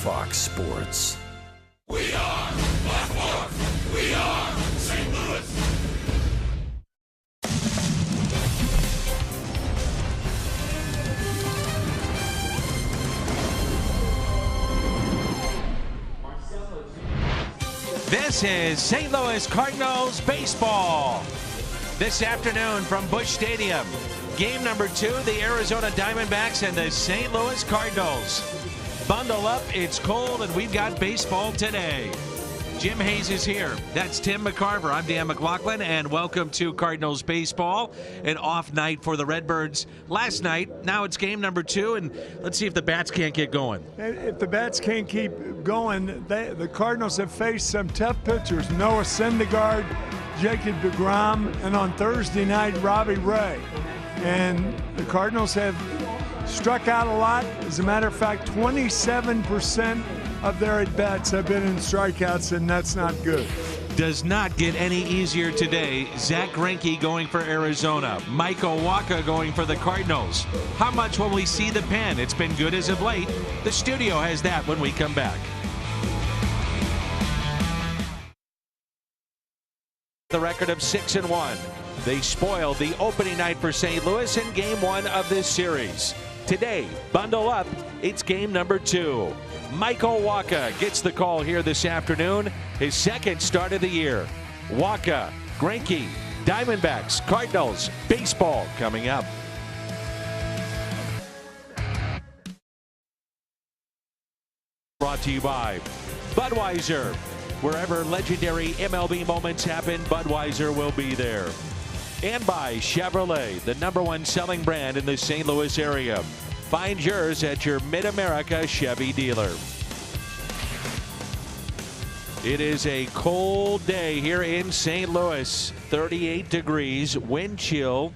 Fox Sports. We are Fox Sports. We are St. Louis. This is St. Louis Cardinals baseball. This afternoon from Busch Stadium. Game number 2, the Arizona Diamondbacks and the St. Louis Cardinals. Bundle up, it's cold, and we've got baseball today. Jim Hayes is here. That's Tim McCarver. I'm Dan McLaughlin, and welcome to Cardinals baseball. An off night for the Redbirds last night. Now it's game number 2, and let's see if the bats can't get going. If the bats can't keep going, the Cardinals have faced some tough pitchers. Noah Syndergaard, Jacob deGrom, and on Thursday night, Robbie Ray. And the Cardinals have struck out a lot. As a matter of fact, 27% of their at-bats have been in strikeouts, and that's not good. Does not get any easier today. Zach Greinke going for Arizona. Michael Wacha going for the Cardinals. How much will we see the pen? It's been good as of late. The studio has that when we come back. The record of 6-1. They spoiled the opening night for St. Louis in game 1 of this series. Today, bundle up, it's game number 2. Michael Wacha gets the call here this afternoon, his second start of the year. Wacha, Greinke, Diamondbacks, Cardinals, baseball coming up. Brought to you by Budweiser. Wherever legendary MLB moments happen, Budweiser will be there. And by Chevrolet, the #1 selling brand in the St. Louis area. Find yours at your Mid-America Chevy dealer. It is a cold day here in St. Louis. 38 degrees, wind chill.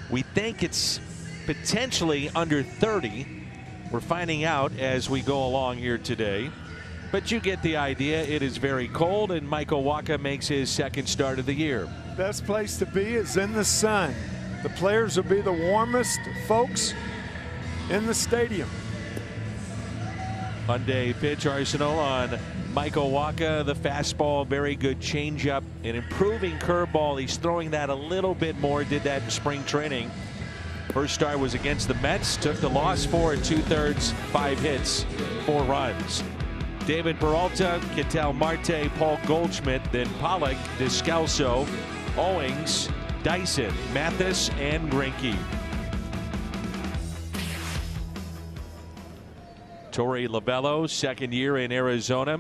We think it's potentially under 30. We're finding out as we go along here today. But you get the idea. It is very cold, and Michael Wacha makes his second start of the year. Best place to be is in the sun. The players will be the warmest folks in the stadium. Hyundai pitch arsenal on Michael Wacha. The fastball, very good changeup, an improving curveball. He's throwing that a little bit more. Did that in spring training. First start was against the Mets. Took the loss 4 2/3, 5 hits, 4 runs. David Peralta, Ketel Marte, Paul Goldschmidt, then Pollock, Descalso, Owings, Dyson, Mathis, and Greinke. Torey Lovullo, second year in Arizona.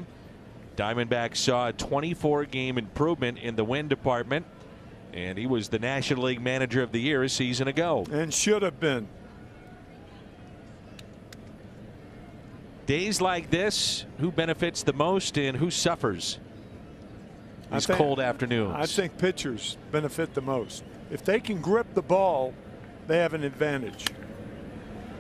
Diamondbacks saw a 24-game improvement in the win department, and he was the National League Manager of the Year a season ago. And should have been. Days like this, who benefits the most and who suffers these cold afternoons? I think pitchers benefit the most. If they can grip the ball, they have an advantage.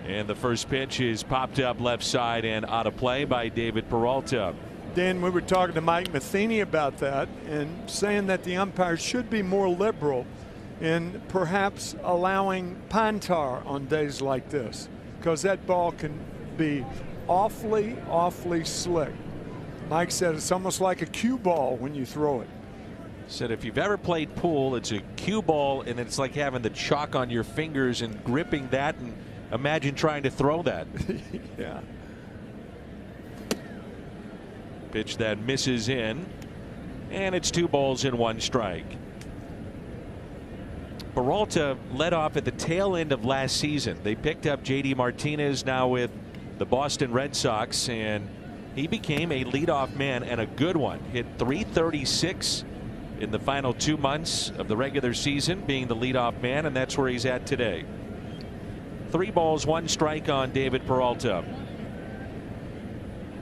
And the first pitch is popped up left side and out of play by David Peralta. Dan, we were talking to Mike Matheny about that and saying that the umpires should be more liberal in perhaps allowing pine tar on days like this, because that ball can be awfully slick. Mike said it's almost like a cue ball when you throw it. Said if you've ever played pool, it's a cue ball, and it's like having the chalk on your fingers and gripping that, and imagine trying to throw that. Yeah. Pitch that misses in, and it's 2 balls and 1 strike. Peralta led off at the tail end of last season. They picked up J.D. Martinez now with the Boston Red Sox, and he became a leadoff man, and a good one. Hit .336 in the final 2 months of the regular season, being the leadoff man, and that's where he's at today. 3 balls, 1 strike on David Peralta.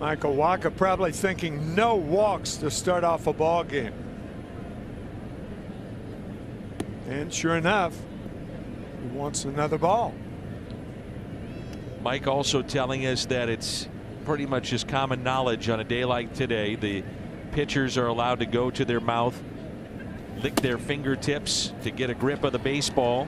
Michael Wacha probably thinking no walks to start off a ball game. And sure enough, he wants another ball. Mike also telling us that it's pretty much just common knowledge on a day like today. The pitchers are allowed to go to their mouth, lick their fingertips to get a grip of the baseball.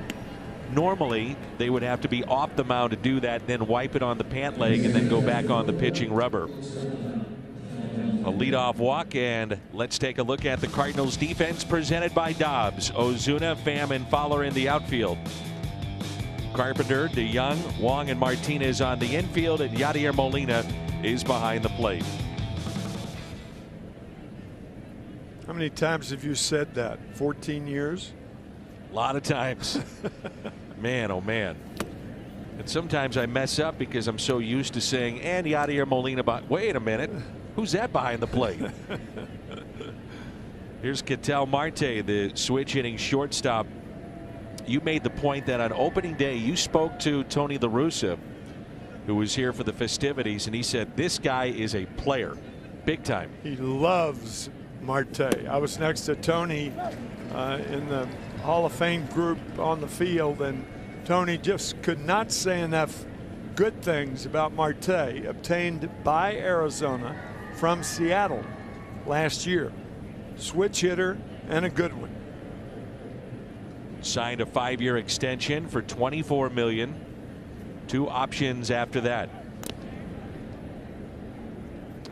Normally, they would have to be off the mound to do that, then wipe it on the pant leg, and then go back on the pitching rubber. A leadoff walk, and let's take a look at the Cardinals defense presented by Dobbs. Ozuna, Pham, and Fowler in the outfield. Carpenter, DeYoung, Wong, and Martinez on the infield, and Yadier Molina is behind the plate. How many times have you said that? 14 years? A lot of times. Man, oh man. And sometimes I mess up because I'm so used to saying, and Yadier Molina, but wait a minute. Who's that behind the plate? Here's Ketel Marte, the switch hitting shortstop. You made the point that on opening day you spoke to Tony La Russa, who was here for the festivities, and he said this guy is a player, big time. He loves Marte. I was next to Tony in the Hall of Fame group on the field, and Tony just could not say enough good things about Marte, obtained by Arizona from Seattle last year. Switch hitter and a good one. Signed a 5-year extension for $24 million. 2 options after that.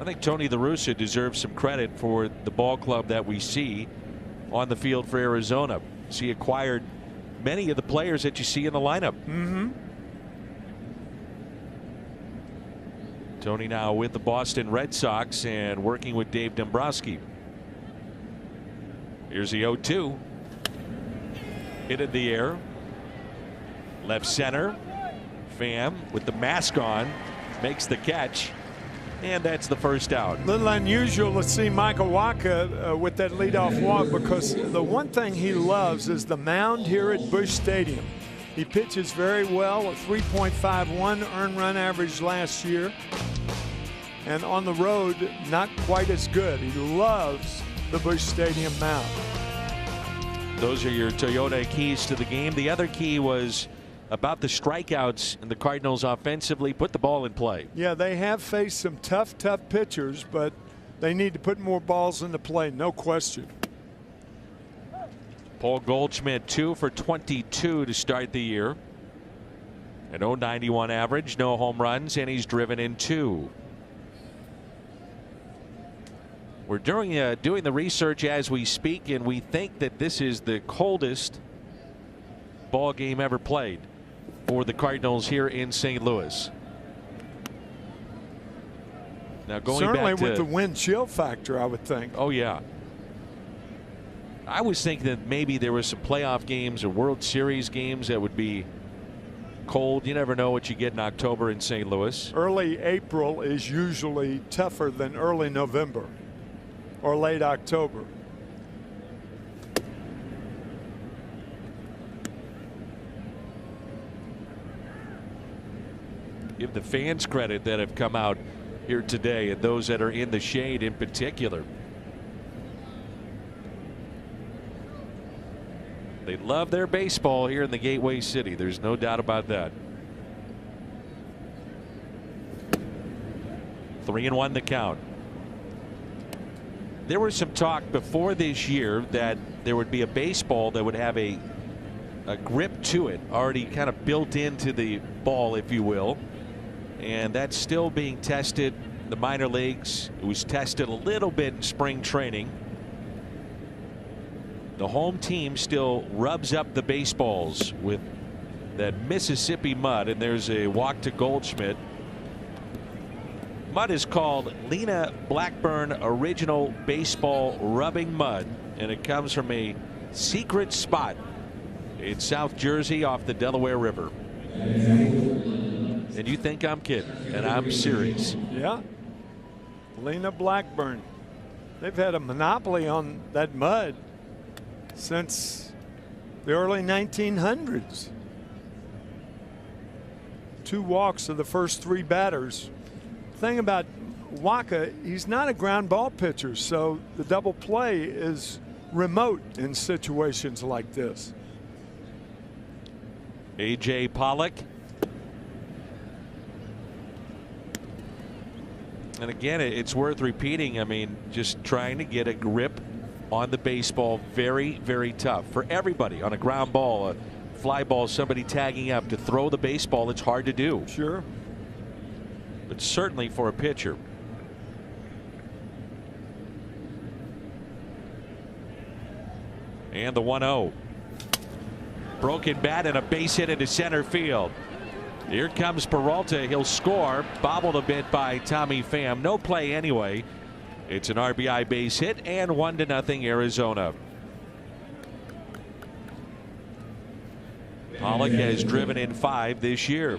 I think Tony La Russa deserves some credit for the ball club that we see on the field for Arizona. He acquired many of the players that you see in the lineup. Tony now with the Boston Red Sox and working with Dave Dombrowski. Here's the 0-2. Hit in the air. Left center. Pham with the mask on makes the catch. And that's the first out. A little unusual to see Michael Wacha with that leadoff walk, because the one thing he loves is the mound here at Busch Stadium. He pitches very well, a 3.51 earned run average last year. And on the road, not quite as good. He loves the Busch Stadium mound. Those are your Toyota keys to the game. The other key was about the strikeouts, and the Cardinals offensively put the ball in play. Yeah, they have faced some tough pitchers, but they need to put more balls into play, no question. Paul Goldschmidt 2 for 22 to start the year. An 0.91 average, no home runs, and he's driven in 2. We're doing the research as we speak, and we think that this is the coldest ball game ever played for the Cardinals here in St. Louis. Now going certainly back to, with the wind chill factor, I would think. Oh yeah. I was thinking that maybe there were some playoff games or World Series games that would be cold. You never know what you get in October in St. Louis. Early April is usually tougher than early November or late October. Give the fans credit that have come out here today, and those that are in the shade in particular. They love their baseball here in the Gateway City. There's no doubt about that. 3-1 the count. There was some talk before this year that there would be a baseball that would have a grip to it, already kind of built into the ball, if you will. And that's still being tested in the minor leagues. It was tested a little bit in spring training. The home team still rubs up the baseballs with that Mississippi mud, and there's a walk to Goldschmidt. Mud is called Lena Blackburn Original Baseball Rubbing Mud, and it comes from a secret spot in South Jersey off the Delaware River. And you think I'm kidding, and I'm serious. Yeah. Lena Blackburn. They've had a monopoly on that mud since the early 1900s. 2 walks of the first 3 batters. Thing about Wacha, he's not a ground ball pitcher, so the double play is remote in situations like this. A.J. Pollock. And again, it's worth repeating. I mean, just trying to get a grip on the baseball, very, very tough for everybody on a ground ball. A fly ball, somebody tagging up. To throw the baseball, it's hard to do. Sure. But certainly for a pitcher. And the 1-0. Broken bat and a base hit into center field. Here comes Peralta. He'll score. Bobbled a bit by Tommy Pham. No play anyway. It's an RBI base hit and 1-0 Arizona. Pollock has driven in 5 this year.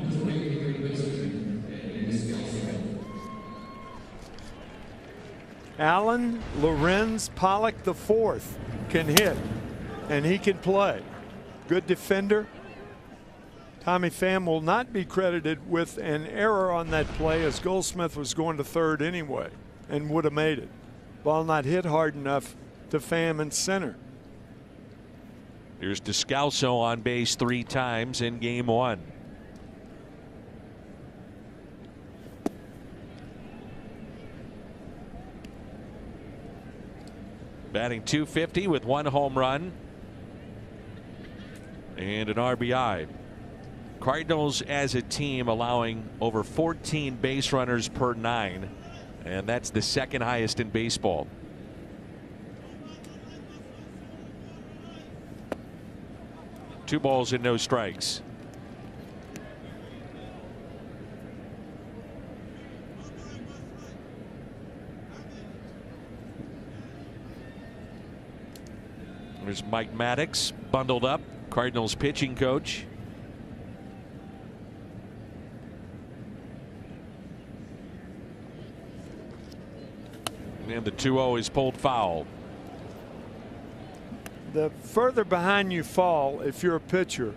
Allen Lorenz Pollock the fourth can hit, and he can play. Good defender. Tommy Pham will not be credited with an error on that play, as Goldsmith was going to third anyway and would have made it. Ball not hit hard enough to Pham in center. Here's Descalso on base 3 times in game 1. Batting .250 with 1 home run and an RBI. Cardinals as a team allowing over 14 base runners per 9, and that's the 2nd highest in baseball. Two balls and no strikes. There's Mike Maddox bundled up, Cardinals pitching coach. And the 2-0 is pulled foul. The further behind you fall, if you're a pitcher,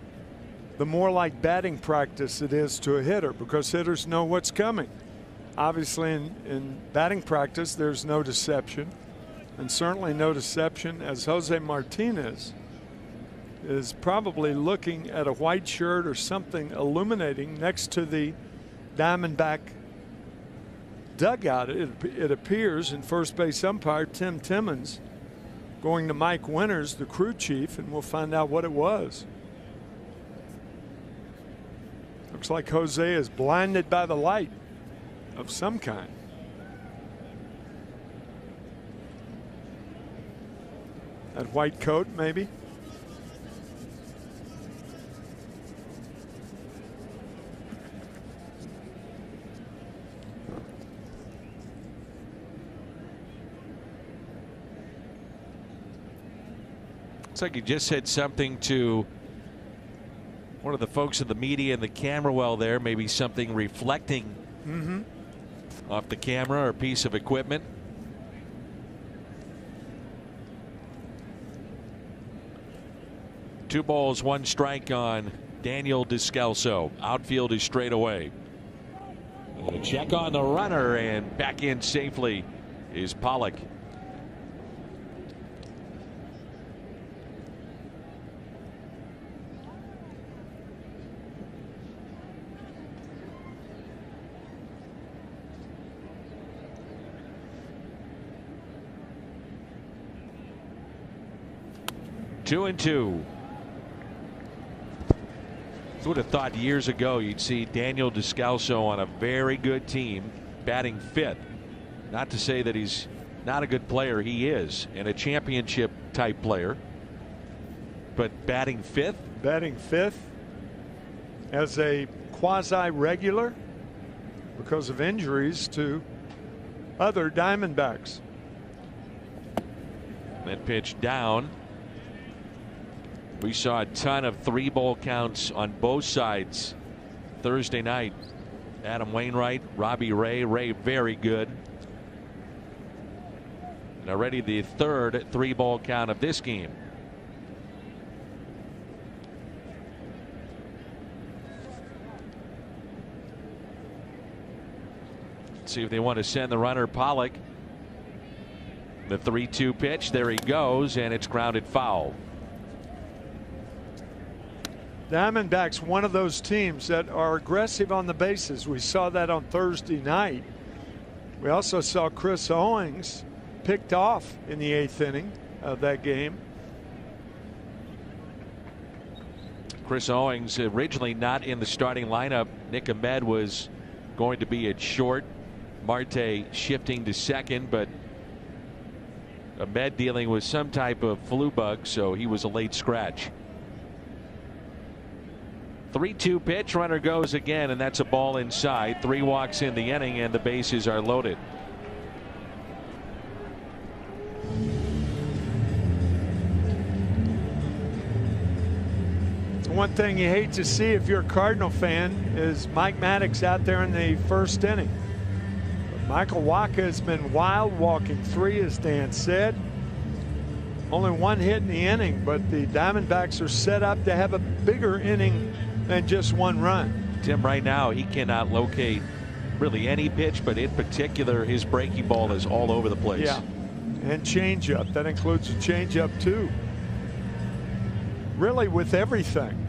the more like batting practice it is to a hitter, because hitters know what's coming. Obviously, in batting practice, there's no deception, and certainly no deception as Jose Martinez is probably looking at a white shirt or something illuminating next to the Diamondback dugout. It appears, and first base umpire Tim Timmons going to Mike Winters, the crew chief, and we'll find out what it was. Looks like Jose is blinded by the light of some kind. That white coat, maybe. Looks like he just said something to one of the folks in the media in the camera well there, maybe something reflecting off the camera or piece of equipment. Two balls, 1 strike on Daniel Descalso. Outfield is straight away. A check on the runner, and back in safely is Pollock. Two and two. I would have thought years ago you'd see Daniel Descalso on a very good team batting 5th. Not to say that he's not a good player, he is, and a championship type player, but batting 5th? Batting 5th as a quasi-regular because of injuries to other Diamondbacks. That pitch down. We saw a ton of 3-ball counts on both sides Thursday night. Adam Wainwright, Robbie Ray very good. And already the 3rd 3-ball count of this game. Let's see if they want to send the runner. Pollock. The 3-2 pitch. There he goes, and it's grounded foul. Diamondbacks, one of those teams that are aggressive on the bases. We saw that on Thursday night. We also saw Chris Owings picked off in the 8th inning of that game. Chris Owings originally not in the starting lineup. Nick Ahmed was going to be at short. Marte shifting to second, but Ahmed dealing with some type of flu bug, so he was a late scratch. 3-2 pitch, runner goes again, and that's a ball inside. 3 walks in the inning, and the bases are loaded. One thing you hate to see if you're a Cardinal fan is Mike Maddox out there in the first inning. But Michael Wacha has been wild, walking 3, as Dan said. Only 1 hit in the inning, but the Diamondbacks are set up to have a bigger inning than just 1 run. Tim, right now he cannot locate really any pitch, but in particular his breaking ball is all over the place. Yeah, and changeup. That includes a changeup too. Really with everything.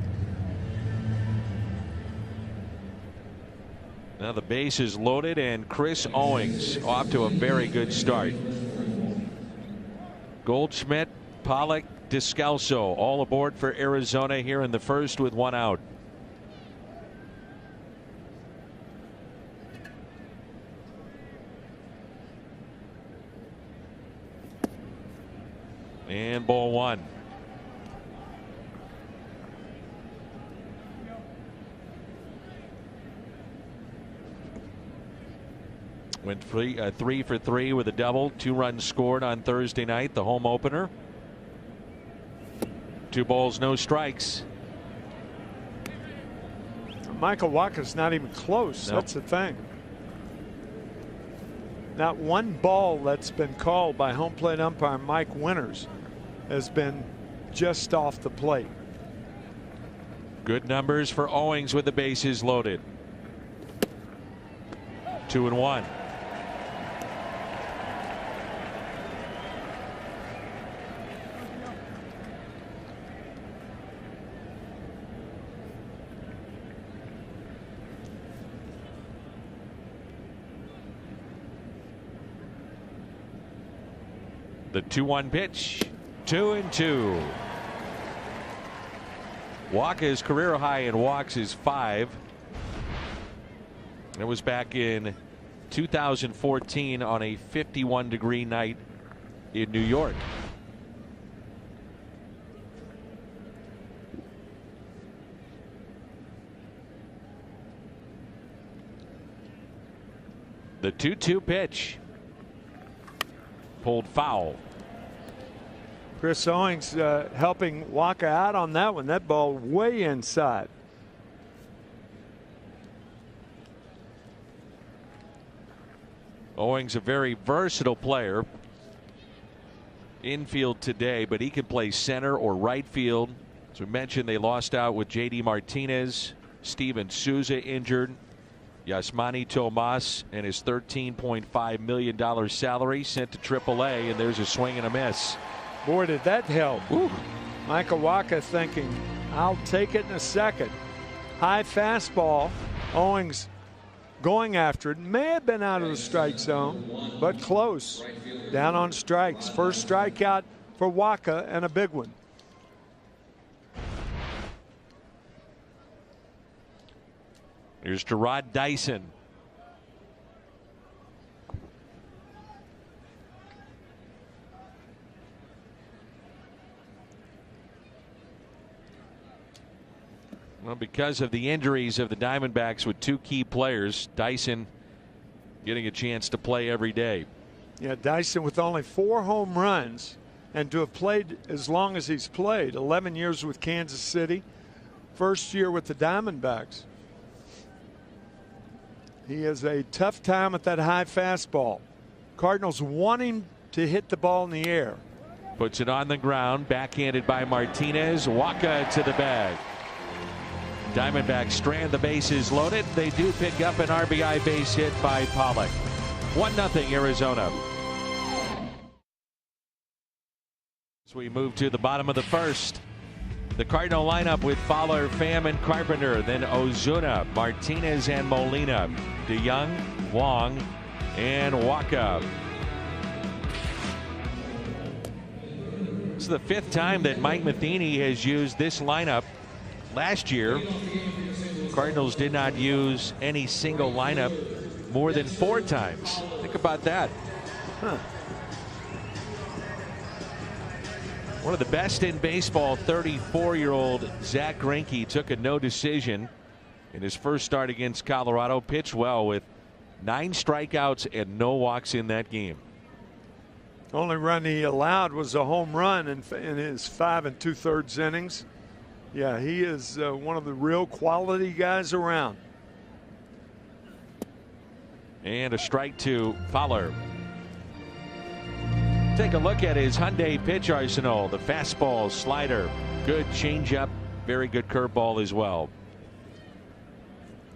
Now the base is loaded, and Chris Owings off to a very good start. Goldschmidt, Pollock, Descalso all aboard for Arizona here in the first with 1 out. And ball 1. Went 3 for 3 with a double. 2 runs scored on Thursday night, the home opener. 2 balls, no strikes. Michael Wacha's not even close. Nope. That's the thing. Not 1 ball that's been called by home plate umpire Mike Winters has been just off the plate. Good numbers for Owings with the bases loaded. 2-1. The 2-1 pitch. 2-2. Wacha's career high in walks is 5. It was back in 2014 on a 51-degree night in New York. The 2-2 pitch. Pulled foul. Chris Owings helping Wacha out on that one. That ball way inside. Owings a very versatile player. Infield today, but he can play center or right field. As we mentioned, they lost out with J.D. Martinez, Steven Souza injured, Yasmani Tomas and his $13.5 million salary sent to AAA, and there's a swing and a miss. Boy, did that help. Woo. Michael Wacha thinking, I'll take it in a second. High fastball. Owings going after it. May have been out of the strike zone, but close. Down on strikes. First strikeout for Wacha, and a big one. Here's Gerard Dyson. Well, because of the injuries of the Diamondbacks with 2 key players, Dyson getting a chance to play every day. Yeah, Dyson with only 4 home runs, and to have played as long as he's played, 11 years with Kansas City, first year with the Diamondbacks. He has a tough time with that high fastball. Cardinals wanting to hit the ball in the air. Puts it on the ground, backhanded by Martinez. Wacha to the bag. Diamondbacks strand the bases loaded. They do pick up an RBI base hit by Pollock. 1-0 Arizona. As we move to the bottom of the first, the Cardinal lineup with Fowler, Pham, and Carpenter, then Ozuna, Martinez, and Molina, DeYoung, Wong, and Wacha. This is the 5th time that Mike Matheny has used this lineup Last year, Cardinals did not use any single lineup more than 4 times. Think about that. Huh. One of the best in baseball, 34-year-old Zach Greinke took a no decision in his first start against Colorado. Pitched well with 9 strikeouts and no walks in that game. Only run he allowed was a home run in his 5 2/3 innings. Yeah, he is one of the real quality guys around. And a strike to Fowler. Take a look at his Hyundai pitch arsenal. The fastball, slider, good changeup, very good curveball as well.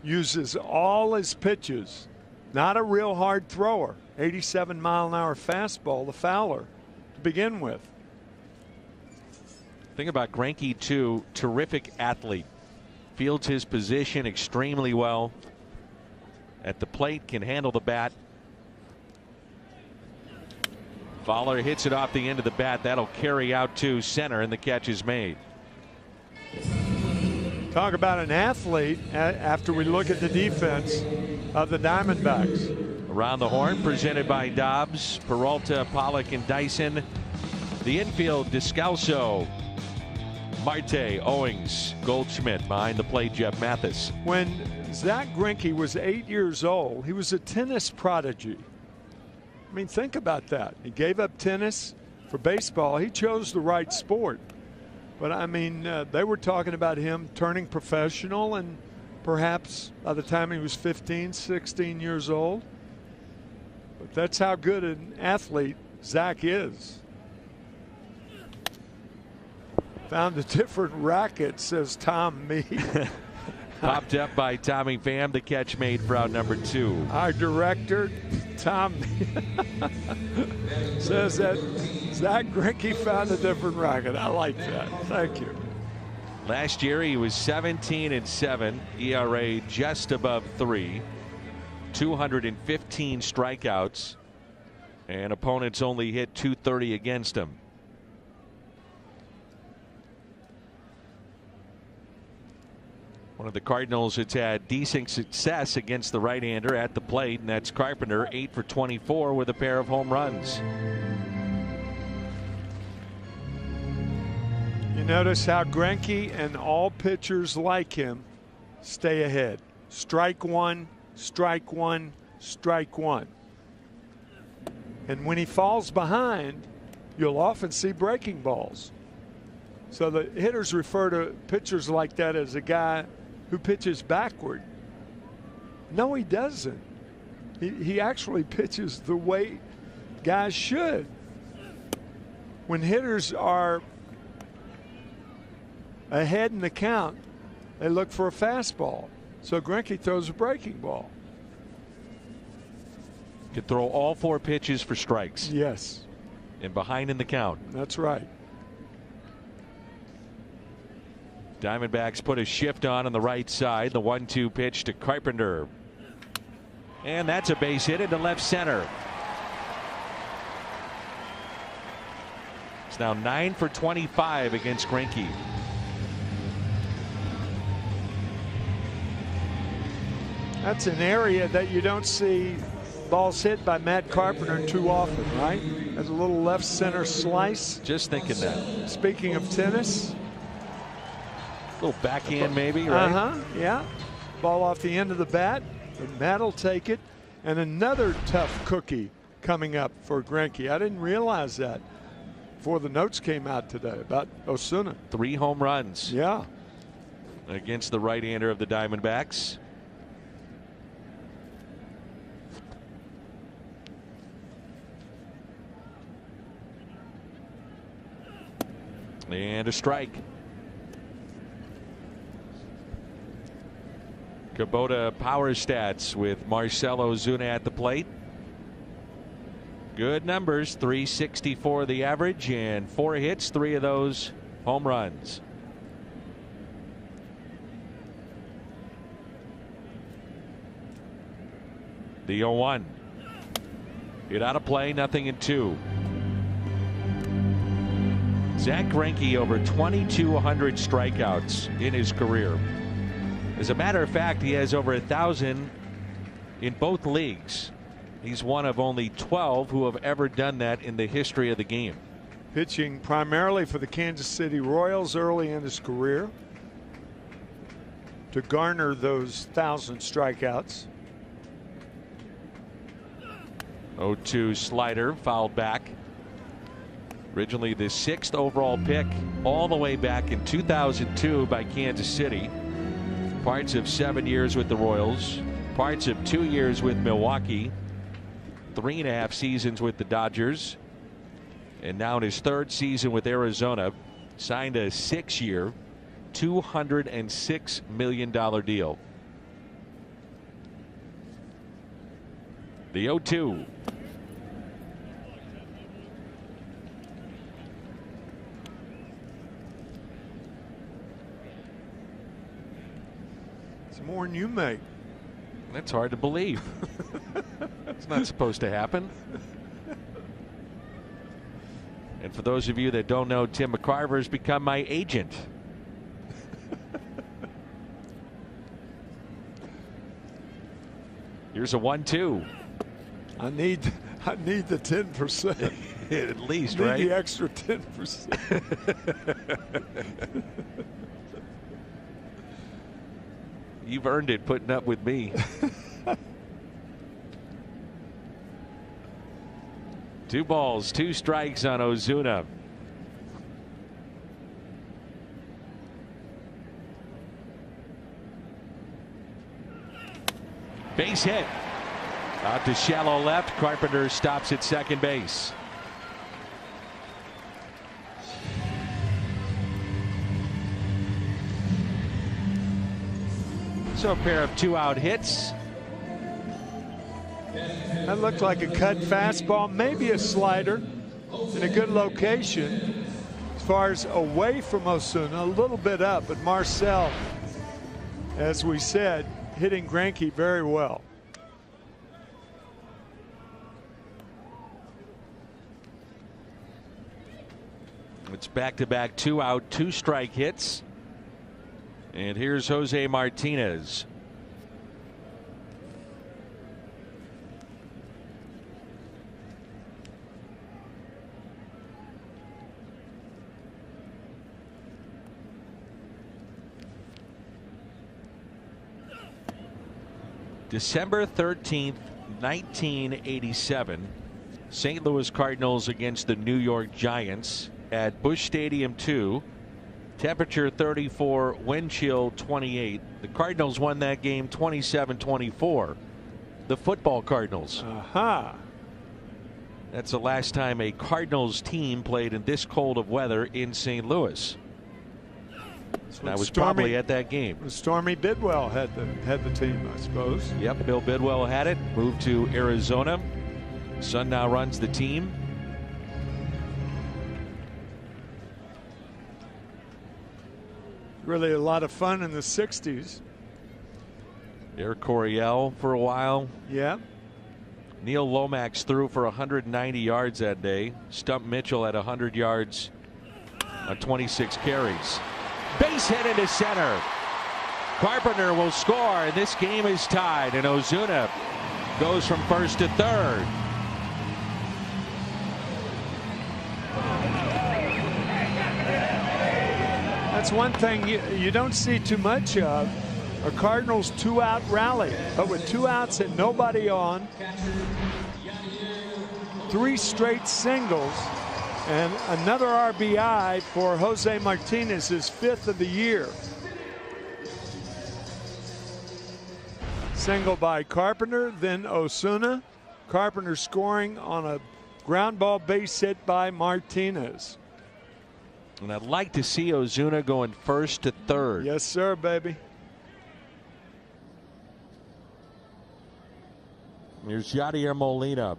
Uses all his pitches. Not a real hard thrower. 87-mile-an-hour fastball, the Fowler, to begin with. Thing about Greinke, too, terrific athlete. Fields his position extremely well. At the plate, can handle the bat. Fowler hits it off the end of the bat. That'll carry out to center, and the catch is made. Talk about an athlete after we look at the defense of the Diamondbacks. Around the horn, presented by Dobbs, Peralta, Pollock, and Dyson. The infield, Descalso, Marte, Owings, Goldschmidt. Behind the plate, Jeff Mathis. When Zach Greinke was 8 years old, he was a tennis prodigy. I mean, think about that. He gave up tennis for baseball. He chose the right sport. But, I mean, they were talking about him turning professional, and perhaps by the time he was 15, 16 years old. But that's how good an athlete Zach is. Found a different racket, says Tom Meade. Popped up by Tommy Pham. The catch made for out number 2. Our director, Tom, says that Zach Greinke found a different racket. I like that. Thank you. Last year he was 17-7, ERA just above 3, 215 strikeouts, and opponents only hit .230 against him. One of the Cardinals that's had decent success against the right-hander at the plate, and that's Carpenter, 8 for 24 with a pair of home runs. You notice how Greinke and all pitchers like him stay ahead. Strike one, strike one, strike one. And when he falls behind, you'll often see breaking balls. So the hitters refer to pitchers like that as a guy who pitches backward. No, he doesn't. He actually pitches the way guys should. When hitters are ahead in the count, they look for a fastball. So Greinke throws a breaking ball. Could throw all 4 pitches for strikes. Yes. And behind in the count. That's right. Diamondbacks put a shift on the right side. The 1-2 pitch to Carpenter. And that's a base hit into left center. It's now 9 for 25 against Greinke. That's an area that you don't see balls hit by Matt Carpenter too often, right? There's a little left center slice. Just thinking that. Speaking of tennis. A little backhand maybe, right? Yeah. Ball off the end of the bat, and Matt will take it. And another tough cookie coming up for Greinke. I didn't realize that before the notes came out today about Osuna. 3 home runs. Yeah. Against the right-hander of the Diamondbacks. And a strike. Kubota power stats with Marcell Ozuna at the plate. Good numbers, 364 the average, and 4 hits, 3 of those home runs. The 0-1. Hit out of play, nothing in 2. Zach Greinke over 2,200 strikeouts in his career. As a matter of fact, he has over 1,000 in both leagues. He's one of only 12 who have ever done that in the history of the game. Pitching primarily for the Kansas City Royals early in his career to garner those 1,000 strikeouts. 0-2 slider fouled back. Originally the 6th overall pick all the way back in 2002 by Kansas City. Parts of 7 years with the Royals, parts of 2 years with Milwaukee, 3.5 seasons with the Dodgers, and now in his 3rd season with Arizona, signed a 6-year, $206 million deal. The 0-2. It's more than you make. That's hard to believe. It's not supposed to happen. And for those of you that don't know, Tim McCarver has become my agent. Here's a 1-2. I need the 10%. At least, need right? The extra 10%. You've earned it putting up with me. 2 balls, 2 strikes on Ozuna. Base hit. Out to shallow left. Carpenter stops at second base. So a pair of 2-out hits. That looked like a cut fastball, maybe a slider in a good location. As far as away from Ozuna, a little bit up, but Marcel, as we said, hitting Greinke very well. It's back-to-back 2-out, 2-strike hits. And here's Jose Martinez. December 13th, 1987. St. Louis Cardinals against the New York Giants at Busch Stadium 2. Temperature 34, wind chill 28. The Cardinals won that game 27-24. The football Cardinals. Aha. That's the last time a Cardinals team played in this cold of weather in St. Louis. And I was probably at that game. Stormy Bidwell had the team, I suppose. Yep, Bill Bidwell had it. Moved to Arizona. Son now runs the team. Really a lot of fun in the 60s. Eric Coryell for a while. Yeah. Neil Lomax threw for 190 yards that day. Stump Mitchell at 100 yards on 26 carries. Base hit into center. Carpenter will score, and this game is tied, and Ozuna goes from first to third. That's one thing you don't see too much of. A Cardinals 2-out rally, but with 2 outs and nobody on, 3 straight singles, and another RBI for Jose Martinez, his 5th of the year. Single by Carpenter, then Ozuna. Carpenter scoring on a ground ball base hit by Martinez. And I'd like to see Ozuna going first to third. Yes, sir, baby. Here's Yadier Molina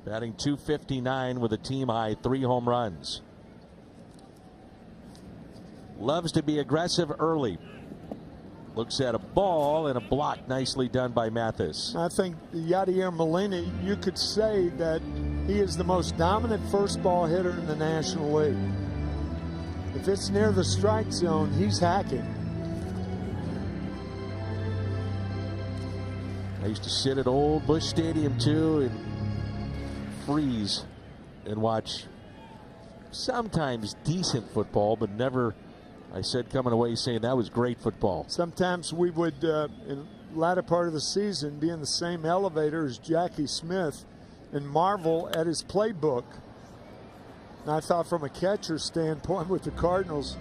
batting .259 with a team high 3 home runs. Loves to be aggressive early. Looks at a ball and a block nicely done by Mathis. I think Yadier Molina, you could say that he is the most dominant first ball hitter in the National League. If it's near the strike zone, he's hacking. I used to sit at old Busch Stadium too and freeze and watch sometimes decent football, but never, I said coming away saying that was great football. Sometimes we would, in the latter part of the season, be in the same elevator as Jackie Smith and marvel at his playbook. And I thought from a catcher standpoint with the Cardinals,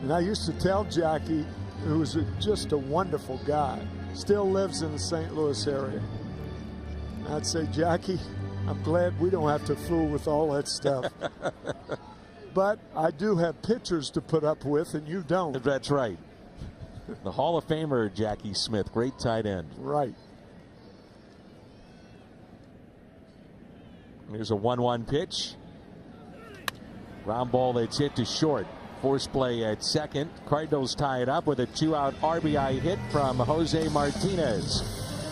and I used to tell Jackie, who was just a wonderful guy, still lives in the St. Louis area. I'd say, Jackie, I'm glad we don't have to fool with all that stuff. But I do have pitchers to put up with, and you don't. That's right. The Hall of Famer Jackie Smith, great tight end. Right. Here's a 1-1 pitch. Ground ball that's hit to short. Force play at second. Cardinals tie it up with a 2-out RBI hit from Jose Martinez.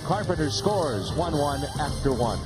Carpenter scores 1-1 after 1.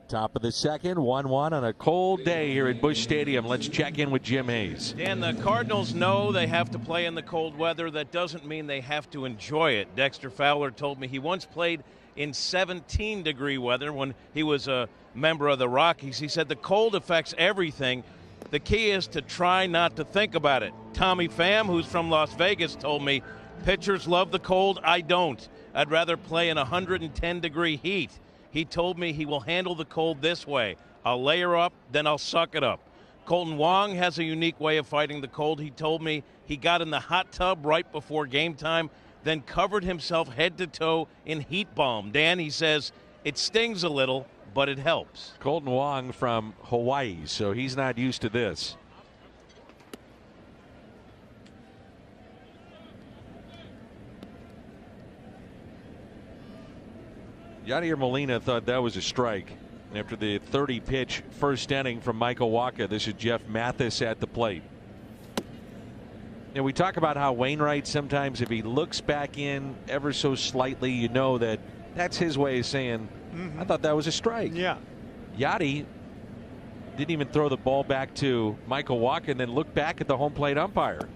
Top of the second, 1-1 on a cold day here at Busch Stadium. Let's check in with Jim Hayes. And the Cardinals know they have to play in the cold weather. That doesn't mean they have to enjoy it. Dexter Fowler told me he once played in 17-degree weather when he was a member of the Rockies. He said the cold affects everything. The key is to try not to think about it. Tommy Pham, who's from Las Vegas, told me, pitchers love the cold. I don't. I'd rather play in 110-degree heat. He told me he will handle the cold this way. I'll layer up, then I'll suck it up. Colton Wong has a unique way of fighting the cold. He told me he got in the hot tub right before game time, then covered himself head to toe in heat balm. Dan, he says, it stings a little, but it helps. Colton Wong from Hawaii, so he's not used to this. Yadier Molina thought that was a strike after the 30-pitch first inning from Michael Wacha. This is Jeff Mathis at the plate. And we talk about how Wainwright sometimes, if he looks back in ever so slightly, you know that that's his way of saying, I thought that was a strike. Yeah. Yadi didn't even throw the ball back to Michael Wacha and then look back at the home plate umpire.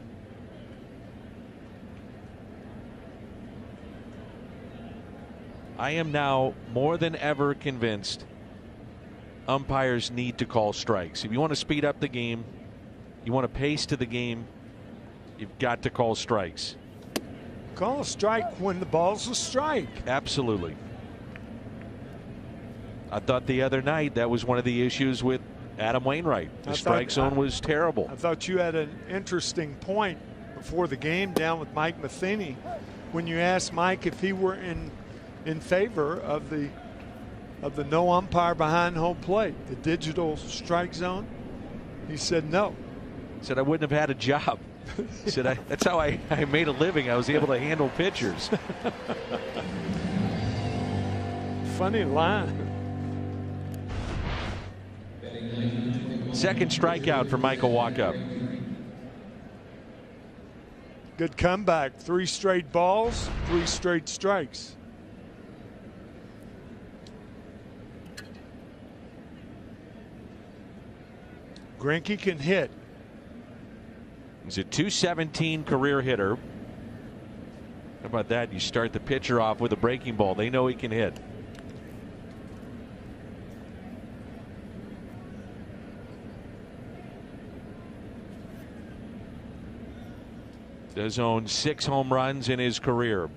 I am now more than ever convinced umpires need to call strikes. If you want to speed up the game, you want to pace to the game, you've got to call strikes. Call a strike when the ball's a strike. Absolutely. I thought the other night that was one of the issues with Adam Wainwright. The strike zone was terrible. I thought you had an interesting point before the game down with Mike Matheny when you asked Mike if he were in favor of the no umpire behind home plate, the digital strike zone. He said no. He said I wouldn't have had a job. He said that's how I made a living. I was able to handle pitchers. Funny line. Second strikeout for Michael Wacha. Good comeback. 3 straight balls, 3 straight strikes. Greinke can hit. He's a .217 career hitter. How about that? You start the pitcher off with a breaking ball. They know he can hit. Does own 6 home runs in his career.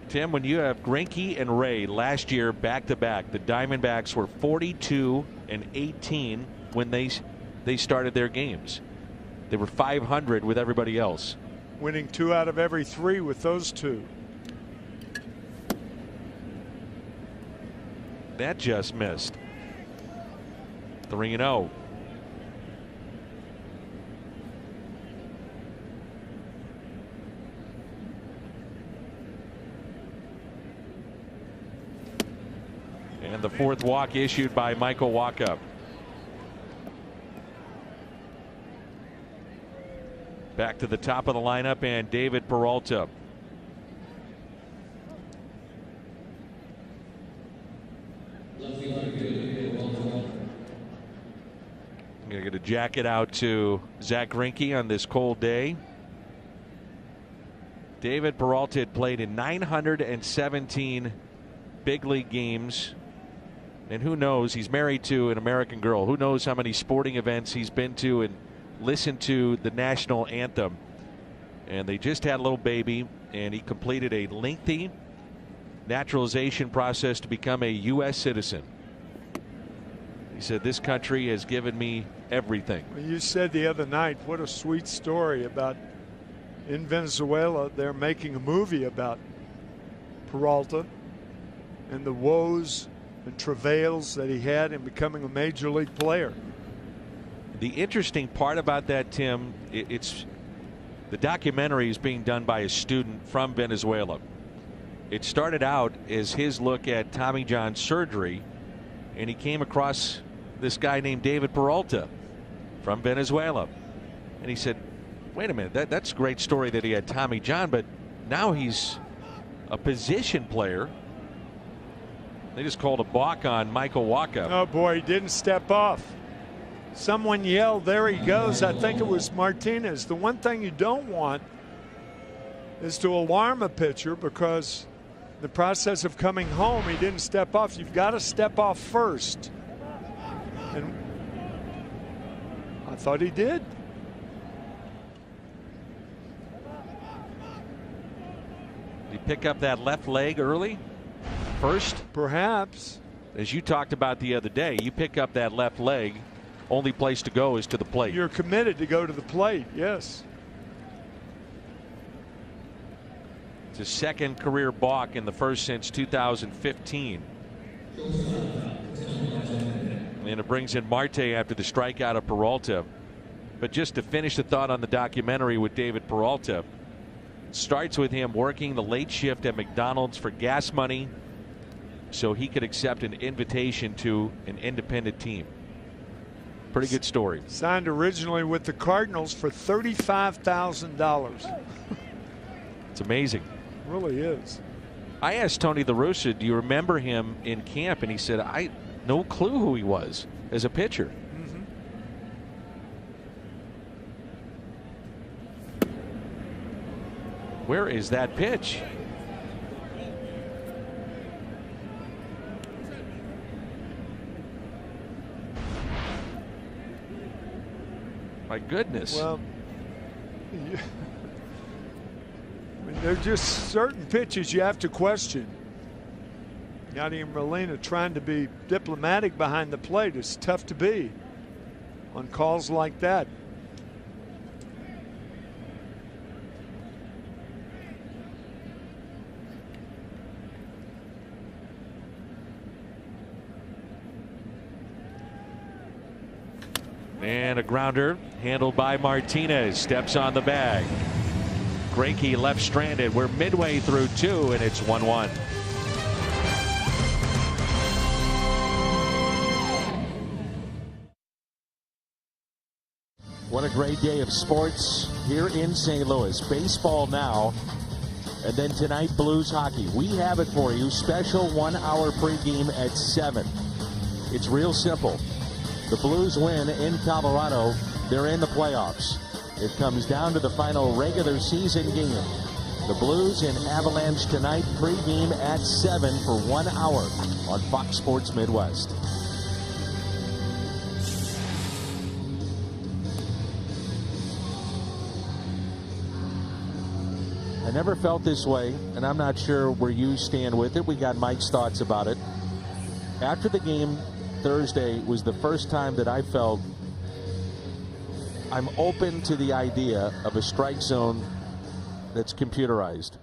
Tim, when you have Greinke and Ray last year back-to-back, the Diamondbacks were 42 and 18 when they started their games. They were 500 with everybody else. Winning 2 out of every 3 with those 2. That just missed. 3-0. And the 4th walk issued by Michael Wacha. Back to the top of the lineup, and David Peralta. I'm going to get a jacket out to Zach Greinke on this cold day. David Peralta had played in 917 big league games. And who knows, he's married to an American girl. Who knows how many sporting events he's been to and listened to the national anthem. And they just had a little baby, and he completed a lengthy naturalization process to become a U.S. citizen. He said, this country has given me everything. You said the other night, what a sweet story about in Venezuela. They're making a movie about Peralta and the woes and travails that he had in becoming a major league player. The interesting part about that, Tim, it's the documentary is being done by a student from Venezuela. It started out as his look at Tommy John surgery, and he came across this guy named David Peralta from Venezuela. And he said, wait a minute, that's a great story that he had Tommy John, but now he's a position player. They just called a balk on Michael Wacha. Oh boy, he didn't step off. Someone yelled, there he goes. I think it was Martinez. The one thing you don't want is to alarm a pitcher, because the process of coming home, he didn't step off. You've got to step off first. And I thought he did. Did he pick up that left leg early? First? Perhaps. As you talked about the other day, you pick up that left leg, only place to go is to the plate. You're committed to go to the plate, yes. It's his second career balk in the first since 2015. And it brings in Marte after the strikeout of Peralta. But just to finish the thought on the documentary with David Peralta, starts with him working the late shift at McDonald's for gas money so he could accept an invitation to an independent team. Pretty good story. Signed originally with the Cardinals for $35,000. It's amazing. It really is. I asked Tony La Russa, do you remember him in camp? And he said, I no clue who he was as a pitcher. Mm-hmm. Where is that pitch? My goodness. Well, I mean, there are just certain pitches you have to question. Yadier Molina trying to be diplomatic behind the plate. It's tough to be on calls like that. And a grounder handled by Martinez. Steps on the bag. Greinke left stranded. We're midway through 2, and it's 1-1. What a great day of sports here in St. Louis. Baseball now, and then tonight Blues hockey. We have it for you. Special 1-hour pregame at 7. It's real simple. The Blues win in Colorado. They're in the playoffs. It comes down to the final regular season game. The Blues and Avalanche tonight, pregame at 7 for 1 hour on Fox Sports Midwest. I never felt this way, and I'm not sure where you stand with it. We got Mike's thoughts about it. After the game Thursday was the first time that I felt I'm open to the idea of a strike zone that's computerized.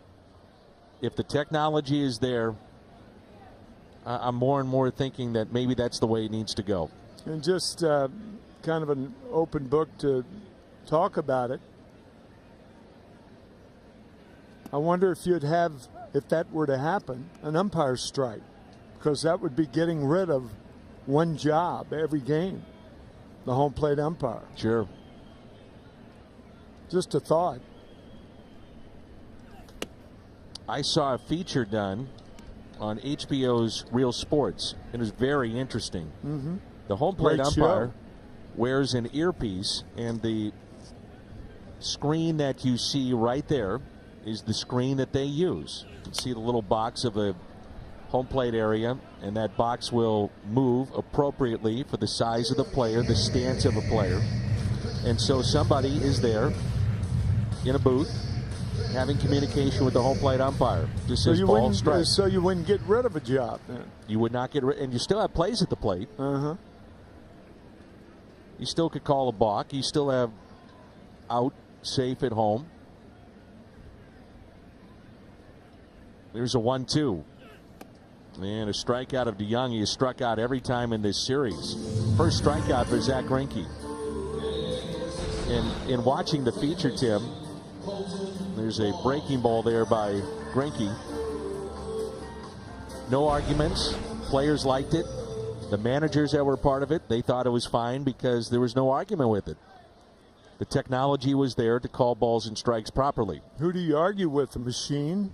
If the technology is there, I'm more and more thinking that maybe that's the way it needs to go. And just kind of an open book to talk about it. I wonder if you'd have, if that were to happen, an umpire strike, because that would be getting rid of one job every game, the home plate umpire. Sure. Just a thought. I saw a feature done on HBO's Real Sports. It was very interesting. The home plate Great umpire show. wears an earpiece, and the screen that you see right there is the screen that they use. You can see the little box of a home plate area, and that box will move appropriately for the size of the player, the stance of a player. And so somebody is there in a booth having communication with the home plate umpire. Just says ball, strike. So you wouldn't get rid of a job then. You would not get rid, and you still have plays at the plate. You still could call a balk. You still have out, safe at home. There's a 1-2. And a strikeout of DeYoung. He has struck out every time in this series. First strikeout for Zach Greinke. And in watching the feature, Tim, there's a breaking ball there by Greinke. No arguments. Players liked it. The managers that were part of it, they thought it was fine because there was no argument with it. The technology was there to call balls and strikes properly. Who do you argue with? The machine?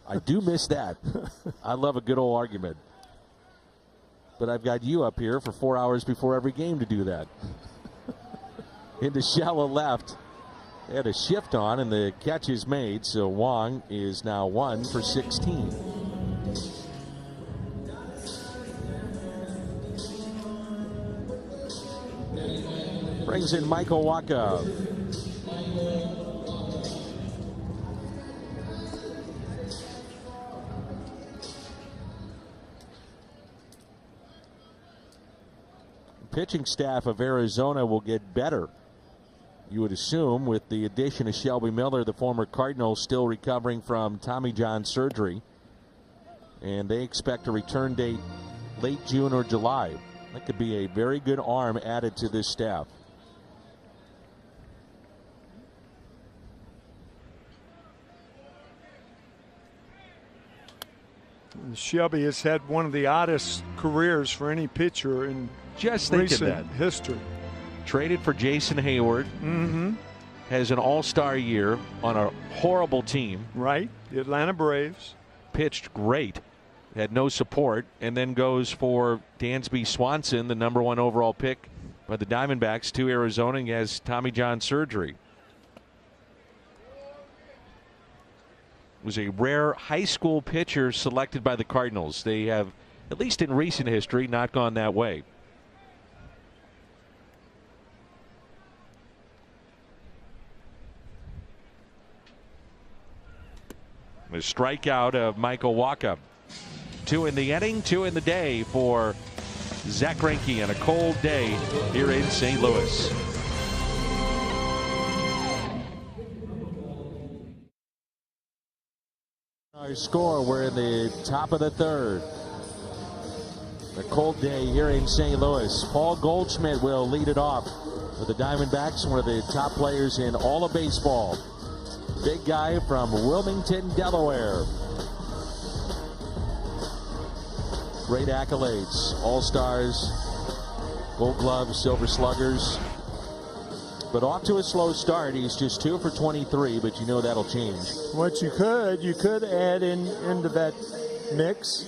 I do miss that. I love a good old argument. But I've got you up here for 4 hours before every game to do that. Into shallow left. They had a shift on, and the catch is made, so Wong is now 1 for 16. Brings in Michael Wacha. Pitching staff of Arizona will get better, you would assume, with the addition of Shelby Miller, the former Cardinal, still recovering from Tommy John surgery. And they expect a return date late June or July. That could be a very good arm added to this staff. Shelby has had one of the oddest careers for any pitcher in Just recent history. Traded for Jason Hayward. Has an all-star year on a horrible team. Right. The Atlanta Braves. Pitched great. Had no support. And then goes for Dansby Swanson, the #1 overall pick by the Diamondbacks, to Arizona. He has Tommy John surgery. Was a rare high school pitcher selected by the Cardinals. They have, at least in recent history, not gone that way. The strikeout of Michael Wacha. 2 in the inning, 2 in the day for Zach Greinke on a cold day here in St. Louis. Our score, we're in the top of the third. A cold day here in St. Louis. Paul Goldschmidt will lead it off for the Diamondbacks, one of the top players in all of baseball. Big guy from Wilmington, Delaware. Great accolades. All-Stars, Gold Gloves, Silver Sluggers. But off to a slow start. He's just 2 for 23, but you know that'll change. What you could add into that mix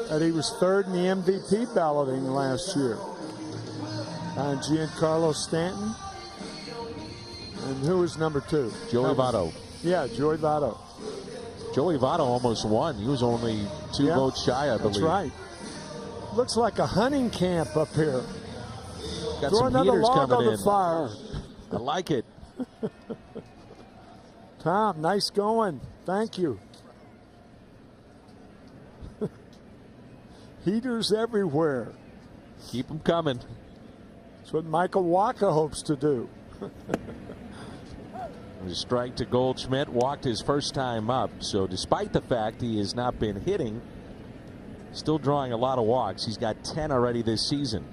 that he was 3rd in the MVP balloting last year. Giancarlo Stanton. And who was number 2? Joey Votto. Yeah, Joey Votto. Joey Votto almost won. He was only 2 votes shy, I believe. That's right. Looks like a hunting camp up here. Got Throw some another heaters log coming on in. the fire. I like it. Tom, nice going. Thank you. Heaters everywhere. Keep them coming. That's what Michael Wacha hopes to do. A strike to Goldschmidt. Walked his first time up. So despite the fact he has not been hitting, still drawing a lot of walks. He's got 10 already this season.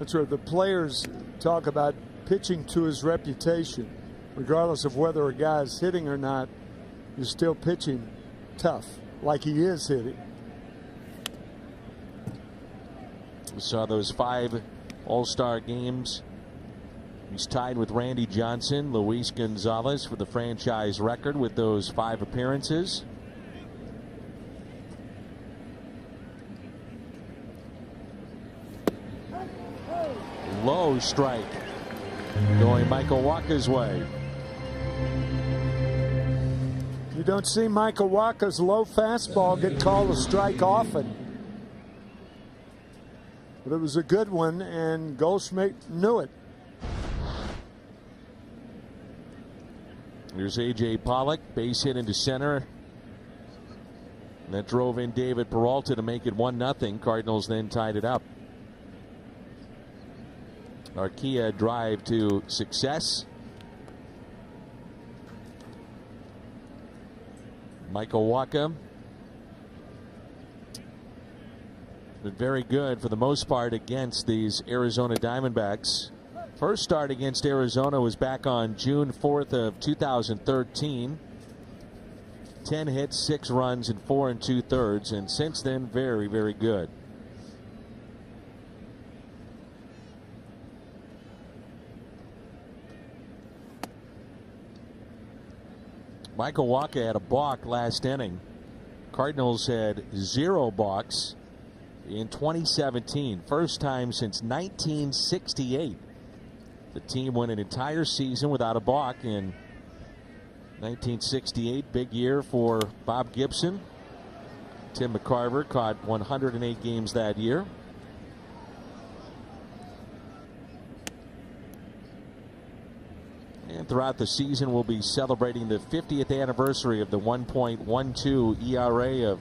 That's where the players talk about pitching to his reputation. Regardless of whether a guy's hitting or not, you're still pitching tough, like he is hitting. We saw those 5 All-Star games. He's tied with Randy Johnson, Luis Gonzalez for the franchise record with those 5 appearances. Low strike going Michael Wacha's way. You don't see Michael Wacha's low fastball get called a strike often. But it was a good one, and Goldschmidt knew it. Here's A.J. Pollock, base hit into center. And that drove in David Peralta to make it 1-0. Cardinals then tied it up. Arcia drive to success. Michael Wacha been very good for the most part against these Arizona Diamondbacks. First start against Arizona was back on June 4th of 2013. 10 hits, 6 runs, and 4 2/3, and since then very, very good. Michael Wacha had a balk last inning. Cardinals had 0 balks in 2017. First time since 1968. The team went an entire season without a balk in 1968. Big year for Bob Gibson. Tim McCarver caught 108 games that year. And throughout the season, we'll be celebrating the 50th anniversary of the 1.12 ERA of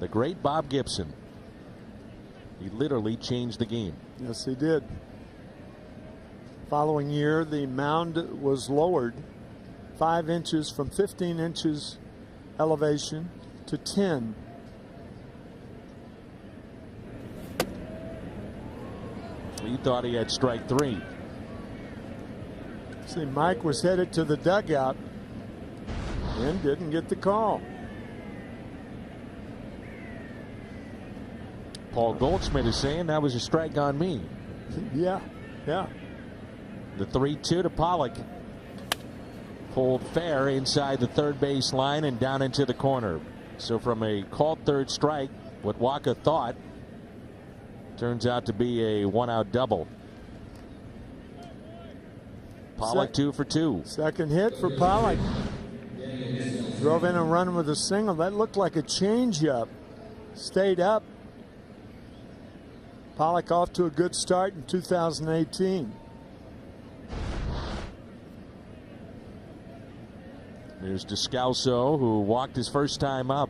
the great Bob Gibson. He literally changed the game. Yes, he did. Following year, the mound was lowered 5 inches from 15 inches elevation to 10. He thought he had strike 3. See, Mike was headed to the dugout and didn't get the call. Paul Goldschmidt is saying that was a strike on me. Yeah. The 3-2 to Pollock. Pulled fair inside the third base line and down into the corner. So from a called third strike, what Wacha thought turns out to be a 1-out double. Pollock 2 for 2. Second hit for Pollock. Drove in a run with a single. That looked like a changeup. Stayed up. Pollock off to a good start in 2018. There's Descalso, who walked his first time up.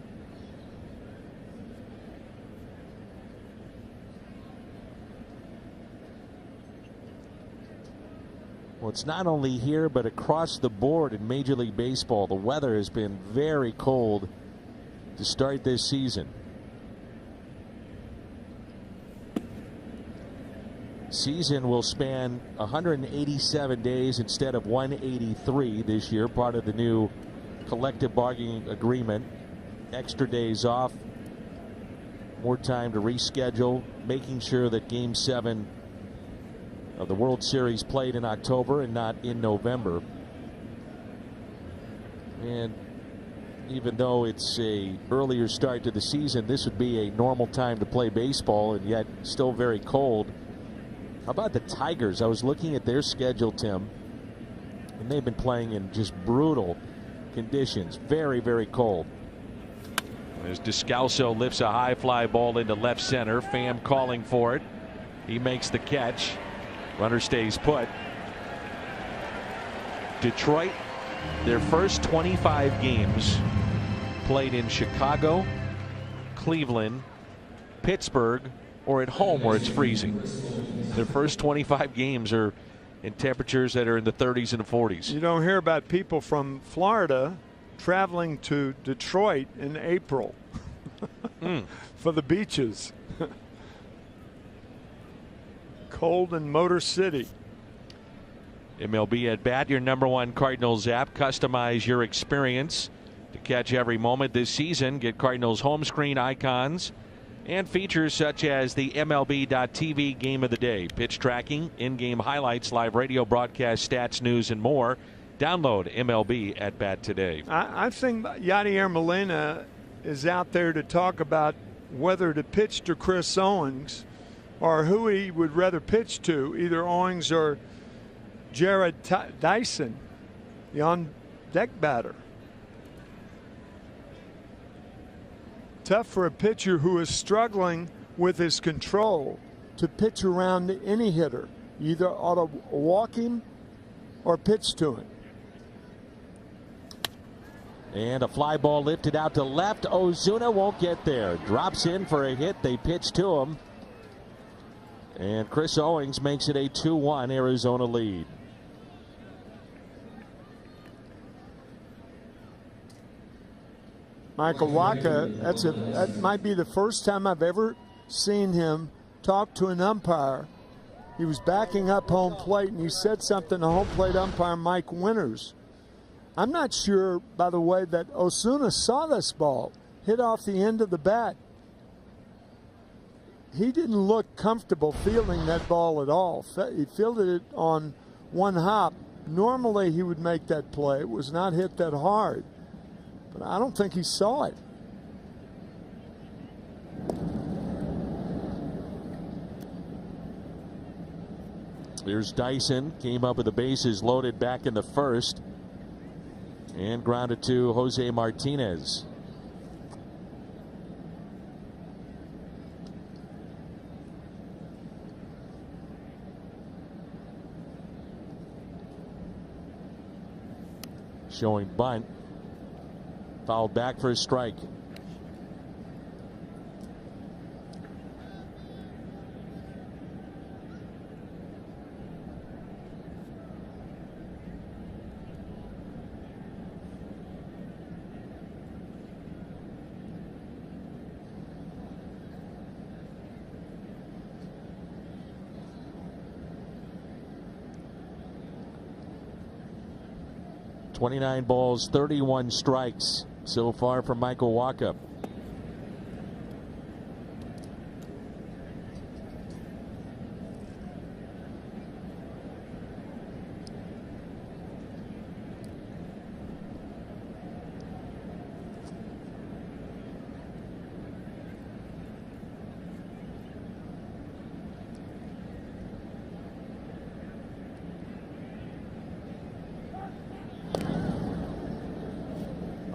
Well, it's not only here, but across the board in Major League Baseball. The weather has been very cold to start this season. Season will span 187 days instead of 183 this year, part of the new collective bargaining agreement. Extra days off, more time to reschedule, making sure that Game 7 of the World Series played in October and not in November. And even though it's a earlier start to the season, this would be a normal time to play baseball, and yet still very cold. How about the Tigers? I was looking at their schedule, Tim, and they've been playing in just brutal conditions. Very, very cold. As Descalso lifts a high fly ball into left center, Pham calling for it. He makes the catch. Runner stays put. Detroit, their first 25 games played in Chicago, Cleveland, Pittsburgh, or at home where it's freezing. Their first 25 games are in temperatures that are in the 30s and 40s. You don't hear about people from Florida traveling to Detroit in April for the beaches. Cold in Motor City. MLB at bat, your #1 Cardinals app. Customize your experience to catch every moment this season. Get Cardinals home screen icons And features such as the MLB.TV Game of the Day, pitch tracking, in-game highlights, live radio broadcast, stats, news, and more. Download MLB at Bat today. I think Yadier Molina is out there to talk about whether to pitch to Chris Owings or who he would rather pitch to, either Owings or Jared Dyson, the on-deck batter. Tough for a pitcher who is struggling with his control to pitch around any hitter. You either ought to walk him or pitch to him. And a fly ball lifted out to left. Ozuna won't get there. Drops in for a hit. They pitch to him. And Chris Owings makes it a 2-1 Arizona lead. Michael Wacha, that might be the first time I've ever seen him talk to an umpire. He was backing up home plate, and he said something to home plate umpire Mike Winters. I'm not sure, by the way, that Ozuna saw this ball hit off the end of the bat. He didn't look comfortable fielding that ball at all. He fielded it on one hop. Normally he would make that play. It was not hit that hard. But I don't think he saw it. Here's Dyson. Came up with the bases loaded back in the first. And grounded to Jose Martinez. Showing bunt. Fouled back for a strike. .29 balls, 31 strikes so far from Michael Wacha.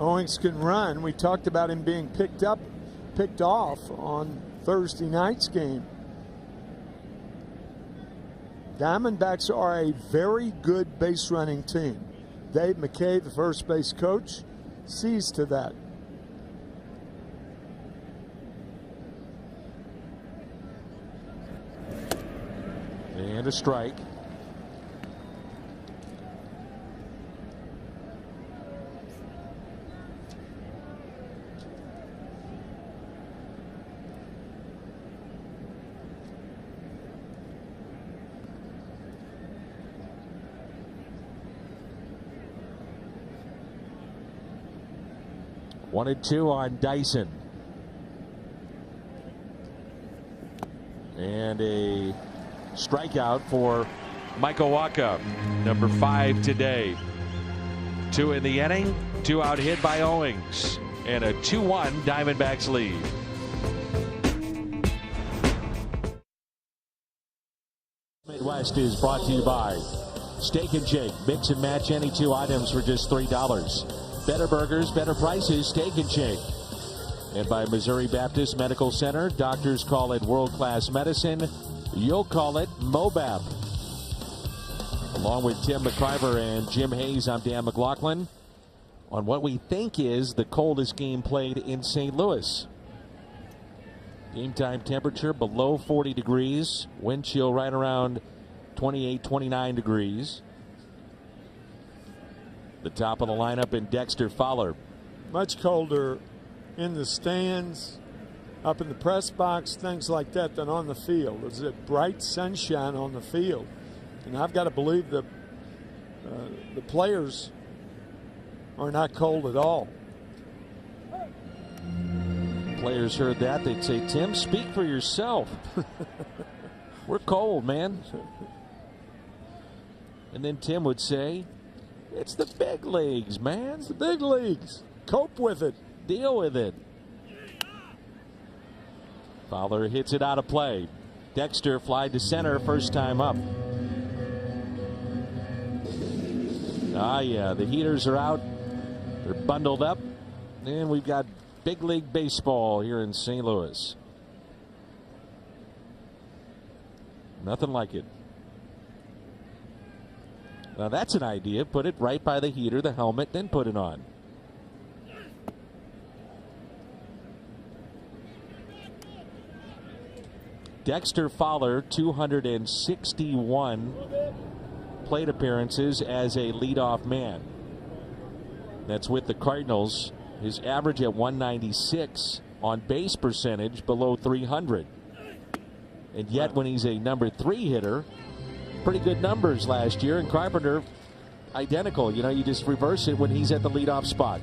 Owings can run. We talked about him being picked off on Thursday night's game. Diamondbacks are a very good base running team. Dave McKay, the first base coach, sees to that. And a strike. One and two on Dyson. And a strikeout for Michael Wacha, number 5 today. 2 in the inning, 2 out hit by Owings, and a 2-1 Diamondbacks lead. Midwest is brought to you by Steak and Shake. Mix and match any 2 items for just $3. Better burgers, better prices, Steak and Shake. And by Missouri Baptist Medical Center. Doctors call it world-class medicine. You'll call it MOBAP. Along with Tim McIver and Jim Hayes, I'm Dan McLaughlin on what we think is the coldest game played in St. Louis. Game time temperature below 40 degrees. Wind chill right around 28, 29 degrees. The top of the lineup in Dexter Fowler. Much colder in the stands, up in the press box, things like that, than on the field. There's a bright sunshine on the field. And I've got to believe the players are not cold at all. Players heard that, they'd say, Tim, speak for yourself. We're cold, man. And then Tim would say, it's the big leagues, man. It's the big leagues. Cope with it. Deal with it. Fowler hits it out of play. Dexter fly to center first time up. Ah, yeah, the heaters are out. They're bundled up. And we've got big league baseball here in St. Louis. Nothing like it. Now that's an idea. Put it right by the heater, the helmet, then put it on. Dexter Fowler, 261 plate appearances as a leadoff man. That's with the Cardinals. His average at 196, on base percentage below 300. And yet when he's a number 3 hitter, pretty good numbers last year. And Carpenter, identical. You know, you just reverse it when he's at the leadoff spot.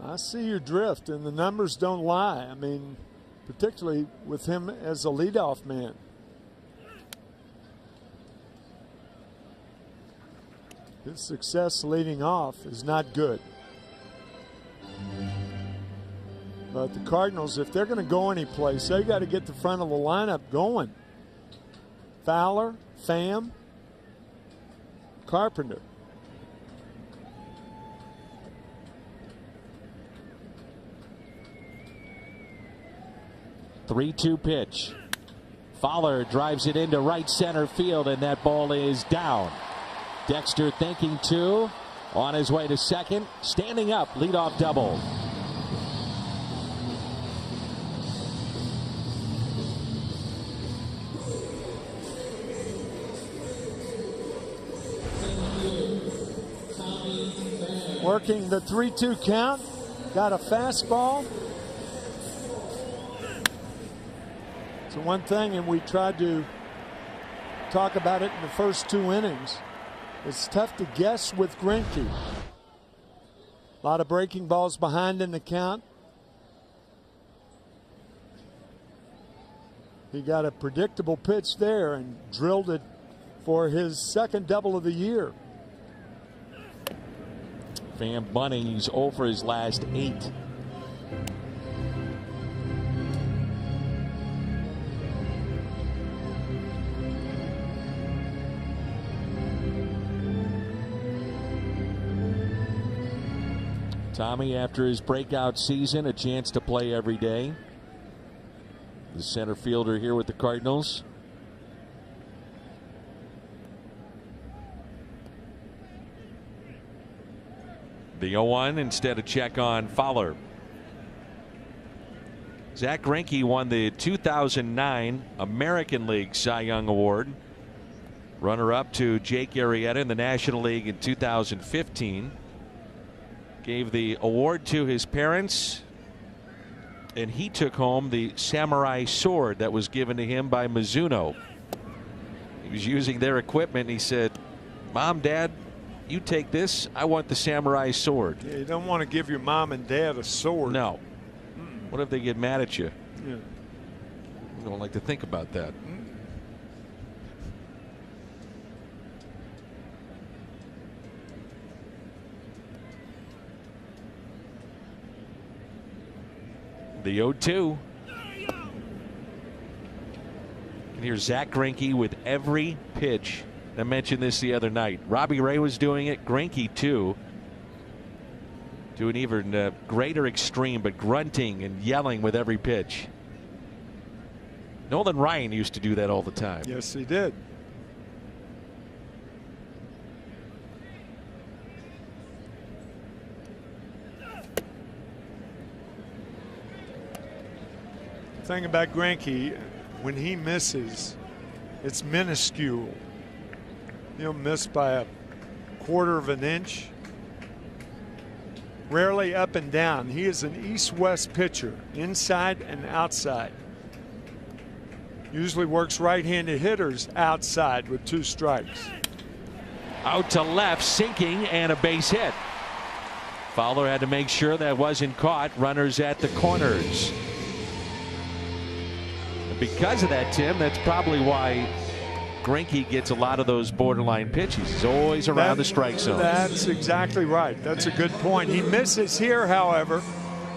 I see your drift, and the numbers don't lie. I mean, particularly with him as a leadoff man. His success leading off is not good. But the Cardinals, if they're going to go any place, they got to get the front of the lineup going. Fowler, Pham, Carpenter. Three-two pitch. Fowler drives it into right center field, and that ball is down. Dexter thinking two, on his way to second, standing up, leadoff double. Working the 3-2 count, got a fastball. So one thing, and we tried to talk about it in the first 2 innings, it's tough to guess with Greinke. A lot of breaking balls behind in the count. He got a predictable pitch there and drilled it for his second double of the year. Pham bunting, he's 0 for his last 8. Tommy, after his breakout season, a chance to play every day. The center fielder here with the Cardinals. The 0-1 instead of check on Fowler. Zach Greinke won the 2009 American League Cy Young Award. Runner-up to Jake Arrieta in the National League in 2015. Gave the award to his parents, and he took home the samurai sword that was given to him by Mizuno. He was using their equipment, and he said, Mom, Dad, you take this. I want the samurai sword. Yeah, you don't want to give your mom and dad a sword. No. What if they get mad at you? Yeah. I don't like to think about that. The 0-2. And here's Zach Greinke with every pitch. I mentioned this the other night. Robbie Ray was doing it. Greinke too. To an even greater extreme, but grunting and yelling with every pitch. Nolan Ryan used to do that all the time. Yes, he did. The thing about Greinke, when he misses, it's minuscule. He'll miss by a quarter of an inch. Rarely up and down. He is an east-west pitcher, inside and outside. Usually works right-handed hitters outside with 2 strikes. Out to left, sinking, and a base hit. Fowler had to make sure that wasn't caught. Runners at the corners. And because of that, Tim, that's probably why Greinke gets a lot of those borderline pitches. He's always around the strike zone. That's exactly right. That's a good point. He misses here, however,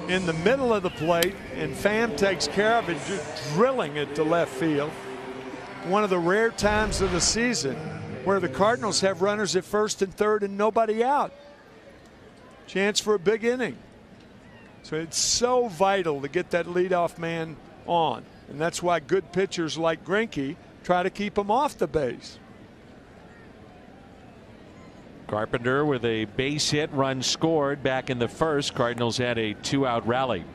in the middle of the plate, and Pham takes care of it, just drilling it to left field. One of the rare times of the season where the Cardinals have runners at first and third and nobody out. Chance for a big inning. So it's so vital to get that leadoff man on, and that's why good pitchers like Greinke try to keep him off the base. Carpenter with a base hit, run scored back in the first. Cardinals had a 2-out rally.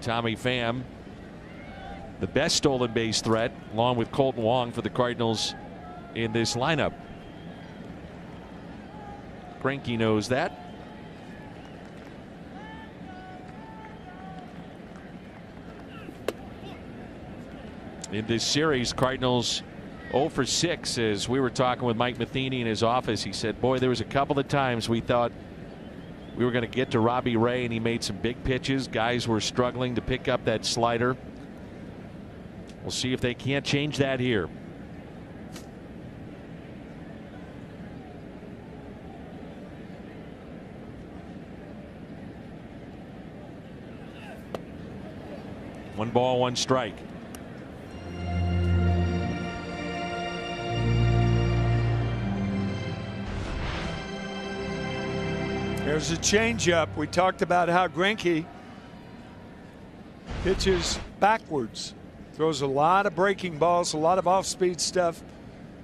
Tommy Pham, the best stolen base threat, along with Colton Wong for the Cardinals in this lineup. Greinke knows that. In this series, Cardinals 0 for 6. As we were talking with Mike Matheny in his office, he said, boy, there was a couple of times we thought we were going to get to Robbie Ray, and he made some big pitches. Guys were struggling to pick up that slider. We'll see if they can't change that here. One ball, one strike. There's a changeup. We talked about how Greinke pitches backwards, throws a lot of breaking balls, a lot of off-speed stuff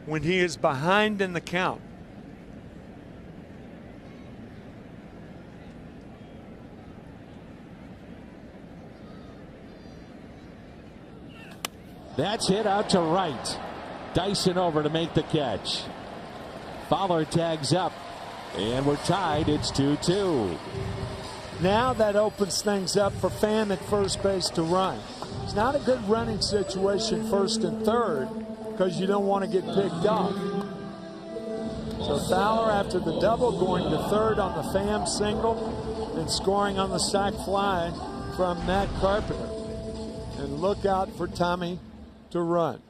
when he is behind in the count. That's hit out to right. Dyson over to make the catch. Fowler tags up, and we're tied. It's 2-2. Now that opens things up for Pham at first base to run. It's not a good running situation first and third because you don't want to get picked off. So Fowler, after the double, going to third on the Pham single and scoring on the sac fly from Matt Carpenter. And look out for Tommy to run.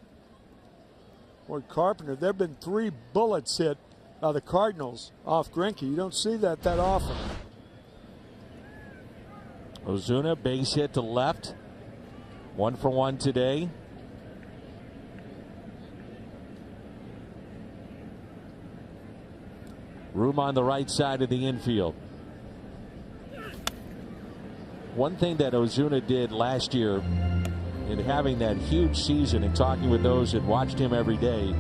Boy, Carpenter, there have been 3 bullets hit by the Cardinals off Greinke. You don't see that often. Ozuna, base hit to left. 1 for 1 today. Room on the right side of the infield. One thing that Ozuna did last year in having that huge season and talking with those that watched him every day,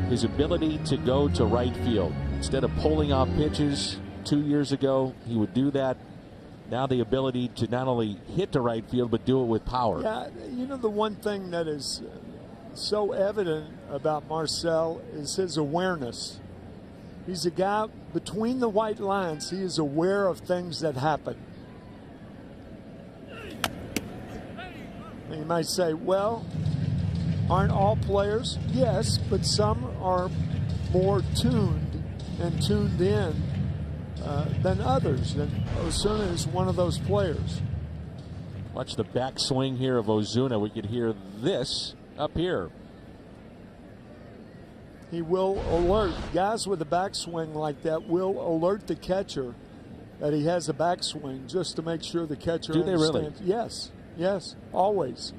his ability to go to right field. Instead of pulling off pitches 2 years ago, he would do that. Now the ability to not only hit to right field, but do it with power. Yeah, you know, the one thing that is so evident about Marcell is his awareness. He's a guy between the white lines. He is aware of things that happen. And you might say, well, aren't all players? Yes, but some are more tuned and tuned in than others. And Ozuna is one of those players. Watch the backswing here of Ozuna. We could hear this up here. He will alert. Guys with a backswing like that will alert the catcher that he has a backswing just to make sure the catcher understands. They really? Yes, yes, always.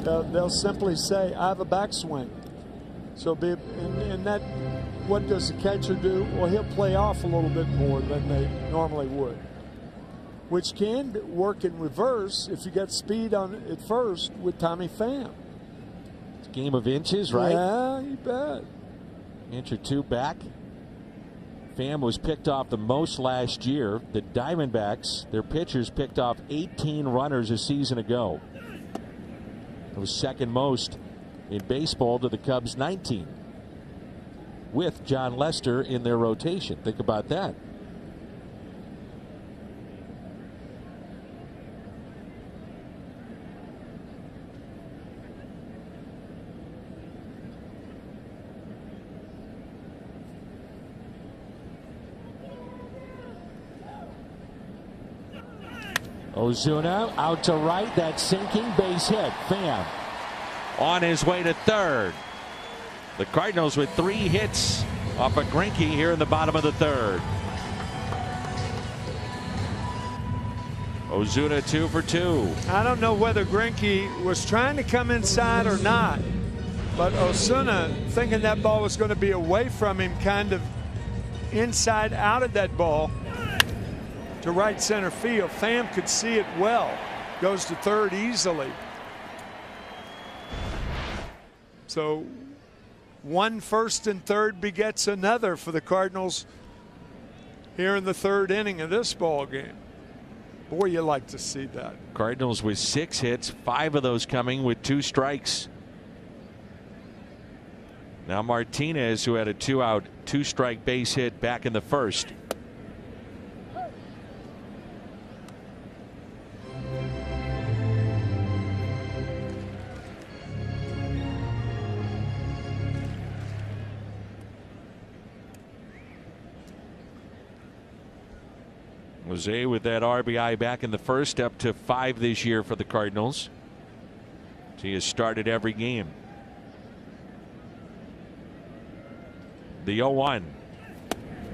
They'll simply say, I have a backswing. So in that, what does the catcher do? Well, he'll play off a little bit more than they normally would, which can work in reverse if you got speed on it at first with Tommy Pham. It's a game of inches, right? Yeah, you bet. Inch or two back. Pham was picked off the most last year. The Diamondbacks, their pitchers, picked off 18 runners a season ago. It was second most in baseball to the Cubs' 19, with John Lester in their rotation. Think about that. Ozuna out to right. That sinking base hit. Pham On his way to third. The Cardinals with 3 hits off of Greinke here in the bottom of the third. Ozuna 2 for 2. I don't know whether Greinke was trying to come inside or not, but Ozuna, thinking that ball was going to be away from him, kind of inside out of that ball to right center field. Pham could see it well. Goes to third easily. So one first and third begets another for the Cardinals here in the third inning of this ball game. Boy, you like to see that. Cardinals with 6 hits, 5 of those coming with 2 strikes. Now Martinez, who had a 2-out, 2-strike base hit back in the first. Jose with that RBI back in the first, up to 5 this year for the Cardinals. He has started every game. The 0-1.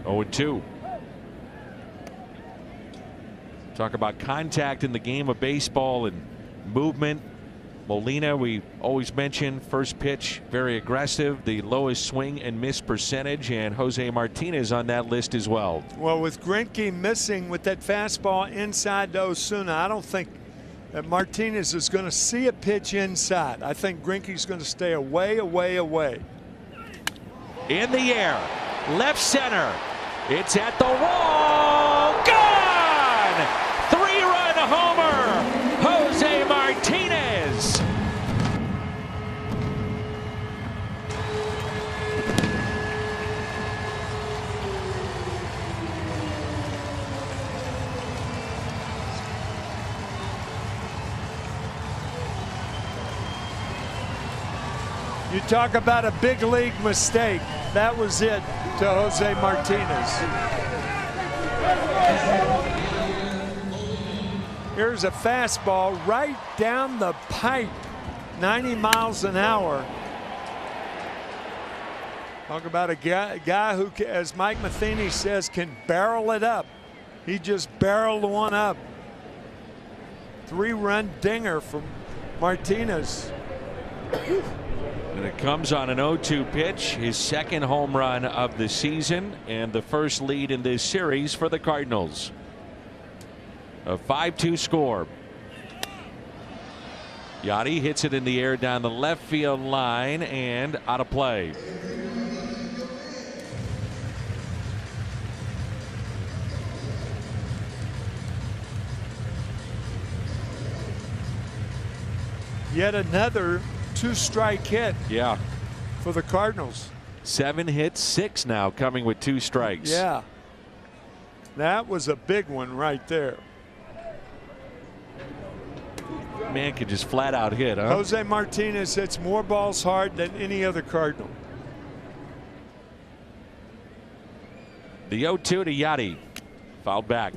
0-2. Talk about contact in the game of baseball and movement. Molina, we always mention first pitch very aggressive, the lowest swing and miss percentage, and Jose Martinez on that list as well. Well, with Greinke missing with that fastball inside to Ozuna, I don't think that Martinez is going to see a pitch inside. I think Greinke's going to stay away, away, away. In the air, left center. It's at the wall. Gone! 3-run homer. Jose Martinez. You talk about a big league mistake. That was it to Jose Martinez. Here's a fastball right down the pipe, 90 miles an hour. Talk about a guy who, as Mike Matheny says, can barrel it up. He just barreled one up. 3-run dinger from Martinez. And it comes on an 0-2 pitch, his second home run of the season and the first lead in this series for the Cardinals. A 5-2 score. Yachty hits it in the air down the left field line and out of play. Yet another 2-strike hit. Yeah. For the Cardinals. 7 hits, 6 now coming with 2 strikes. Yeah. That was a big one right there. Man could just flat out hit, huh? Jose Martinez hits more balls hard than any other Cardinal. The 0-2 to Yachty. Fouled back.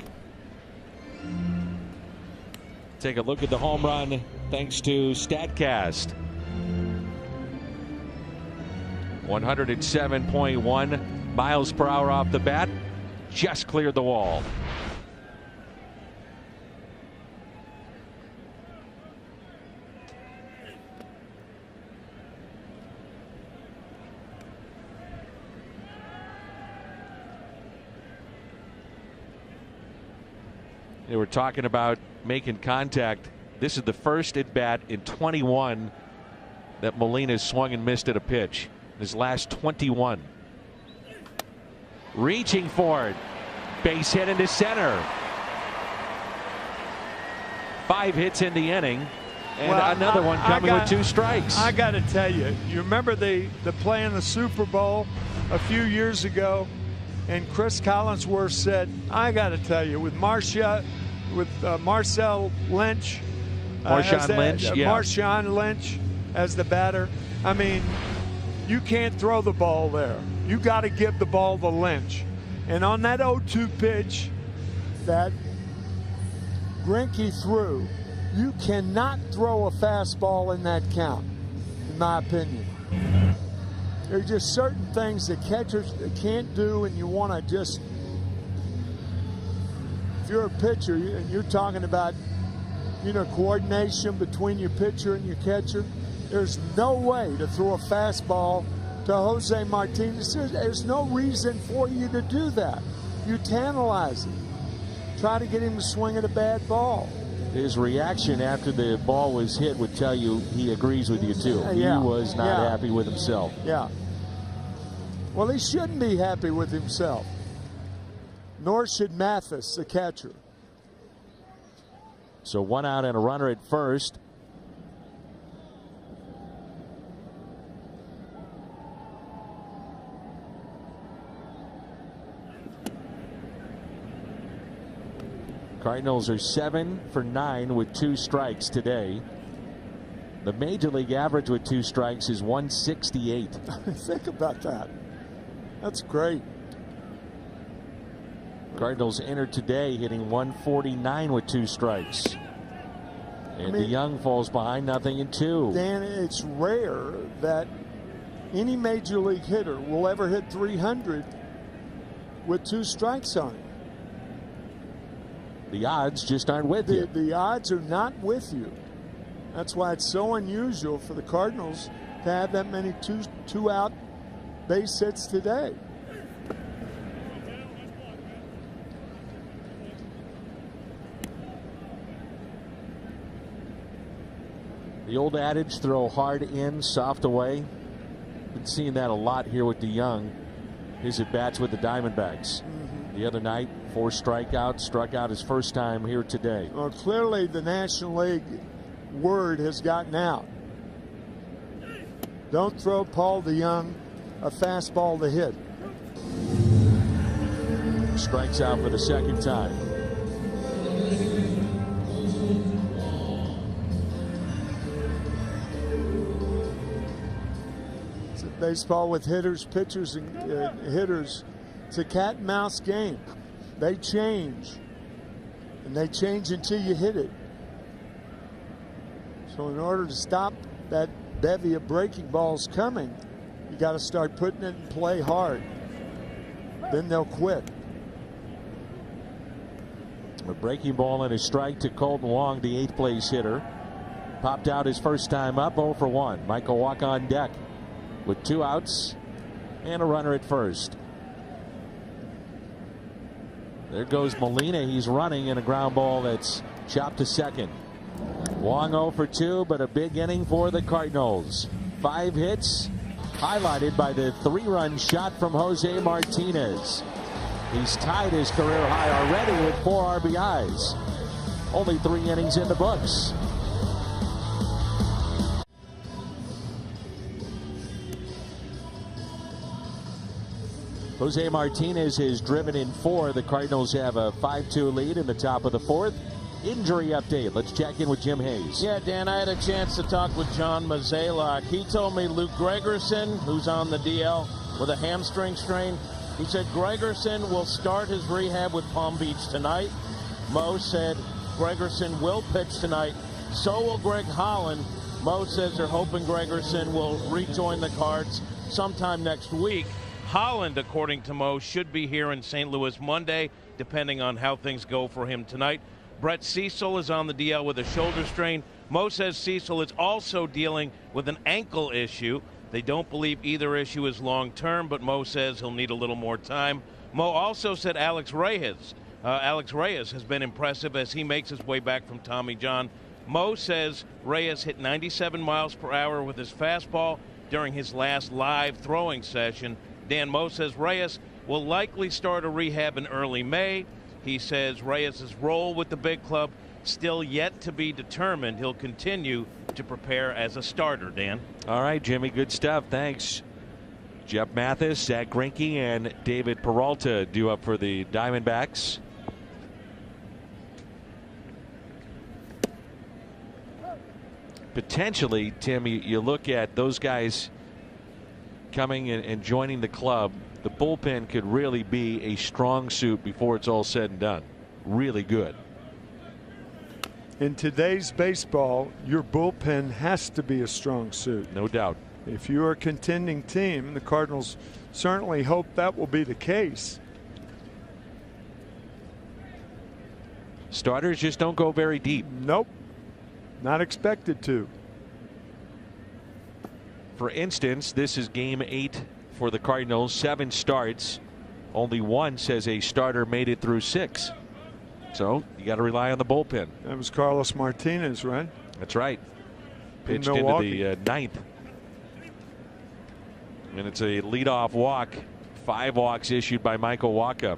Take a look at the home run thanks to StatCast. 107.1 miles per hour off the bat. Just cleared the wall. They were talking about making contact. This is the first at bat in 21 that Molina swung and missed at a pitch. His last 21. Reaching for it. Base hit into center. 5 hits in the inning. And another one coming with 2 strikes. I got to tell you, you remember the play in the Super Bowl a few years ago, and Chris Collinsworth said, I got to tell you, with Marcell Lynch, Marshawn Lynch as the batter, I mean, you can't throw the ball there. You got to give the ball to Lynch. And on that 0-2 pitch, that Greinke threw, you cannot throw a fastball in that count, in my opinion. There are just certain things that catchers can't do, and you want to just, if you're a pitcher and you're talking about, coordination between your pitcher and your catcher, there's no way to throw a fastball to Jose Martinez. There's no reason for you to do that. You tantalize him. Try to get him to swing at a bad ball. His reaction after the ball was hit would tell you he agrees with you too. Yeah. He was not happy with himself. Yeah. Well, he shouldn't be happy with himself. Nor should Mathis, the catcher. So 1 out and a runner at first. Cardinals are 7 for 9 with 2 strikes today. The major league average with 2 strikes is 168. Think about that. That's great. Cardinals entered today hitting 149 with 2 strikes. And DeYoung falls behind 0-2. Dan, it's rare that any major league hitter will ever hit 300 with 2 strikes on it. The odds just aren't with you. The odds are not with you. That's why it's so unusual for the Cardinals to have that many two out base hits today. The old adage, throw hard in, soft away. Been seeing that a lot here with DeYoung. His at-bats with the Diamondbacks. The other night, 4 strikeouts, struck out his first time here today. Well, clearly the National League word has gotten out. Don't throw Paul DeYoung a fastball to hit. Strikes out for the second time. It's a baseball with hitters, pitchers, and hitters. It's a cat and mouse game. They change, and they change until you hit it. So in order to stop that bevy of breaking balls coming, you got to start putting it in play hard. Then they'll quit. A breaking ball and a strike to Colton Wong, the 8th place hitter. Popped out his first time up, 0 for 1. Michael Wacha on deck with 2 outs and a runner at first. There goes Molina. He's running in a ground ball that's chopped to second. Wong 0 for 2, but a big inning for the Cardinals. 5 hits, highlighted by the 3-run shot from Jose Martinez. He's tied his career high already with 4 RBIs. Only 3 innings in the books. Jose Martinez has driven in 4. The Cardinals have a 5-2 lead in the top of the 4th. Injury update. Let's check in with Jim Hayes. Yeah, Dan, I had a chance to talk with John Mozeliak. He told me Luke Gregerson, who's on the DL with a hamstring strain, he said Gregerson will start his rehab with Palm Beach tonight. Mo said Gregerson will pitch tonight. So will Greg Holland. Mo says they're hoping Gregerson will rejoin the Cards sometime next week. Holland, according to Mo, should be here in St. Louis Monday, depending on how things go for him tonight. Brett Cecil is on the DL with a shoulder strain. Mo says Cecil is also dealing with an ankle issue. They don't believe either issue is long-term, but Mo says he'll need a little more time. Mo also said Alex Reyes has been impressive as he makes his way back from Tommy John. Mo says Reyes hit 97 miles per hour with his fastball during his last live throwing session. Dan, Mo says Reyes will likely start a rehab in early May. He says Reyes' role with the big club still yet to be determined. He'll continue to prepare as a starter, Dan. All right, Jimmy, good stuff. Thanks. Jeff Mathis, Zach Greinke, and David Peralta due up for the Diamondbacks. Potentially, Tim, you look at those guys coming and joining the club. The bullpen could really be a strong suit before it's all said and done. Really good. In today's baseball, your bullpen has to be a strong suit. No doubt. If you're a contending team, the Cardinals certainly hope that will be the case. Starters just don't go very deep. Nope. Not expected to. For instance, this is game 8 for the Cardinals. 7 starts. Only one says a starter made it through 6. So you got to rely on the bullpen. That was Carlos Martinez, right? That's right. Pitched In into Milwaukee. the 9th. And it's a leadoff walk. 5 walks issued by Michael Wacha.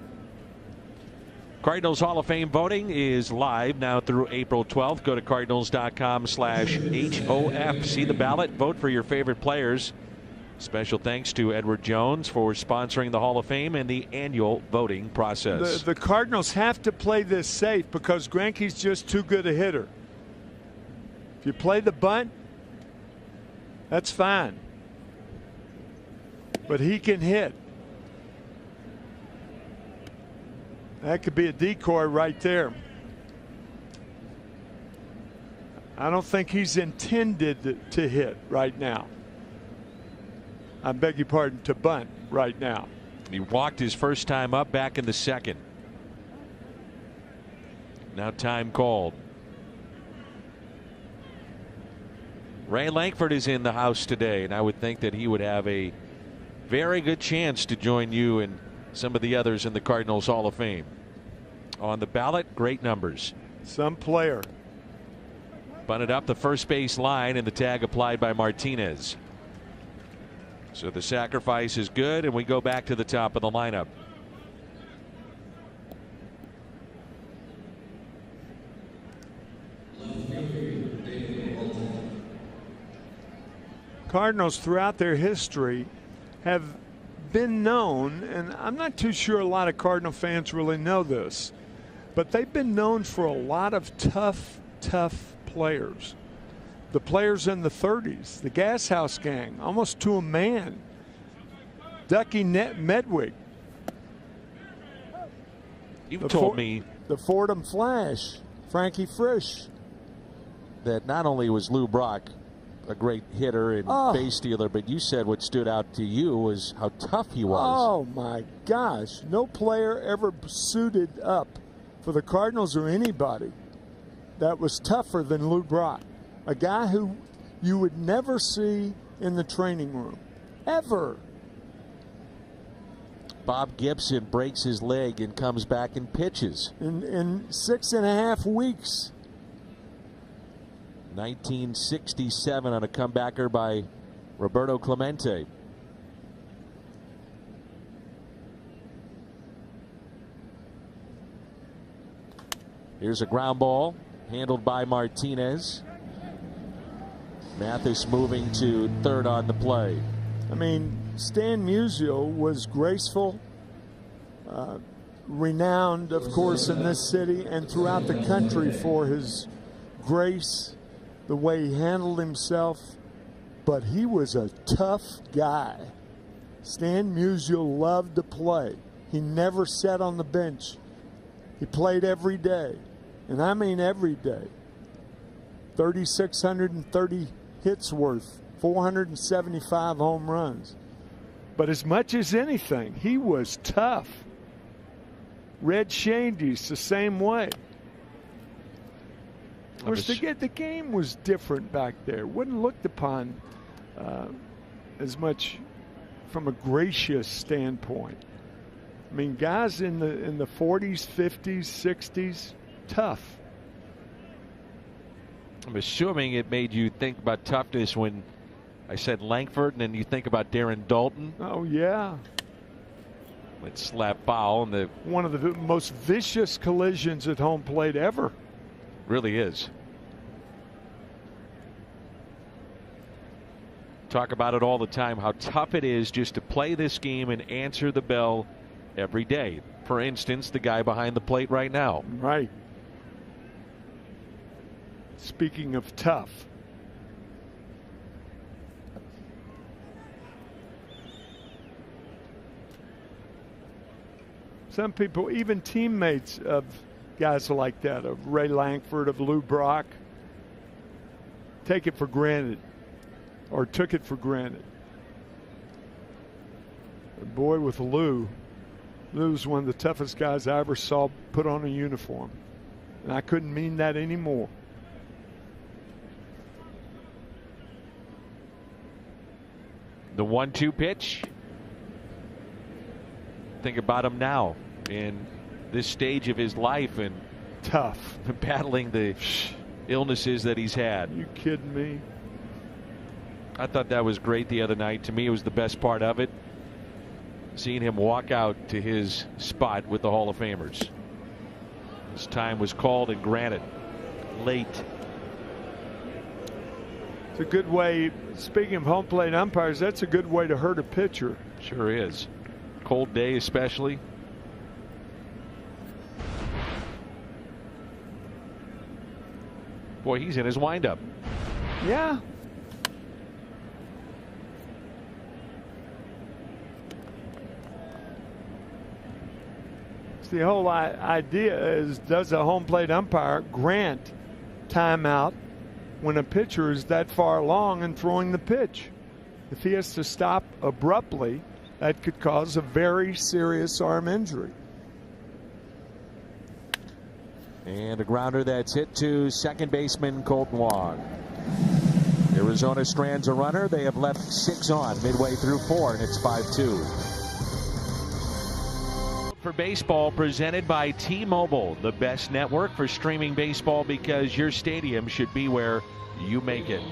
Cardinals Hall of Fame voting is live now through April 12th. Go to cardinals.com/HOF. See the ballot. Vote for your favorite players. Special thanks to Edward Jones for sponsoring the Hall of Fame and the annual voting process. The Cardinals have to play this safe because Greinke's just too good a hitter. If you play the bunt, that's fine. But he can hit. That could be a decoy right there. I don't think he's intended to hit right now. I beg your pardon, to bunt right now. He walked his first time up back in the 2nd. Now time called. Ray Lankford is in the house today, and I would think that he would have a very good chance to join you and some of the others in the Cardinals Hall of Fame. On the ballot, great numbers. Some player. Bunted up the first base line, and the tag applied by Martinez. So the sacrifice is good, and we go back to the top of the lineup. Cardinals throughout their history have been known, and I'm not too sure a lot of Cardinal fans really know this, but they've been known for a lot of tough players. The players in the 30s, the Gas House Gang, almost to a man. Ducky Medwick. You've told me the Fordham Flash, Frankie Frisch, that not only was Lou Brock a great hitter and base stealer, but you said what stood out to you was how tough he was. Oh my gosh, no player ever suited up for the Cardinals or anybody that was tougher than Lou Brock. A guy who you would never see in the training room, ever. Bob Gibson breaks his leg and comes back and pitches. In 6.5 weeks. 1967 on a comebacker by Roberto Clemente. Here's a ground ball handled by Martinez. Mathis moving to third on the play. I mean, Stan Musial was graceful, renowned, of course, in this city and throughout the country for his grace, the way he handled himself, but he was a tough guy. Stan Musial loved to play. He never sat on the bench. He played every day, and I mean every day. 3,630 hits worth, 475 home runs. But as much as anything, he was tough. Red Shandy's the same way. Of course, the game was different back there. Wasn't looked upon as much from a gracious standpoint. I mean, guys in the 40s, 50s, 60s, tough. I'm assuming it made you think about toughness when I said Lankford, and then you think about Darren Dalton. Oh, yeah. Let's slap foul. And one of the most vicious collisions at home plate ever. Really is. Talk about it all the time, how tough it is just to play this game and answer the bell every day. For instance, the guy behind the plate right now. Right. Speaking of tough. Some people, even teammates of guys like that, of Ray Lankford, of Lou Brock, take it for granted, or took it for granted. But boy, with Lou's one of the toughest guys I ever saw put on a uniform. And I couldn't mean that anymore. The 1-2 pitch. Think about him now in this stage of his life and tough, battling the illnesses that he's had. You kidding me? I thought that was great the other night. To me, it was the best part of it. Seeing him walk out to his spot with the Hall of Famers. His time was called and granted late. It's a good way, speaking of home plate umpires, that's a good way to hurt a pitcher. Sure is. Cold day especially. Boy, he's in his windup. Yeah. The whole idea is, does a home plate umpire grant timeout when a pitcher is that far along and throwing the pitch? If he has to stop abruptly, that could cause a very serious arm injury. And a grounder that's hit to second baseman Colton Wong. Arizona strands a runner. They have left 6 on midway through 4, and it's 5-2. For baseball, presented by T-Mobile, the best network for streaming baseball, because your stadium should be where you make it.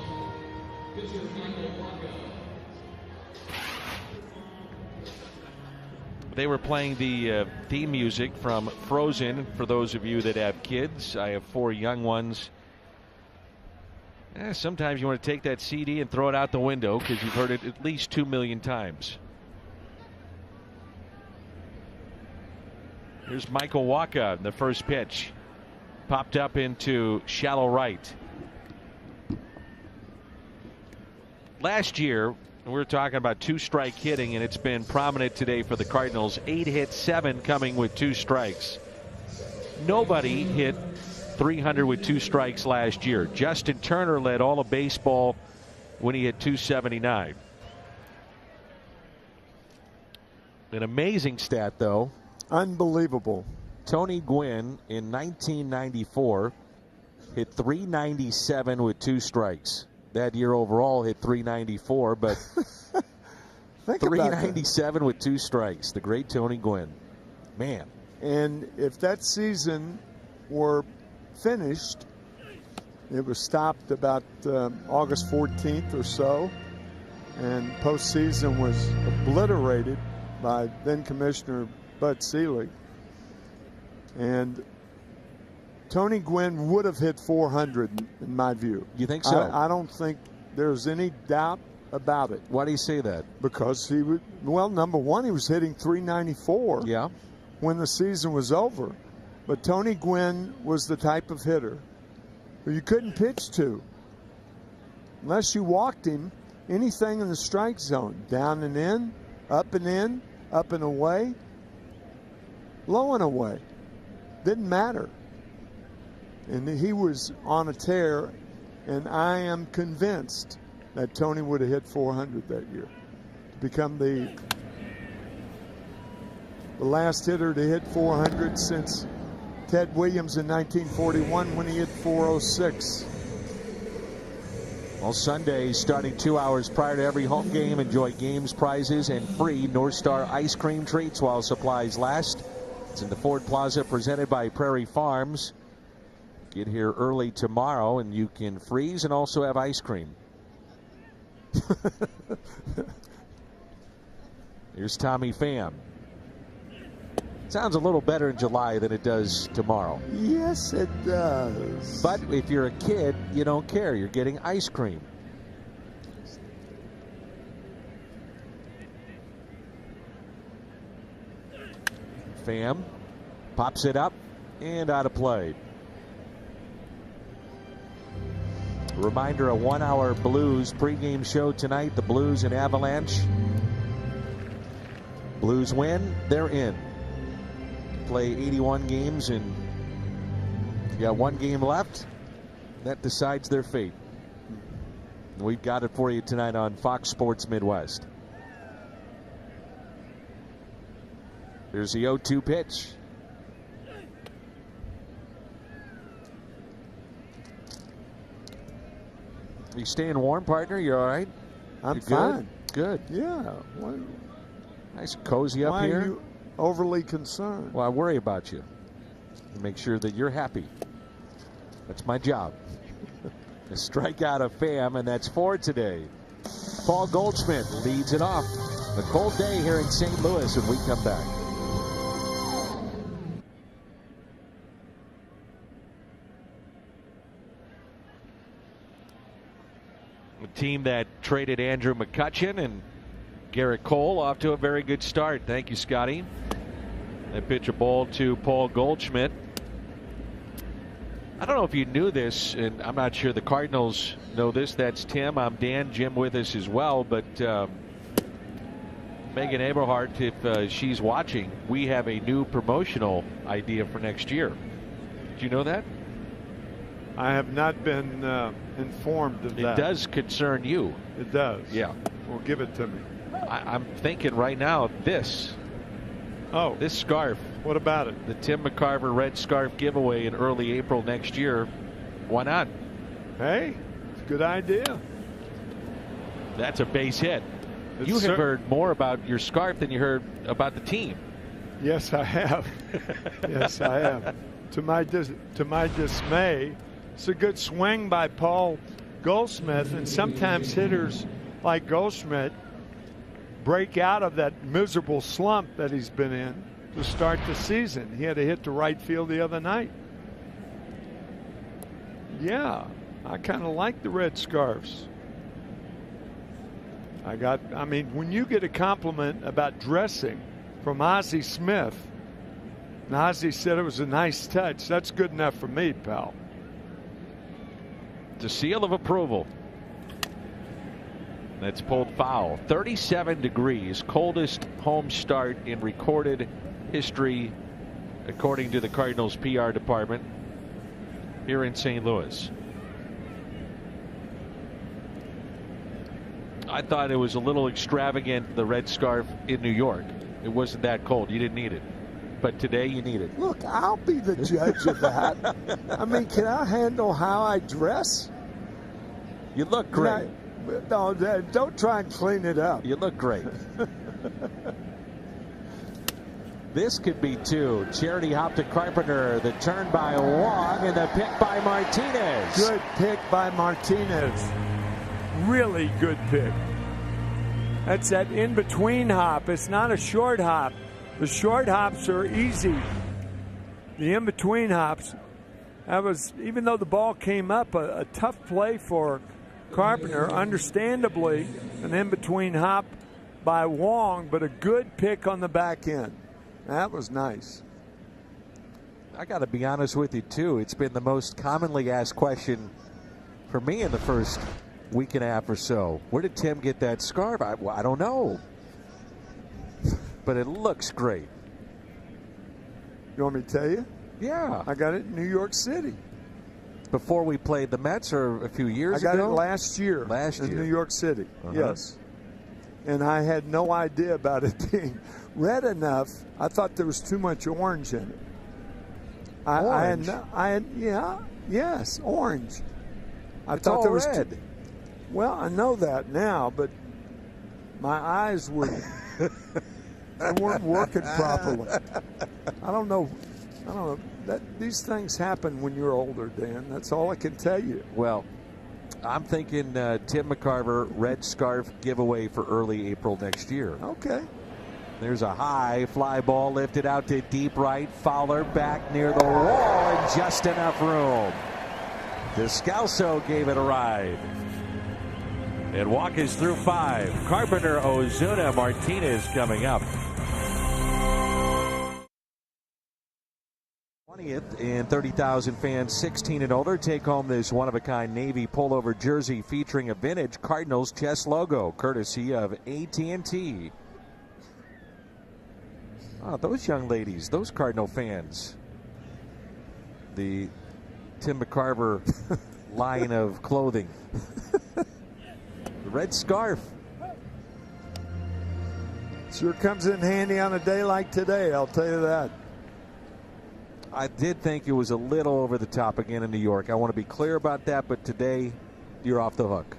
They were playing the theme music from Frozen. For those of you that have kids, I have 4 young ones. Sometimes you want to take that CD and throw it out the window because you've heard it at least 2 million times. Here's Michael Wacha in the first pitch. Popped up into shallow right. Last year, we were talking about 2-strike hitting, and it's been prominent today for the Cardinals. 8 hits, 7 coming with 2 strikes. Nobody hit 300 with 2 strikes last year. Justin Turner led all of baseball when he hit 279. An amazing stat, though. Unbelievable. Tony Gwynn in 1994 hit 397 with 2 strikes. That year overall hit 394, but 397 with 2 strikes. The great Tony Gwynn. Man. And if that season were finished, it was stopped about August 14th or so, and postseason was obliterated by then Commissioner Bud Selig. And Tony Gwynn would have hit 400 in my view. You think so? I don't think there's any doubt about it. Why do you say that? Because he would, well, number one, he was hitting 394 when the season was over. But Tony Gwynn was the type of hitter who you couldn't pitch to unless you walked him anything in the strike zone. Down and in, up and away, low and away. Didn't matter. And he was on a tear, and I am convinced that Tony would have hit 400 that year to become the last hitter to hit 400 since Ted Williams in 1941 when he hit 406. Well, Sunday, starting 2 hours prior to every home game, enjoy games, prizes, and free North Star ice cream treats while supplies last. It's in the Ford Plaza, presented by Prairie Farms. Get here early tomorrow, and you can freeze and also have ice cream. Here's Tommy Pham. Sounds a little better in July than it does tomorrow. Yes, it does. But if you're a kid, you don't care. You're getting ice cream. Pham pops it up and out of play. Reminder, a 1-hour Blues pregame show tonight. The Blues and Avalanche. Blues win, they're in. Play 81 games in You got one game left. That decides their fate. We've got it for you tonight on Fox Sports Midwest. Here's the 0-2 pitch. You staying warm, partner? You all right? I'm You're fine. Good. Yeah. Nice cozy up Why here. are you overly concerned? Well, I worry about you. To make sure that you're happy. That's my job. A strikeout of Pham, and that's 4 today. Paul Goldschmidt leads it off. A cold day here in St. Louis when we come back. A team that traded Andrew McCutchen and Garrett Cole off to a very good start. Thank you, Scotty. They pitch a ball to Paul Goldschmidt. I don't know if you knew this, and I'm not sure the Cardinals know this. That's Tim. I'm Dan. Jim with us as well. But Megan Eberhardt, if she's watching, we have a new promotional idea for next year. Do you know that? I have not been informed of that. It does concern you. It does. Yeah. Well, give it to me. I'm thinking right now this. Oh. This scarf. What about it? The Tim McCarver red scarf giveaway in early April next year. Why not? Hey, it's a good idea. That's a base hit. You have heard more about your scarf than you heard about the team. Yes, I have. Yes, I have. To my dismay, it's a good swing by Paul Goldschmidt, and sometimes hitters like Goldschmidt break out of that miserable slump that he's been in to start the season. He had to hit to right field the other night. Yeah, I kind of like the red scarves. I mean, when you get a compliment about dressing from Ozzie Smith, and Ozzie said it was a nice touch, that's good enough for me, pal. It's a seal of approval. That's pulled foul. 37 degrees, coldest home start in recorded history, according to the Cardinals PR department here in St. Louis. I thought it was a little extravagant, the red scarf in New York. It wasn't that cold. You didn't need it. But today you need it. Look, I'll be the judge of that. I mean, can I handle how I dress? You look great. No, don't try and clean it up. You look great. This could be 2. Charity hop to Carpenter. The turn by Wong and the pick by Martinez. Good pick by Martinez. Really good pick. That's that in-between hop. It's not a short hop. The short hops are easy. The in-between hops, that was, even though the ball came up, a tough play for Carpenter. Understandably, an in-between hop by Wong, but a good pick on the back end. That was nice. I got to be honest with you, too. It's been the most commonly asked question for me in the first week and a half or so. Where did Tim get that scarf? I don't know. But it looks great. You want me to tell you? Yeah. I got it in New York City. Before we played the Mets, or a few years ago? I got it last year. In New York City. Yes. And I had no idea about it being red enough. I thought there was too much orange in it. Orange? Yes, orange. I It's thought all there was red. Well, I know that now, but my eyes were they weren't working properly. I don't know. These things happen when you're older, Dan. That's all I can tell you. Well, I'm thinking Tim McCarver red scarf giveaway for early April next year. Okay. There's a high fly ball lifted out to deep right. Fowler back near the wall and just enough room. Descalso gave it a ride. And walk is through 5. Carpenter, Ozuna, Martinez coming up. 20th and 30,000 fans 16 and older take home this one-of-a-kind navy pullover jersey featuring a vintage Cardinals chest logo courtesy of AT&T. Oh, those young ladies, those Cardinal fans. The Tim McCarver line of clothing. The red scarf. Sure comes in handy on a day like today, I'll tell you that. I did think it was a little over the top again in New York. I want to be clear about that, but today you're off the hook.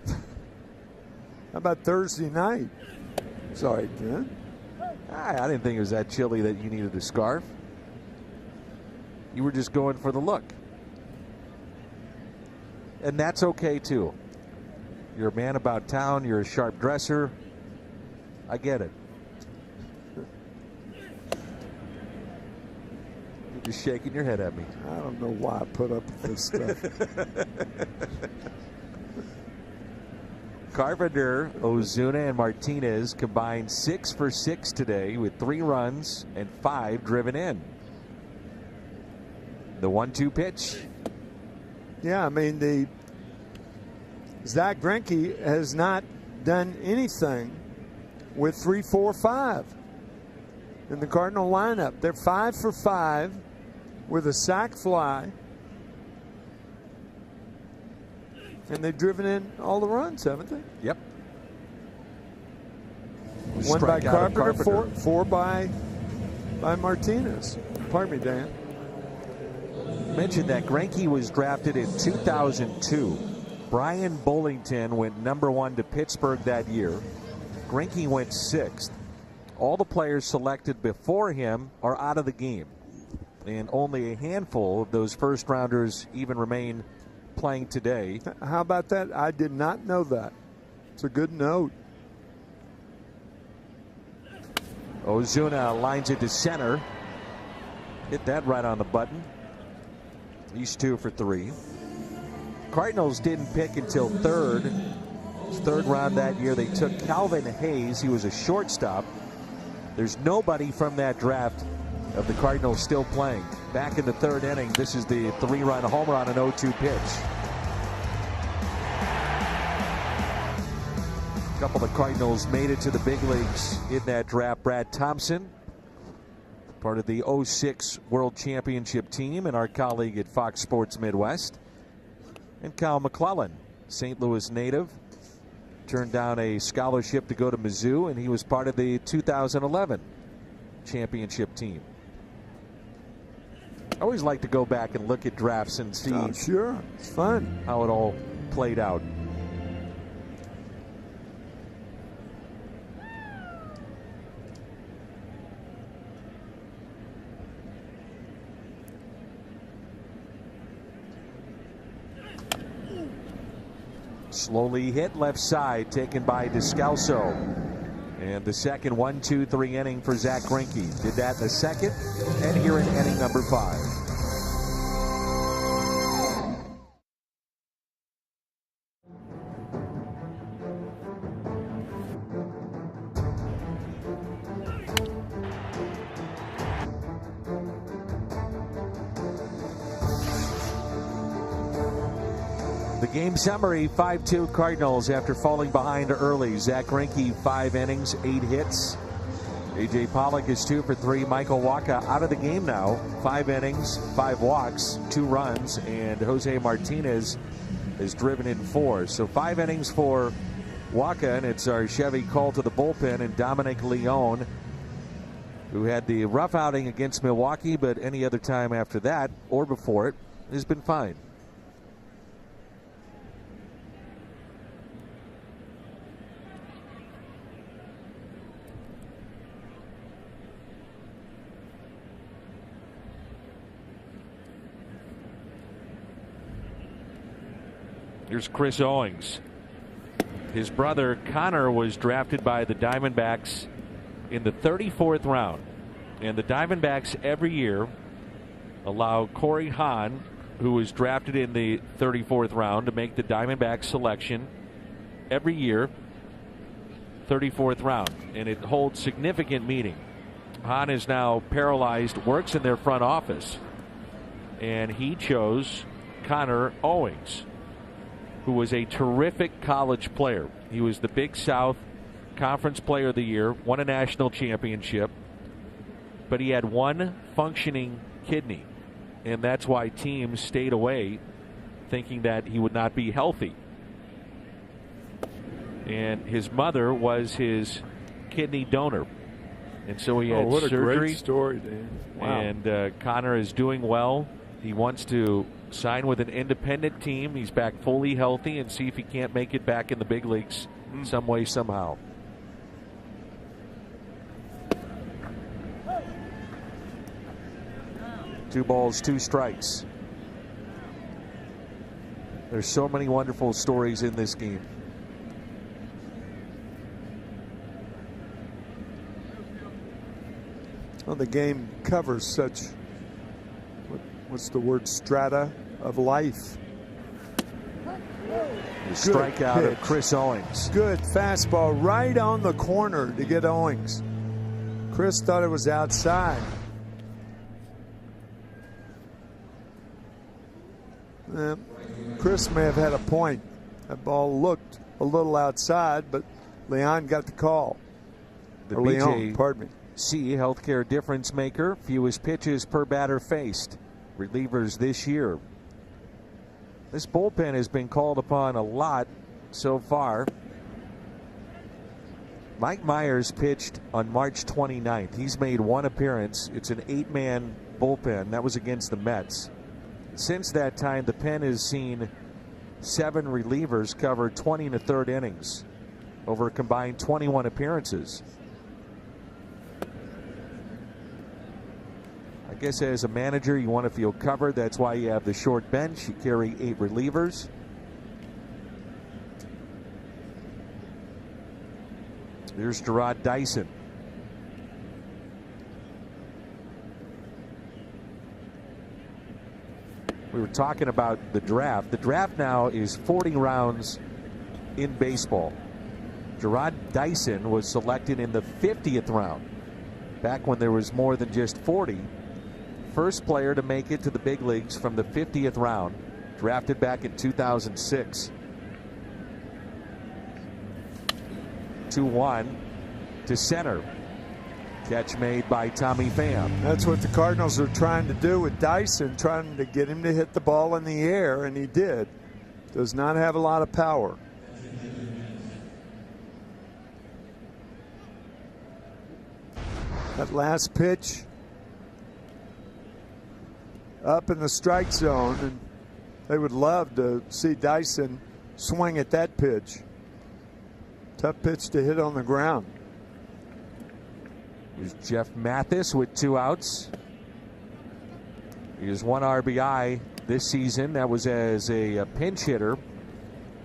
How about Thursday night? Sorry, Ken. I didn't think it was that chilly that you needed a scarf. You were just going for the look. And that's okay, too. You're a man about town. You're a sharp dresser. I get it. You're just shaking your head at me. I don't know why I put up with this stuff. Carpenter, Ozuna, and Martinez combined 6 for 6 today with 3 runs and 5 driven in. The 1-2 pitch. Yeah, I mean, the Zach Greinke has not done anything with 3, 4, 5 in the Cardinal lineup. They're 5 for 5 with a sac fly. And they've driven in all the runs, haven't they? Yep. One by Carpenter, four by Martinez. Pardon me, Dan. Mentioned that Greinke was drafted in 2002. Brian Bullington went #1 to Pittsburgh that year. Greinke went 6th. All the players selected before him are out of the game. And only a handful of those first rounders even remain playing today. How about that? I did not know that. It's a good note. Ozuna lines it to center. Hit that right on the button. He's 2 for 3. Cardinals didn't pick until third. His third round that year, they took Calvin Hayes. He was a shortstop. There's nobody from that draft of the Cardinals still playing. Back in the third inning, this is the 3-run homer on an 0-2 pitch. A couple of Cardinals made it to the big leagues in that draft. Brad Thompson, part of the 06 World Championship team and our colleague at Fox Sports Midwest. And Kyle McClellan, St. Louis native, turned down a scholarship to go to Mizzou, and he was part of the 2011 championship team. I always like to go back and look at drafts and see sure, it's fun how it all played out. Slowly hit left side, taken by Descalso. And the second 1-2-3 inning for Zach Greinke. Did that in the second, and here in inning number 5. The game summary, 5-2 Cardinals after falling behind early. Zach Greinke, 5 innings, 8 hits. A.J. Pollock is 2 for 3. Michael Wacha out of the game now. 5 innings, 5 walks, 2 runs. And Jose Martinez is driven in 4. So 5 innings for Wacha, and it's our Chevy call to the bullpen. And Dominic Leone, who had the rough outing against Milwaukee, but any other time after that or before it has been fine. Here's Chris Owings. His brother Connor was drafted by the Diamondbacks in the 34th round. And the Diamondbacks every year allow Corey Hahn, who was drafted in the 34th round, to make the Diamondbacks selection every year, 34th round. And it holds significant meaning. Hahn is now paralyzed, works in their front office. And he chose Connor Owings, who was a terrific college player. He was the Big South Conference Player of the Year, won a national championship, but he had one functioning kidney, and that's why teams stayed away, thinking that he would not be healthy. And his mother was his kidney donor, and so he had what surgery. A great story, Dan. Wow. And Connor is doing well. He wants to sign with an independent team. He's back fully healthy and see if he can't make it back in the big leagues some way, somehow. Two balls, two strikes. There's so many wonderful stories in this game. Well, the game covers such, what's the word, strata of life. The strikeout of Chris Owings. Good fastball right on the corner to get Owings. Chris thought it was outside. Chris may have had a point. That ball looked a little outside, but Leon got the call. The Leon, pardon me. BJC healthcare difference maker, fewest pitches per batter faced. Relievers this year. This bullpen has been called upon a lot so far. Mike Myers pitched on March 29th. He's made one appearance. It's an 8-man bullpen. That was against the Mets. Since that time, the pen has seen 7 relievers cover 20 and a third innings over a combined 21 appearances. I guess as a manager, you want to feel covered. That's why you have the short bench. You carry 8 relievers. Here's Gerard Dyson. We were talking about the draft. The draft now is 40 rounds in baseball. Gerard Dyson was selected in the 50th round, back when there was more than just 40. First player to make it to the big leagues from the 50th round, drafted back in 2006. 2-1 to center. Catch made by Tommy Pham. That's what the Cardinals are trying to do with Dyson, trying to get him to hit the ball in the air, and he did. Does not have a lot of power. That last pitch up in the strike zone, and they would love to see Dyson swing at that pitch. Tough pitch to hit on the ground. Here's Jeff Mathis with 2 outs. He has 1 RBI this season. That was as a pinch hitter.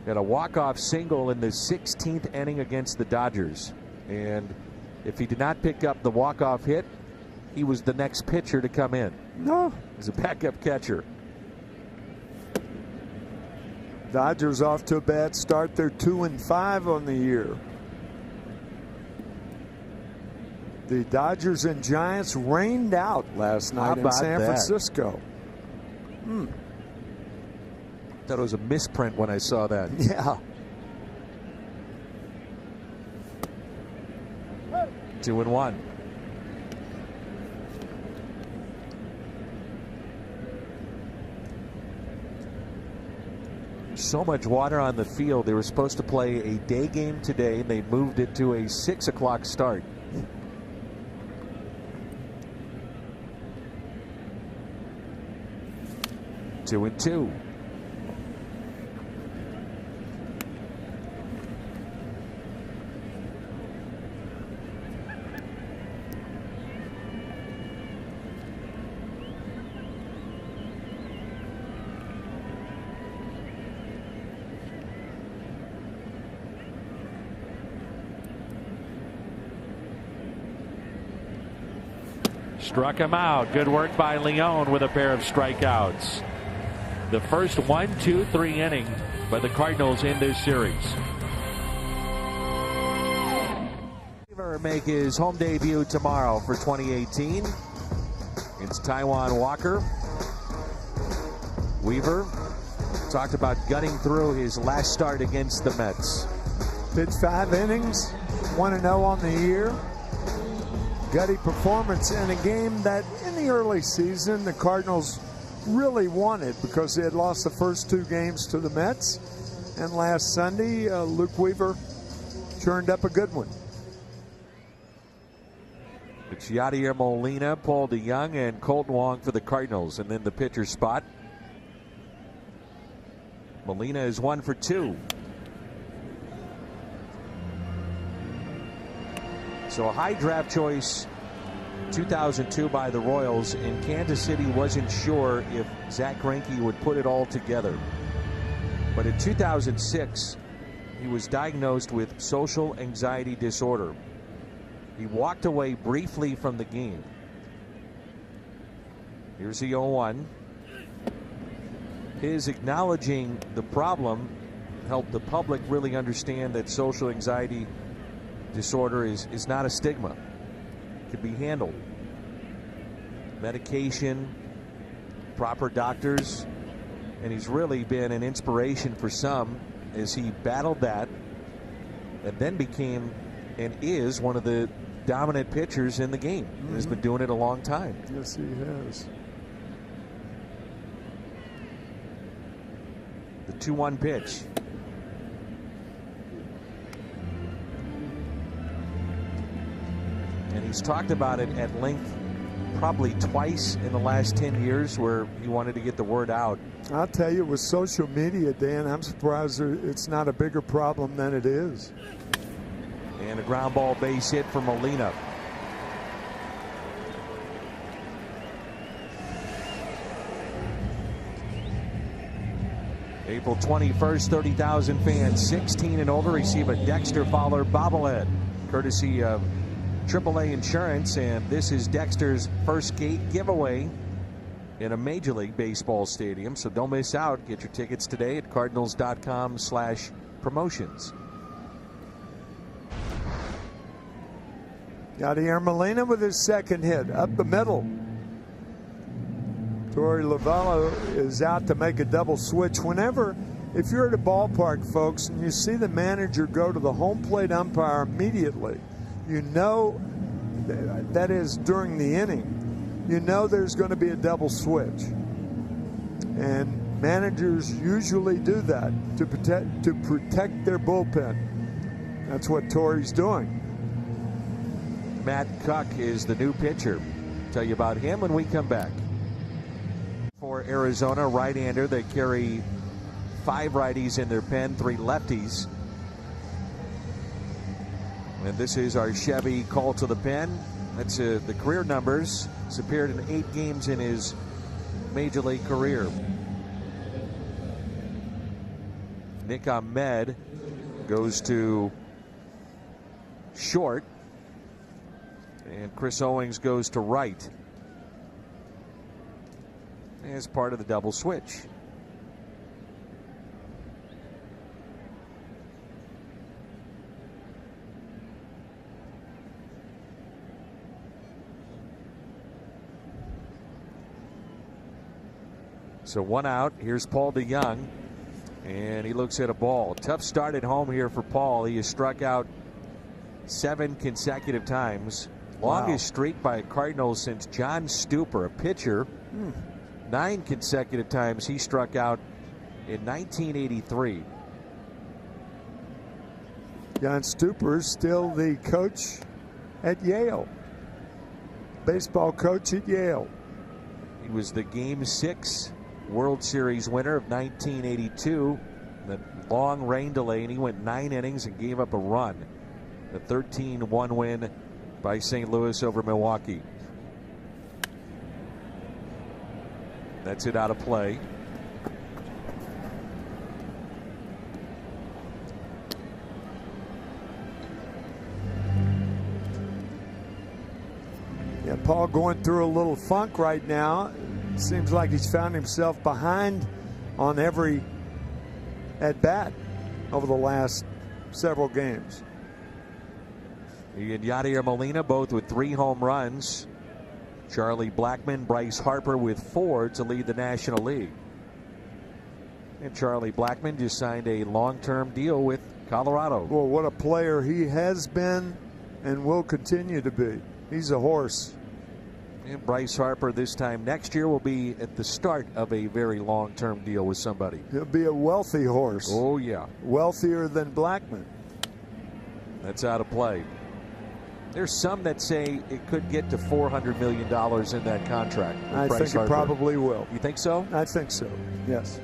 Got a walk-off single in the 16th inning against the Dodgers. And if he did not pick up the walk-off hit, he was the next pitcher to come in. No. As a backup catcher. Dodgers off to a bad start. They're 2-5 on the year. The Dodgers and Giants rained out last night in San Francisco. Thought it was a misprint when I saw that. Yeah. 2-1. So much water on the field. They were supposed to play a day game today, and they moved it to a 6 o'clock start. Two and two. Struck him out. Good work by Leon with a pair of strikeouts. The first 1-2-3 inning by the Cardinals in this series. Weaver make his home debut tomorrow for 2018. It's Taijuan Walker. Weaver talked about gutting through his last start against the Mets. Pitched 5 innings, 1-0 on the year. Gutty performance in a game that in the early season the Cardinals really wanted because they had lost the first 2 games to the Mets. And last Sunday, Luke Weaver churned up a good one. It's Yadier Molina, Paul DeYoung, and Colton Wong for the Cardinals. And then the pitcher spot. Molina is 1 for 2. So a high draft choice, 2002 by the Royals, and Kansas City wasn't sure if Zach Greinke would put it all together. But in 2006, he was diagnosed with social anxiety disorder. He walked away briefly from the game. Here's the 0-1. His acknowledging the problem helped the public really understand that social anxiety disorder is not a stigma. It can be handled. Medication, proper doctors, and he's really been an inspiration for some as he battled that and then became and is one of the dominant pitchers in the game. Mm-hmm. Has been doing it a long time. Yes, he has. The 2-1 pitch. And he's talked about it at length probably twice in the last 10 years where he wanted to get the word out. I'll tell you, with social media, Dan, I'm surprised it's not a bigger problem than it is. And a ground ball base hit for Molina. April 21st, 30,000 fans, 16 and over, receive a Dexter Fowler bobblehead, courtesy of AAA Insurance. And this is Dexter's first gate giveaway in a Major League Baseball stadium. So don't miss out. Get your tickets today at cardinals.com/promotions. Yadier Molina with his second hit up the middle. Torey Lovullo is out to make a double switch. If you're at a ballpark, folks, and you see the manager go to the home plate umpire immediately, you know, that is during the inning, you know there's going to be a double switch. And managers usually do that to protect their bullpen. That's what Torey's doing. Matt Cuck is the new pitcher. Tell you about him when we come back. For Arizona, right-hander, they carry 5 righties in their pen, 3 lefties. And this is our Chevy call to the pen. That's the career numbers. He's appeared in 8 games in his Major League career. Nick Ahmed goes to short. And Chris Owings goes to right as part of the double switch. So 1 out. Here's Paul DeYoung, and he looks at a ball. Tough start at home here for Paul. He has struck out 7 consecutive times. Longest streak by Cardinals since John Stuper, a pitcher. 9 consecutive times he struck out in 1983. John Stuper is still the coach at Yale. Baseball coach at Yale. He was the Game 6 World Series winner of 1982. The long rain delay, and he went 9 innings and gave up a run. The 13-1 win by St. Louis over Milwaukee. That's it out of play. Yeah, Paul going through a little funk right now. Seems like he's found himself behind on every at-bat over the last several games. He and Yadier Molina both with 3 home runs. Charlie Blackmon, Bryce Harper with 4 to lead the National League. And Charlie Blackmon just signed a long-term deal with Colorado. Well, what a player he has been and will continue to be. He's a horse. And Bryce Harper this time next year will be at the start of a very long-term deal with somebody. He'll be a wealthy horse. Oh, yeah. Wealthier than Blackman. That's out of play. There's some that say it could get to $400 million in that contract. I Bryce think Harper. it probably will. You think so? I think so, yes.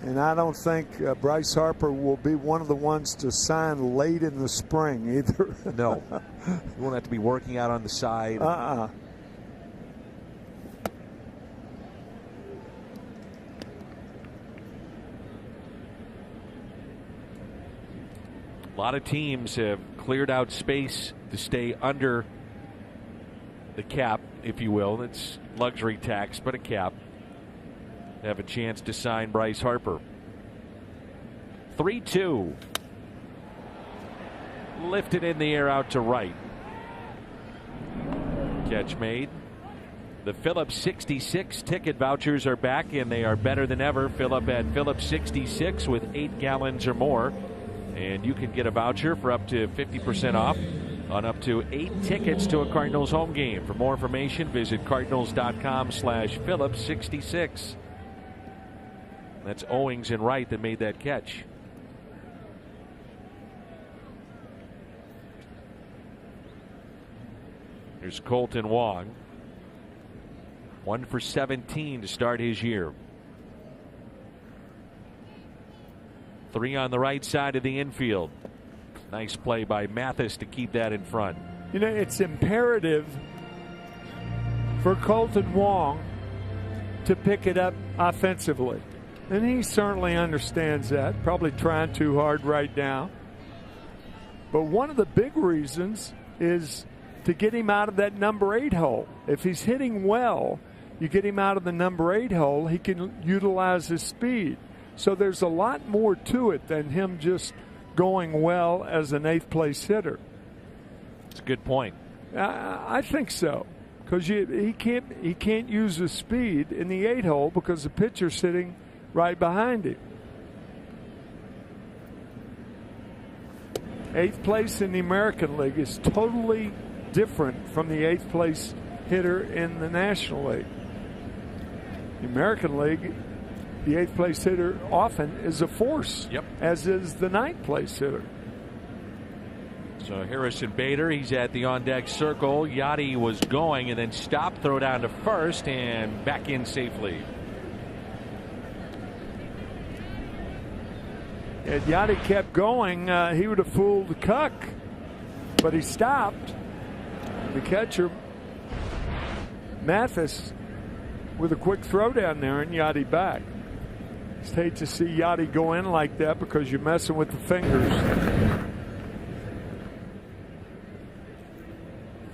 And I don't think Bryce Harper will be one of the ones to sign late in the spring either. No. You won't have to be working out on the side. Uh-uh. A lot of teams have cleared out space to stay under the cap, if you will. It's luxury tax, but a cap. Have a chance to sign Bryce Harper. 3-2. Lifted in the air out to right. Catch made. The Phillips 66 ticket vouchers are back, and they are better than ever. Fill up at Phillips 66 with 8 gallons or more, and you can get a voucher for up to 50% off on up to 8 tickets to a Cardinals home game. For more information, visit cardinals.com/Phillips66. That's Owings and Wright that made that catch. Here's Colton Wong. 1 for 17 to start his year. 3 on the right side of the infield. Nice play by Mathis to keep that in front. You know, it's imperative for Colton Wong to pick it up offensively. And he certainly understands that, probably trying too hard right now. But one of the big reasons is to get him out of that number 8 hole. If he's hitting well, you get him out of the number 8 hole, he can utilize his speed. So there's a lot more to it than him just going well as an 8th place hitter. That's a good point. I think so, because he can't use his speed in the 8 hole because the pitcher's sitting right behind him. 8th place in the American League is totally different from the 8th place hitter in the National League. The American League, the 8th place hitter often is a force, as is the 9th place hitter. So Harrison Bader, he's at the on-deck circle. Yachty was going and then stopped, throw down to first, and back in safely. If Yachty kept going, he would have fooled Cuck, but he stopped. The catcher, Mathis, with a quick throw down there, and Yachty back. Just hate to see Yachty go in like that because you're messing with the fingers.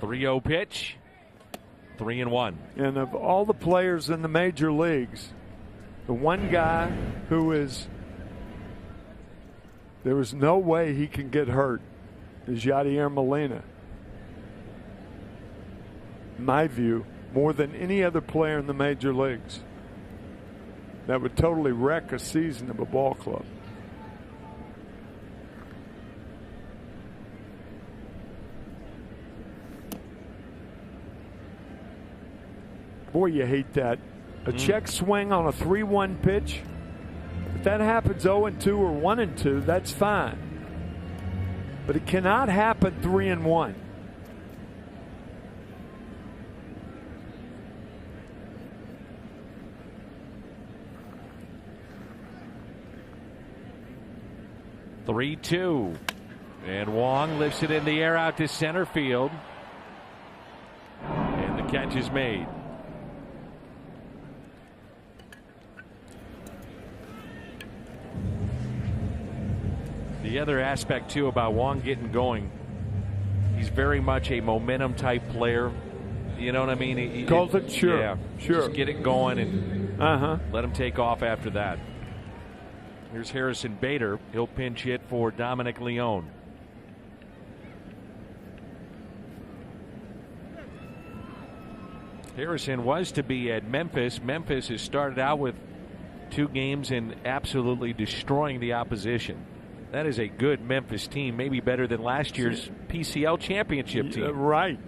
3-0 pitch, 3-1. And of all the players in the major leagues, the one guy who is, there is no way he can get hurt, is Yadier Molina. In my view, more than any other player in the major leagues. That would totally wreck a season of a ball club. Boy, you hate that. A check swing on a 3-1 pitch. If that happens 0-2 or 1-2, that's fine. But it cannot happen 3-1. (3-2), and Wong lifts it in the air out to center field, and the catch is made. The other aspect too about Wong getting going, he's very much a momentum type player. You know what I mean? Colton, sure. Yeah, sure. Just get it going and let him take off after that. Here's Harrison Bader. He'll pinch hit for Dominic Leone. Harrison was to be at Memphis. Memphis has started out with 2 games and absolutely destroying the opposition. That is a good Memphis team, maybe better than last year's PCL championship team. Right.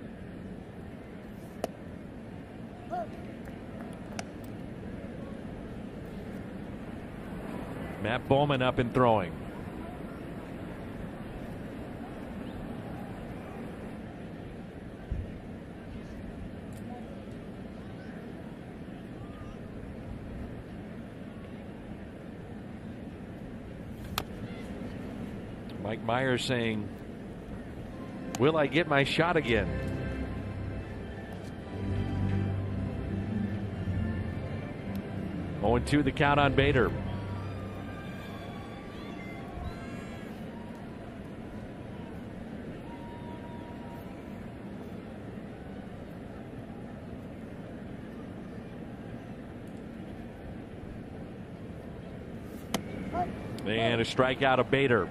Matt Bowman up and throwing. Mike Myers saying, will I get my shot again? Oh, and 2 the count on Bader. And a strikeout of Bader.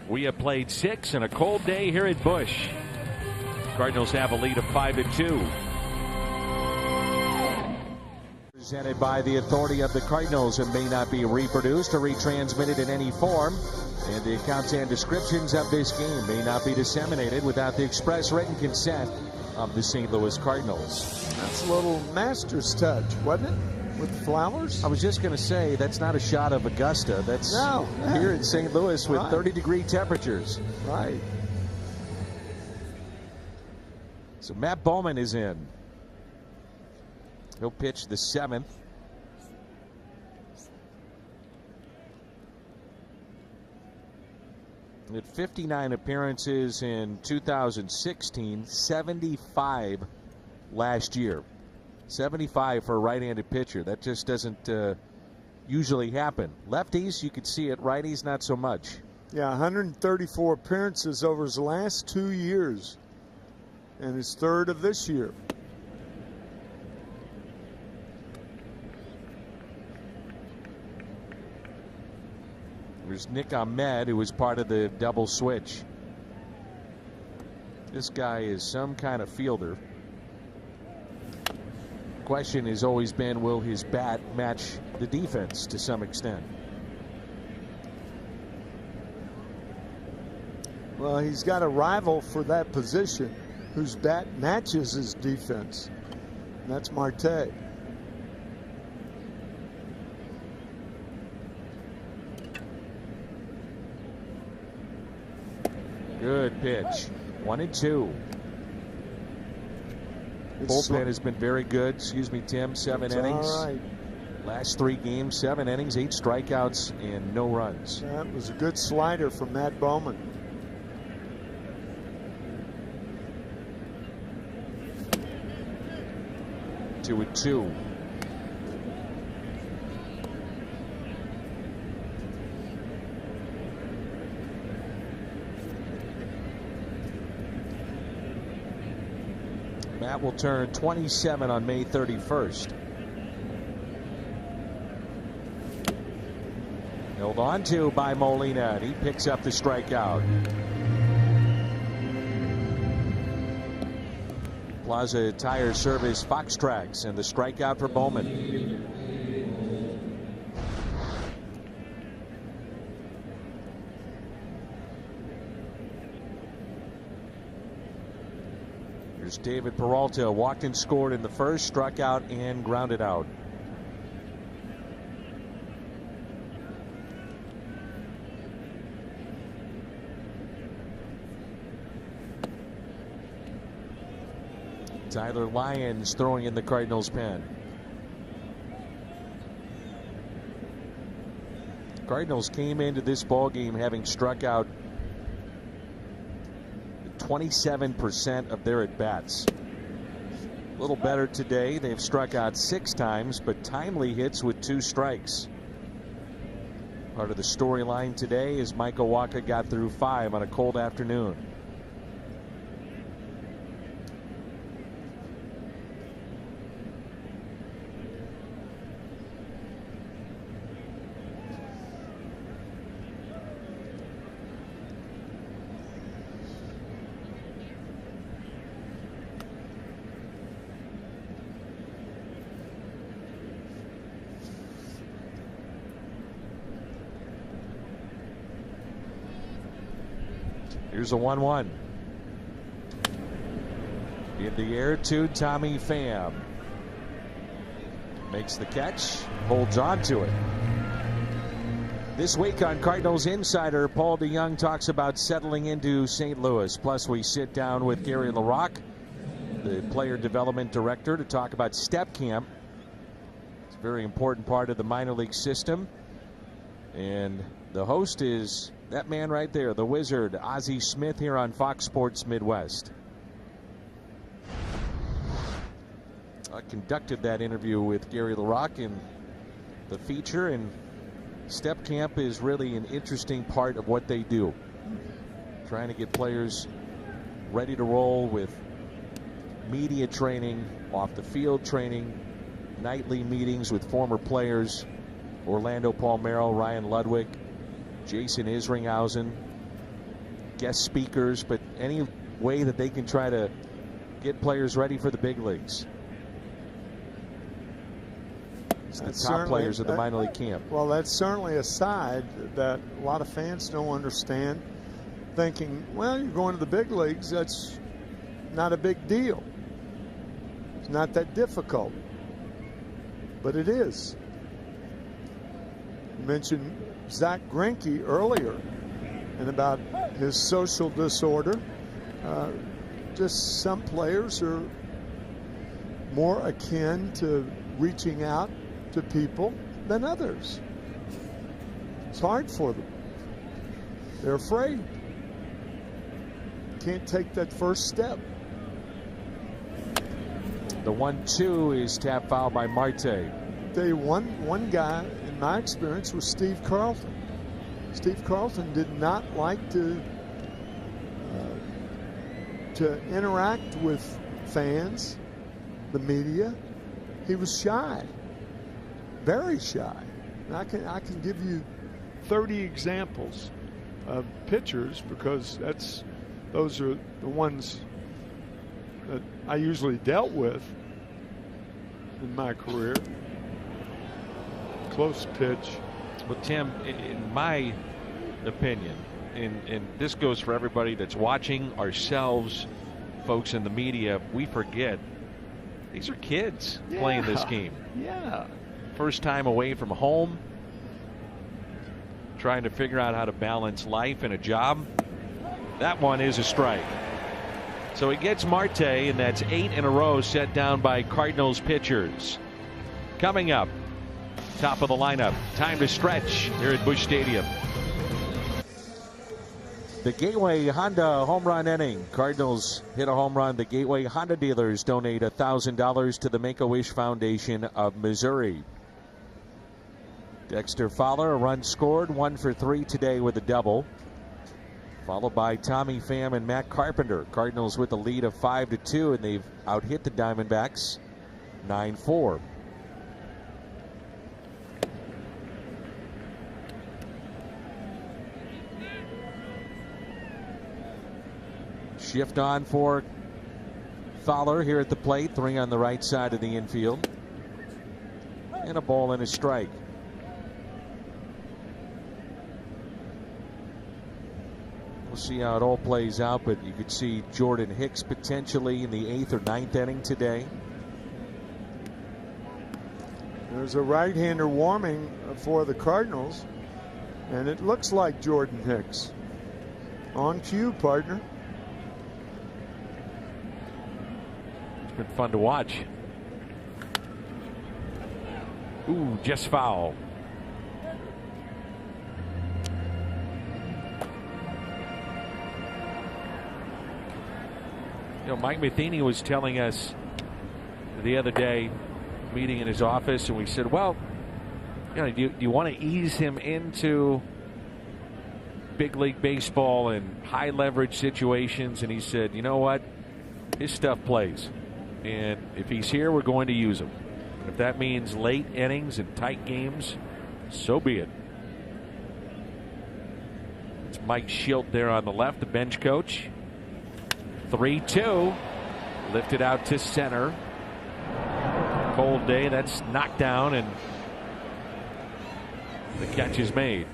We have played 6 in a cold day here at Busch. Cardinals have a lead of 5-2. Presented by the authority of the Cardinals and may not be reproduced or retransmitted in any form. And the accounts and descriptions of this game may not be disseminated without the express written consent of the St. Louis Cardinals. That's a little master's touch, wasn't it? With the flowers? I was just going to say, that's not a shot of Augusta. That's here in St. Louis with 30-degree temperatures. Right. So Matt Bowman is in. He'll pitch the 7th. At 59 appearances in 2016, 75 last year. 75 for a right-handed pitcher. That just doesn't usually happen. Lefties, you could see it. Righties, not so much. Yeah, 134 appearances over his last 2 years. And his 3rd of this year. There's Nick Ahmed, who was part of the double switch. This guy is some kind of fielder. Question has always been, will his bat match the defense to some extent? Well, he's got a rival for that position whose bat matches his defense. And that's Marte. Good pitch. 1-2. Bullpen has been very good. Excuse me, Tim. 7 innings. All right. Last 3 games, 7 innings, 8 strikeouts, and no runs. That was a good slider from Matt Bowman. Two and 2. Matt will turn 27 on May 31st. Held on to by Molina, and he picks up the strikeout. Plaza Tire Service Fox Tracks, and the strikeout for Bowman. Here's David Peralta, walked and scored in the first, struck out and grounded out. Tyler Lyons throwing in the Cardinals pen. Cardinals came into this ball game having struck out 27% of their at-bats. A little better today. They've struck out 6 times, but timely hits with 2 strikes. Part of the storyline today is Michael Wacha got through 5 on a cold afternoon. Here's a 1-1. In the air to Tommy Pham. Makes the catch, holds on to it. This week on Cardinals Insider, Paul DeYoung talks about settling into St. Louis. Plus, we sit down with Gary LaRocque, the player development director, to talk about step camp. It's a very important part of the minor league system. And the host is that man right there, the Wizard, Ozzie Smith, here on Fox Sports Midwest. I conducted that interview with Gary LaRocque in the feature, and step camp is really an interesting part of what they do. Trying to get players ready to roll with media training, off the field training, nightly meetings with former players, Orlando Palmeiro, Ryan Ludwig, Jason Isringhausen, guest speakers, but any way that they can try to get players ready for the big leagues. It's the top players of the minor league camp. Well, that's certainly a side that a lot of fans don't understand, thinking, well, you're going to the big leagues, that's not a big deal. It's not that difficult. But it is. You mentioned Zach Greinke earlier and about his social disorder. Just some players are more akin to reaching out to people than others. It's hard for them. They're afraid. Can't take that first step. The 1-2 is tap foul by Marte. Tell you one guy in my experience was Steve Carlton. Steve Carlton did not like to interact with fans, the media. He was shy. Very shy. And I can give you 30 examples of pitchers, because those are the ones that I usually dealt with in my career. Close pitch. Well, Tim, in my opinion, and this goes for everybody that's watching, ourselves, folks in the media, we forget these are kids playing this game. Yeah. First time away from home, trying to figure out how to balance life and a job. That one is a strike. So he gets Marte, and that's 8 in a row set down by Cardinals pitchers. Coming up, top of the lineup, time to stretch here at Busch Stadium. The Gateway Honda home run inning. Cardinals hit a home run. The Gateway Honda dealers donate $1,000 to the Make-A-Wish Foundation of Missouri. Dexter Fowler, a run scored, 1 for 3 today with a double. Followed by Tommy Pham and Matt Carpenter. Cardinals with a lead of 5-2, and they've out-hit the Diamondbacks 9-4. Shift on for Fowler here at the plate. 3 on the right side of the infield. And a ball and a strike. We'll see how it all plays out, but you could see Jordan Hicks potentially in the 8th or 9th inning today. There's a right-hander warming for the Cardinals, and it looks like Jordan Hicks. On cue, partner. It's been fun to watch. Ooh, just foul. You know, Mike Matheny was telling us the other day, meeting in his office, and we said, well, you know, do you want to ease him into big league baseball and high leverage situations? And he said, you know what, his stuff plays, and if he's here, we're going to use him. And if that means late innings and tight games, so be it. It's Mike Schilt there on the left, the bench coach. 3-2, lifted out to center. Cold day, that's knocked down, and the catch is made.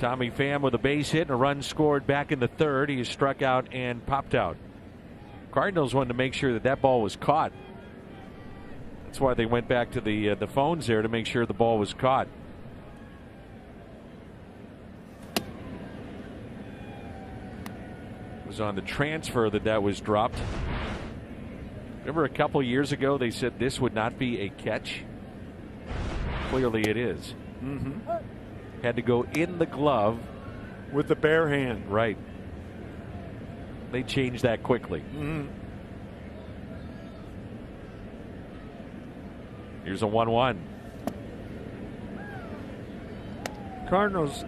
Tommy Pham with a base hit and a run scored back in the third. He is struck out and popped out. Cardinals wanted to make sure that ball was caught. That's why they went back to the phones there to make sure the ball was caught. It was on the transfer that was dropped. Remember a couple years ago they said this would not be a catch? Clearly it is. Mm-hmm. Had to go in the glove. With the bare hand. Right. They changed that quickly. Mm-hmm. Here's a 1-1. Cardinals,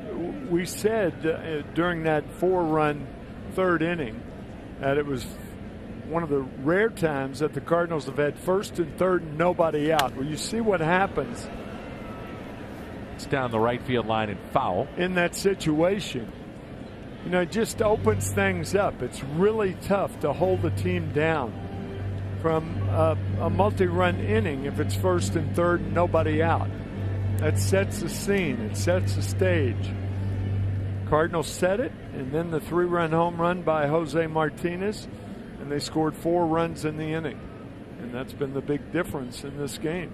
we said during that 4-run third inning that it was one of the rare times that the Cardinals have had first and third and nobody out. Well, you see what happens. It's down the right field line and foul. In that situation, you know, it just opens things up. It's really tough to hold the team down from a multi-run inning if it's first and third and nobody out. That sets the scene. It sets the stage. Cardinals set it, and then the 3-run home run by Jose Martinez, and they scored 4 runs in the inning. And that's been the big difference in this game.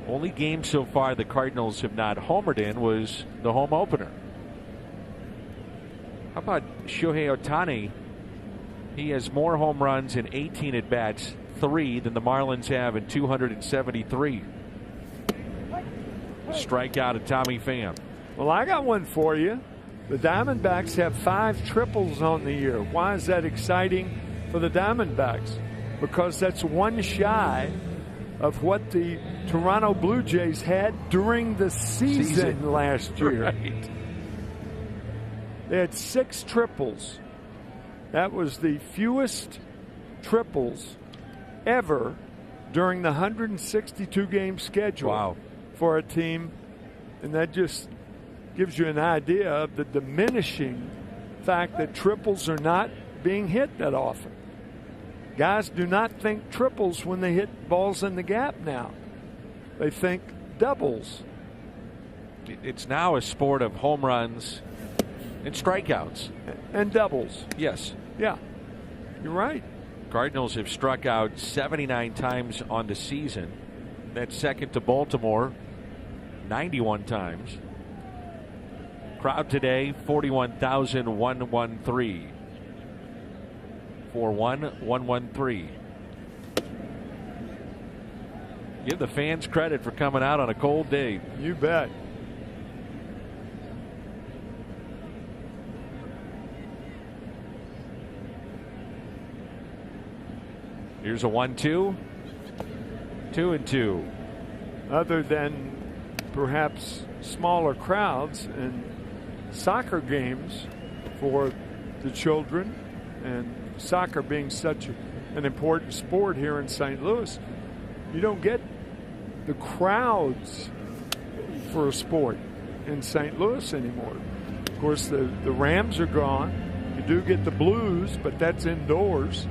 Only game so far the Cardinals have not homered in was the home opener. How about Shohei Ohtani? He has more home runs in 18 at-bats, 3 than the Marlins have in 273. Strikeout of Tommy Pham. Well, I got one for you. The Diamondbacks have 5 triples on the year. Why is that exciting for the Diamondbacks? Because that's one shy of what the Toronto Blue Jays had during the season last year. Right. They had 6 triples. That was the fewest triples ever during the 162-game schedule for a team. And that just gives you an idea of the diminishing fact that triples are not being hit that often. Guys do not think triples when they hit balls in the gap now. They think doubles. It's now a sport of home runs and strikeouts. And doubles. Yes. Yeah. You're right. Cardinals have struck out 79 times on the season. That's second to Baltimore, 91 times. Crowd today, 41,113. 4-1-1-1-3. Give the fans credit for coming out on a cold day. You bet. Here's a 1-2. 2-2. Other than perhaps smaller crowds and soccer games for the children, and soccer being such an important sport here in St. Louis, you don't get the crowds for a sport in St. Louis anymore. Of course, the Rams are gone. You do get the Blues, but that's indoors.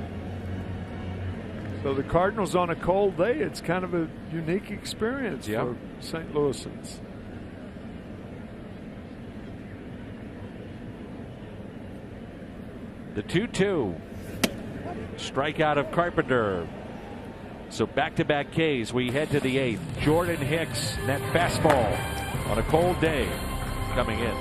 So the Cardinals on a cold day, it's kind of a unique experience for St. Louisans. The 2-2. Strikeout of Carpenter. So back-to-back Ks. We head to the 8th. Jordan Hicks, that fastball on a cold day coming in.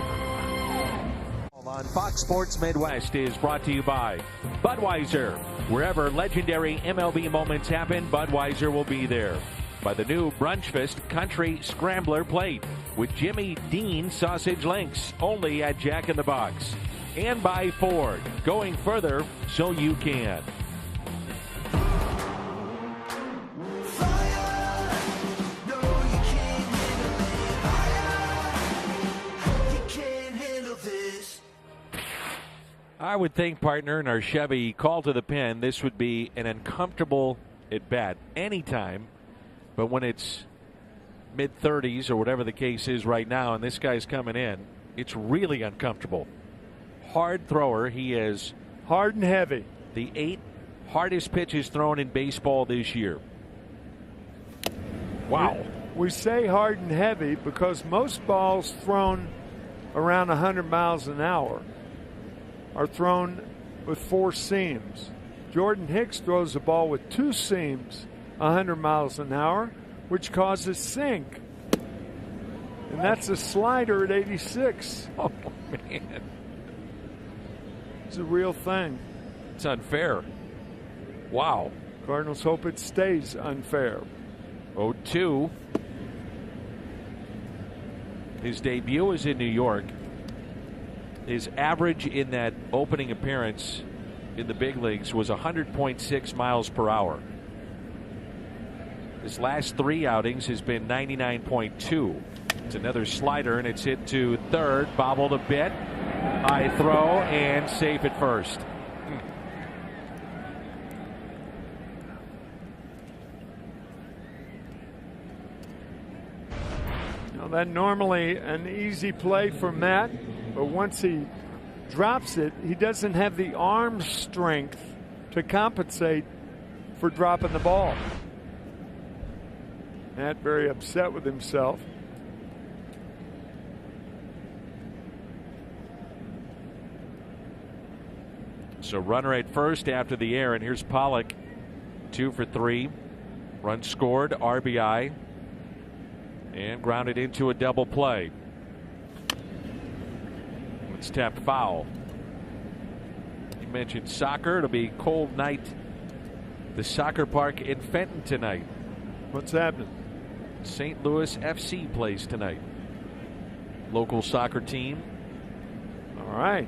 On Fox Sports Midwest is brought to you by Budweiser. Wherever legendary MLB moments happen, Budweiser will be there. By the new Brunchfest Country Scrambler Plate with Jimmy Dean sausage links, only at Jack in the Box. And by Ford, going further so you can. I would think, partner, in our Chevy call to the pen, this would be an uncomfortable at bat anytime. But when it's mid-30s or whatever the case is right now, and this guy's coming in, it's really uncomfortable. Hard thrower. He is hard and heavy. The 8th hardest pitches thrown in baseball this year. Wow. we say hard and heavy because most balls thrown around 100 miles an hour are thrown with 4 seams. Jordan Hicks throws the ball with 2 seams 100 miles an hour, which causes sink. And that's a slider at 86. Oh, man. It's a real thing. It's unfair. Wow. Cardinals hope it stays unfair. 0-2. His debut is in New York. His average in that opening appearance in the big leagues was 100.6 miles per hour. His last 3 outings has been 99.2. It's another slider, and it's hit to third, bobbled a bit. High throw, and safe at first. Now that normally an easy play for Matt, but once he drops it, he doesn't have the arm strength to compensate for dropping the ball. Matt very upset with himself. So runner at first after the error, and here's Pollock, 2 for 3. Run scored, RBI, and grounded into a double play. It's tapped foul. You mentioned soccer. It'll be a cold night at the soccer park in Fenton tonight. What's happening? St. Louis FC plays tonight. Local soccer team. All right.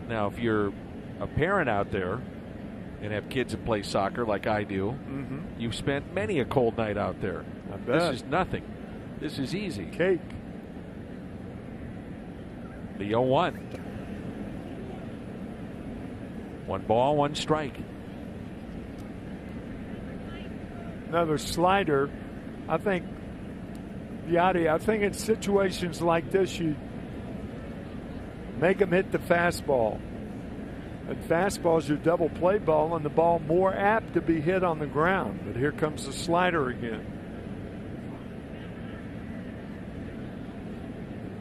Now, if you're a parent out there and have kids that play soccer like I do, you've spent many a cold night out there. I bet. This is nothing. This is easy. Cake. The 0-1. 1 ball, 1 strike. Another slider. I think, Yachty, I think in situations like this, you make them hit the fastball. And fastball is your double play ball, and the ball more apt to be hit on the ground. But here comes the slider again.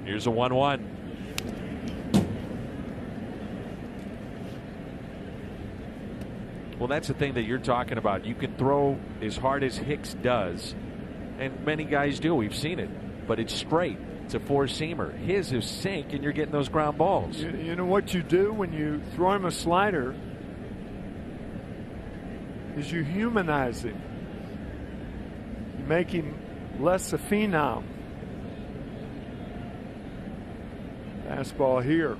Here's a 1-1. Well, that's the thing that you're talking about. You can throw as hard as Hicks does, and many guys do. We've seen it, but it's straight. It's a 4-seamer. His is sink, and you're getting those ground balls. You know what you do when you throw him a slider is you humanize him. You make him less a phenom. Fastball here.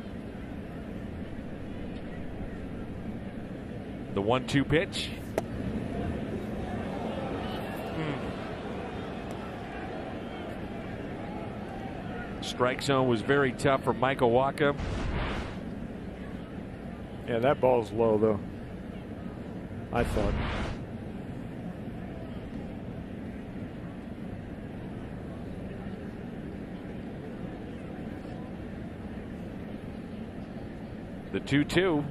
The 1-2 pitch. Strike zone was very tough for Michael Wacha. Yeah, that ball's low, though, I thought. The 2-2.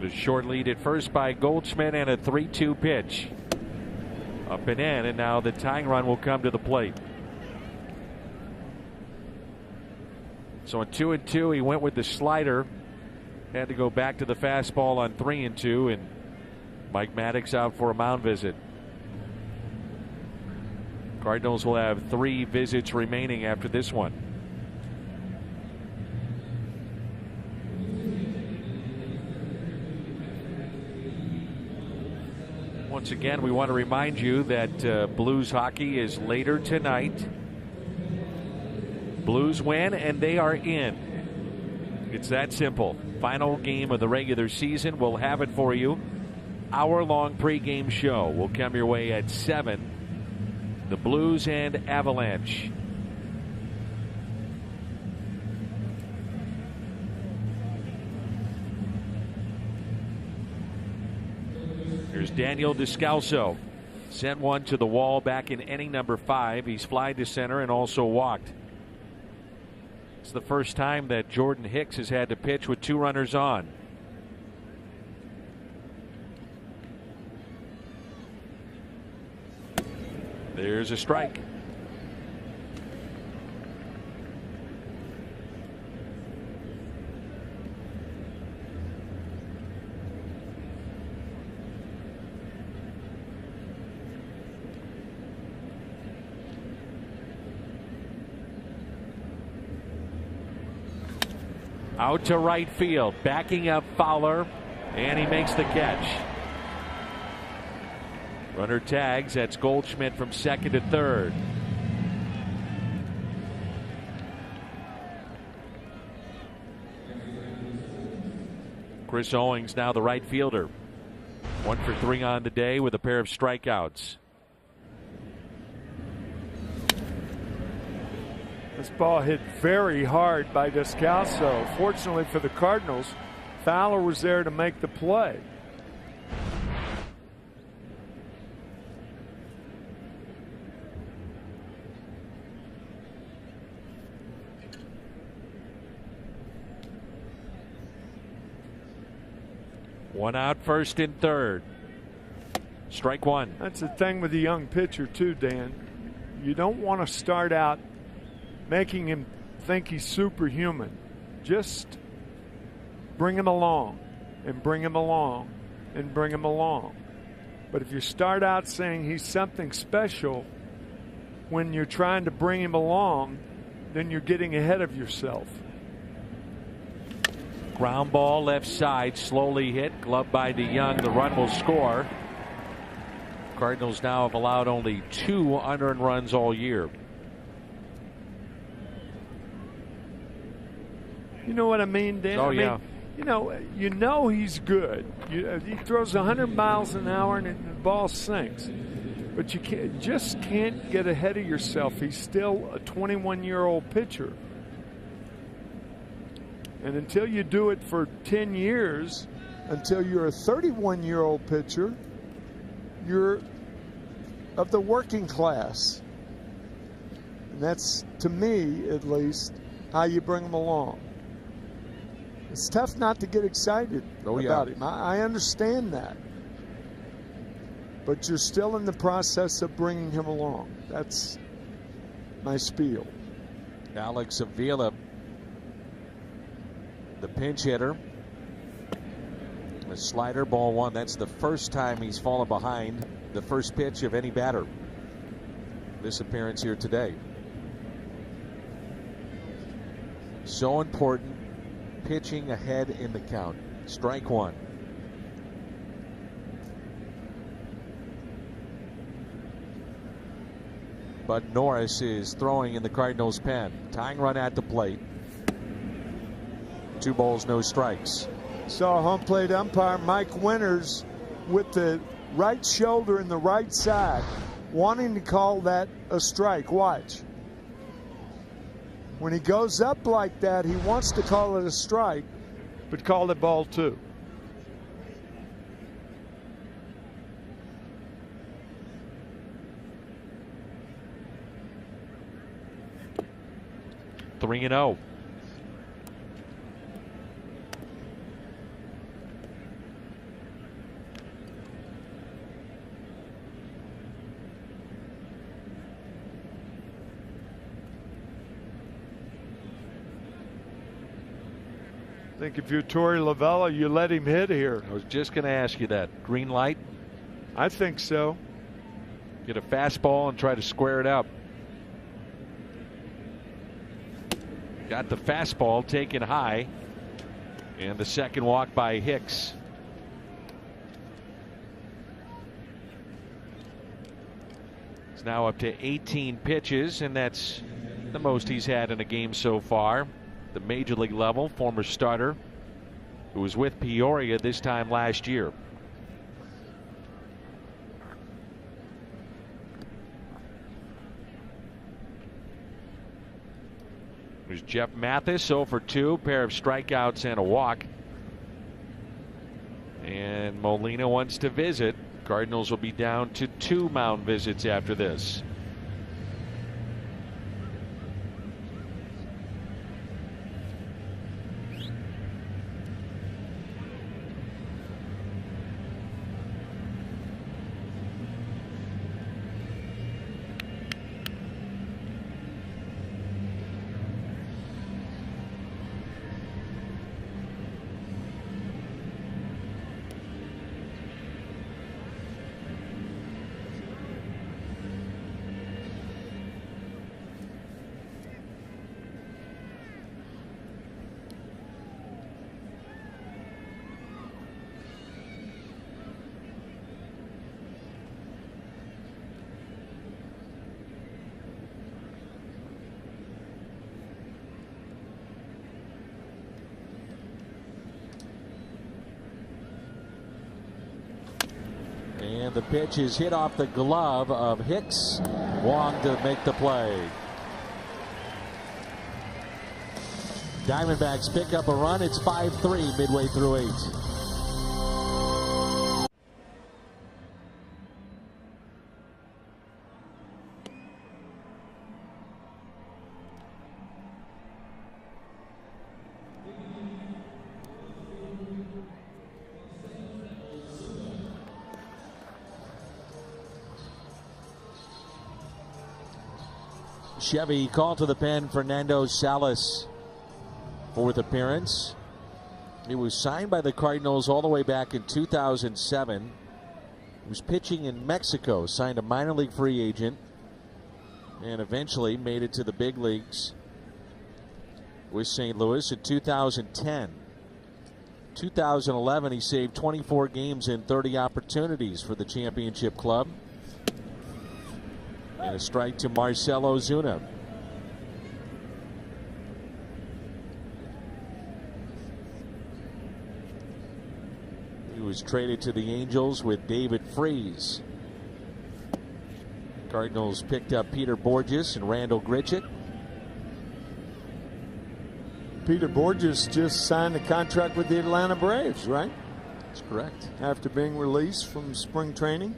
The short lead at first by Goldschmidt, and a 3-2 pitch. Up and in, and now the tying run will come to the plate. So on 2-2, he went with the slider. Had to go back to the fastball on 3-2, and Mike Maddox out for a mound visit. Cardinals will have 3 visits remaining after this one. Once again, we want to remind you that Blues hockey is later tonight. Blues win, and they are in. It's that simple. Final game of the regular season. We'll have it for you. Hour-long pregame show will come your way at 7. The Blues and Avalanche. Daniel Descalso sent one to the wall back in inning number 5. He's flied to center and also walked. It's the first time that Jordan Hicks has had to pitch with 2 runners on. There's a strike. Out to right field, backing up Fowler, and he makes the catch. Runner tags. That's Goldschmidt from second to third. Chris Owings now the right fielder. 1 for 3 on the day with a pair of strikeouts. This ball hit very hard by Descalso. Fortunately for the Cardinals, Fowler was there to make the play. One out, first and third. Strike one. That's the thing with the young pitcher too, Dan. You don't want to start out making him think he's superhuman. Just bring him along and bring him along and bring him along. But if you start out saying he's something special when you're trying to bring him along, then you're getting ahead of yourself. Ground ball left side, slowly hit, gloved by DeYoung. The run will score. Cardinals now have allowed only 2 unearned runs all year. You know what I mean, Dan? Oh, I mean, yeah. You know he's good. He throws 100 miles an hour and the ball sinks. But you just can't get ahead of yourself. He's still a 21-year-old pitcher. And until you do it for 10 years, until you're a 31-year-old pitcher, you're of the working class. And that's, to me at least, how you bring them along. It's tough not to get excited about him. I understand that. But you're still in the process of bringing him along. That's my spiel. Alex Avila, the pinch hitter. A slider, ball 1. That's the first time he's fallen behind the first pitch of any batter this appearance here today. So important, pitching ahead in the count. Strike 1. Bud Norris is throwing in the Cardinals' pen. Tying run at the plate. 2 balls, no strikes. Saw home plate umpire Mike Winters with the right shoulder and the right side wanting to call that a strike. Watch. When he goes up like that, he wants to call it a strike, but called it ball 2. Three and 0. I think if you're Torey Lovella, you let him hit here. I was just going to ask you that. Green light? I think so. Get a fastball and try to square it up. Got the fastball taken high. And the second walk by Hicks. It's now up to 18 pitches, and that's the most he's had in a game so far. The major league level, former starter who was with Peoria this time last year. There's Jeff Mathis, 0 for 2, pair of strikeouts and a walk. And Molina wants to visit. Cardinals will be down to 2 mound visits after this. And the pitch is hit off the glove of Hicks. Wong to make the play. Diamondbacks pick up a run. It's 5-3 midway through 8. Chevy called to the pen. Fernando Salas, 4th appearance. He was signed by the Cardinals all the way back in 2007. He was pitching in Mexico, signed a minor league free agent, and eventually made it to the big leagues with St. Louis in 2010. 2011, he saved 24 games in 30 opportunities for the championship club. And a strike to Marcell Ozuna. He was traded to the Angels with David Freese. Cardinals picked up Peter Borges and Randall Grichuk. Peter Borges just signed a contract with the Atlanta Braves, right? That's correct. After being released from spring training.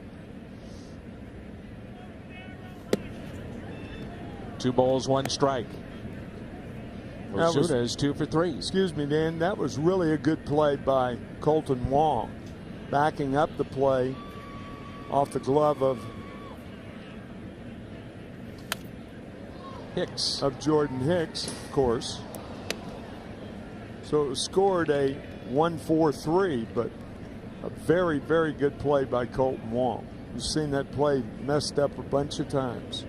2 balls, 1 strike. Ozuna is 2 for 3. Excuse me, Dan. That was really a good play by Colton Wong, backing up the play off the glove of Hicks. Of Jordan Hicks, of course. So it scored a 1-4-3, but a very, very good play by Colton Wong. You've seen that play messed up a bunch of times.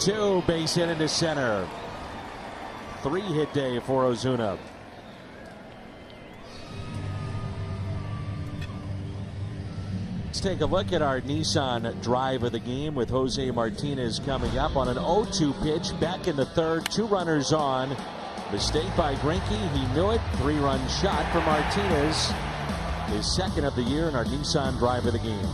Two, base hit into center. 3-hit day for Ozuna. Let's take a look at our Nissan drive of the game with Jose Martinez coming up on an 0-2 pitch back in the 3rd. 2 runners on. Mistake by Greinke. He knew it. 3-run shot for Martinez. His 2nd of the year in our Nissan drive of the game.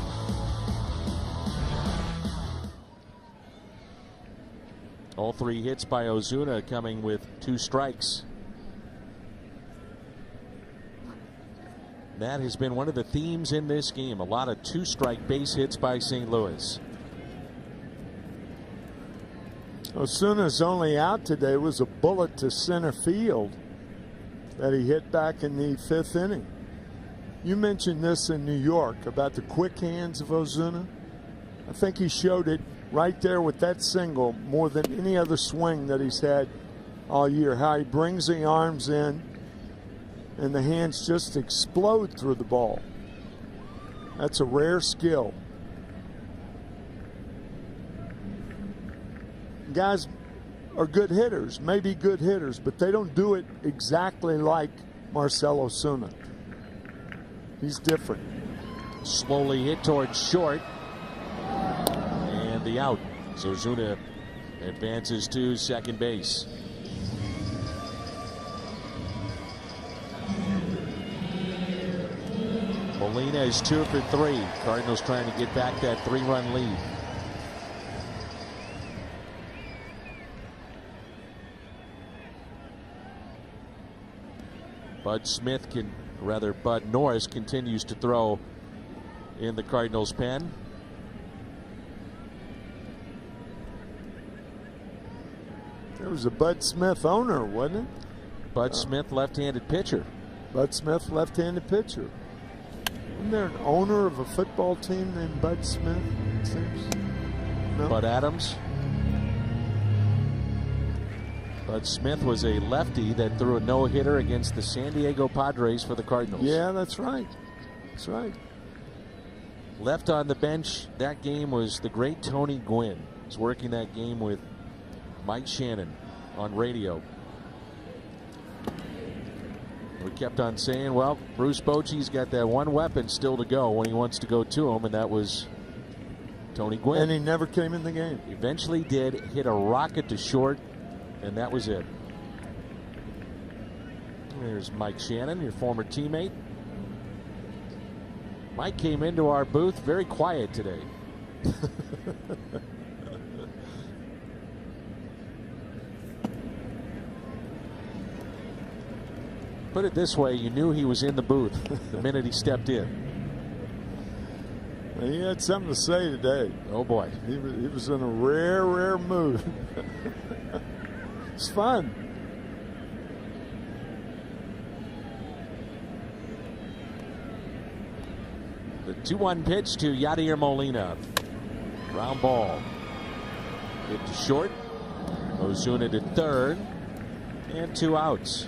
All 3 hits by Ozuna coming with 2 strikes. That has been one of the themes in this game. A lot of 2-strike base hits by St. Louis. Ozuna's only out today was a bullet to center field that he hit back in the 5th inning. You mentioned this in New York about the quick hands of Ozuna. I think he showed it right there with that single more than any other swing that he's had all year. How he brings the arms in and the hands just explode through the ball. That's a rare skill. Guys are good hitters, maybe good hitters, but they don't do it exactly like Marcell Ozuna. He's different. Slowly hit towards short. And the out. So Ozuna advances to second base. Molina is 2 for 3. Cardinals trying to get back that 3-run lead. Bud Norris continues to throw in the Cardinals pen. There was a Bud Smith owner, wasn't it? Bud Smith, left-handed pitcher. Bud Smith, left-handed pitcher. Isn't there an owner of a football team named Bud Smith? It seems. No? Bud Adams. Bud Smith was a lefty that threw a no-hitter against the San Diego Padres for the Cardinals. Yeah, that's right. That's right. Left on the bench that game was the great Tony Gwynn. He was working that game with Mike Shannon on radio. We kept on saying, well, Bruce Bochy's got that one weapon still to go when he wants to go to him, and that was Tony Gwynn. And he never came in the game. Eventually did, hit a rocket to short, and that was it. There's Mike Shannon, your former teammate. Mike came into our booth very quiet today. Put it this way, you knew he was in the booth the minute he stepped in. He had something to say today. Oh boy. He was in a rare mood. It's fun. The 2-1 pitch to Yadier Molina. Ground ball. Hit to short. Ozuna to third. And 2 outs.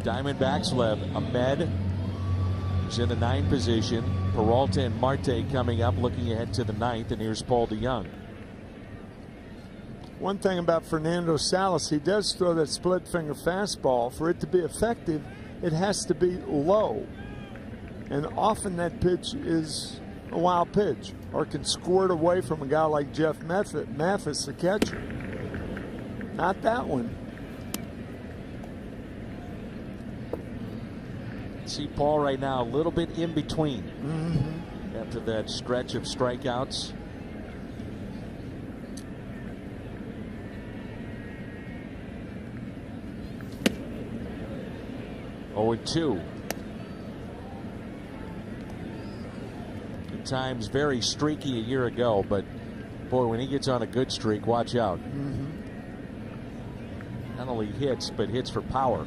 Diamondbacks will have Ahmed, who's in the 9 position. Peralta and Marte coming up, looking ahead to the 9th, and here's Paul DeYoung. One thing about Fernando Salas, he does throw that split finger fastball. For it to be effective, it has to be low. And often that pitch is a wild pitch, or can squirt away from a guy like Jeff Mathis, the catcher. Not that one. See Paul right now a little bit in between after that stretch of strikeouts. Oh, 2. At times very streaky a year ago, but boy, when he gets on a good streak, watch out. Not only hits, but hits for power.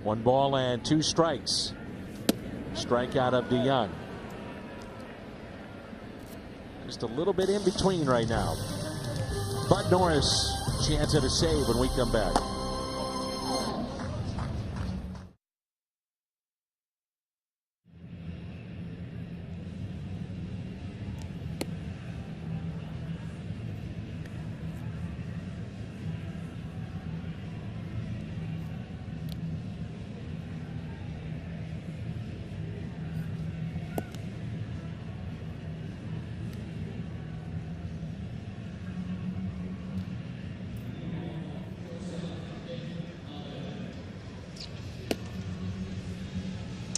One ball and 2 strikes. Strikeout of DeYoung. Just a little bit in between right now. Bud Norris, chance at a save when we come back.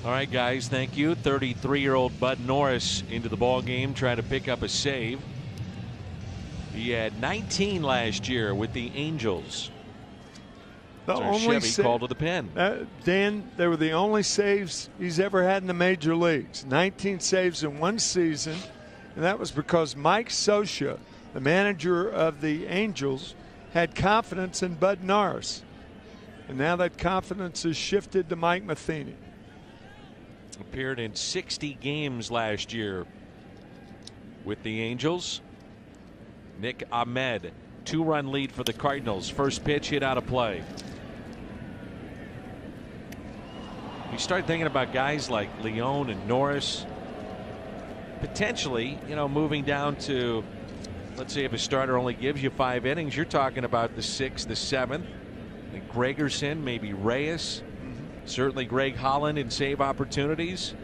All right, guys, thank you. 33-year-old Bud Norris into the ball game, trying to pick up a save. He had 19 last year with the Angels. The So only Chevy called to the pen. Dan, they were the only saves he's ever had in the major leagues. 19 saves in one season, and that was because Mike Scioscia, the manager of the Angels, had confidence in Bud Norris. And now that confidence has shifted to Mike Matheny. Appeared in 60 games last year with the Angels. Nick Ahmed, 2-run lead for the Cardinals. First pitch hit out of play. You start thinking about guys like Leone and Norris potentially, moving down to, let's say if a starter only gives you 5 innings, you're talking about the 6th, the 7th. And Gregerson, maybe Reyes. Certainly Greg Holland in save opportunities.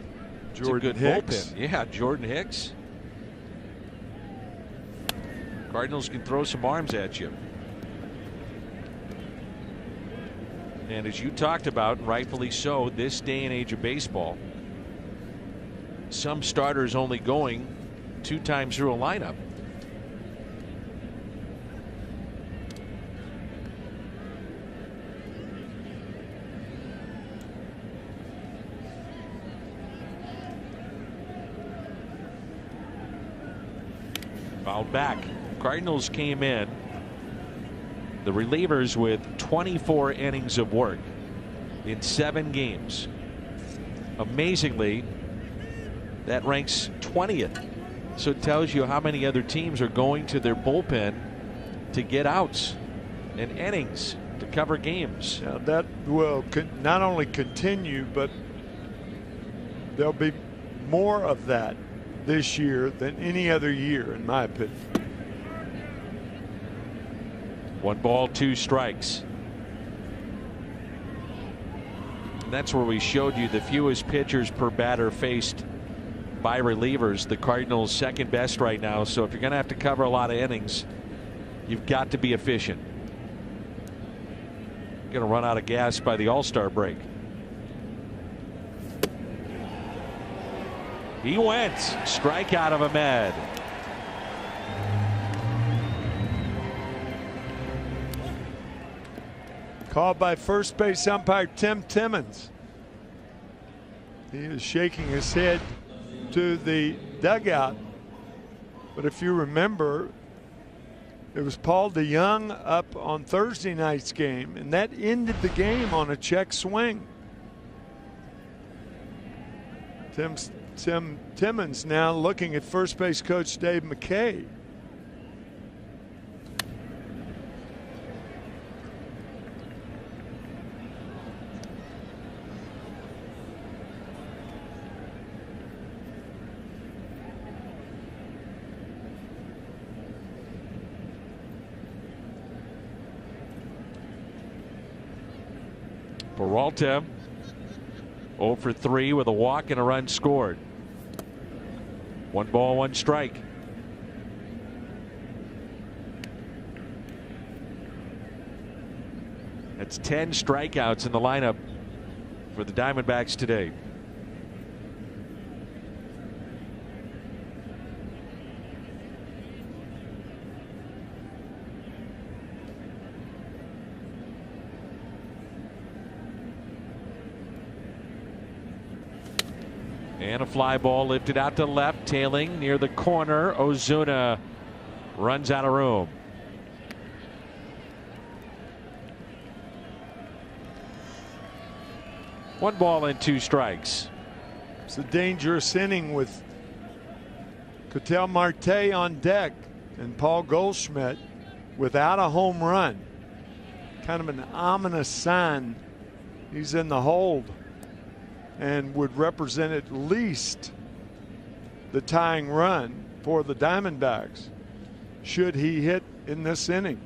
Jordan it's a good Hicks. bullpen. Yeah, Jordan Hicks. Cardinals can throw some arms at you. And as you talked about, and rightfully so, this day and age of baseball, some starters only going 2 times through a lineup. Fouled back. Cardinals came in, the relievers, with 24 innings of work in 7 games. Amazingly, that ranks 20th. So it tells you how many other teams are going to their bullpen to get outs and innings to cover games. Now that will not only continue, but there'll be more of that this year than any other year, in my opinion. 1 ball, 2 strikes. And that's where we showed you the fewest pitchers per batter faced by relievers. The Cardinals second best right now. So if you're going to have to cover a lot of innings, you've got to be efficient. Going to run out of gas by the All-Star break. He went. Strikeout of Ahmed. Called by first base umpire Tim Timmons. He is shaking his head to the dugout. But if you remember, it was Paul DeYoung up on Thursday night's game, and that ended the game on a check swing. Tim Timmons now looking at first base coach Dave McKay. Peralta 0 for 3 with a walk and a run scored. 1 ball, 1 strike. That's 10 strikeouts in the lineup for the Diamondbacks today. And a fly ball lifted out to left, tailing near the corner. Ozuna runs out of room. One ball and 2 strikes. It's a dangerous inning with Ketel Marte on deck and Paul Goldschmidt without a home run. Kind of an ominous sign he's in the hold, and would represent at least the tying run for the Diamondbacks should he hit in this inning.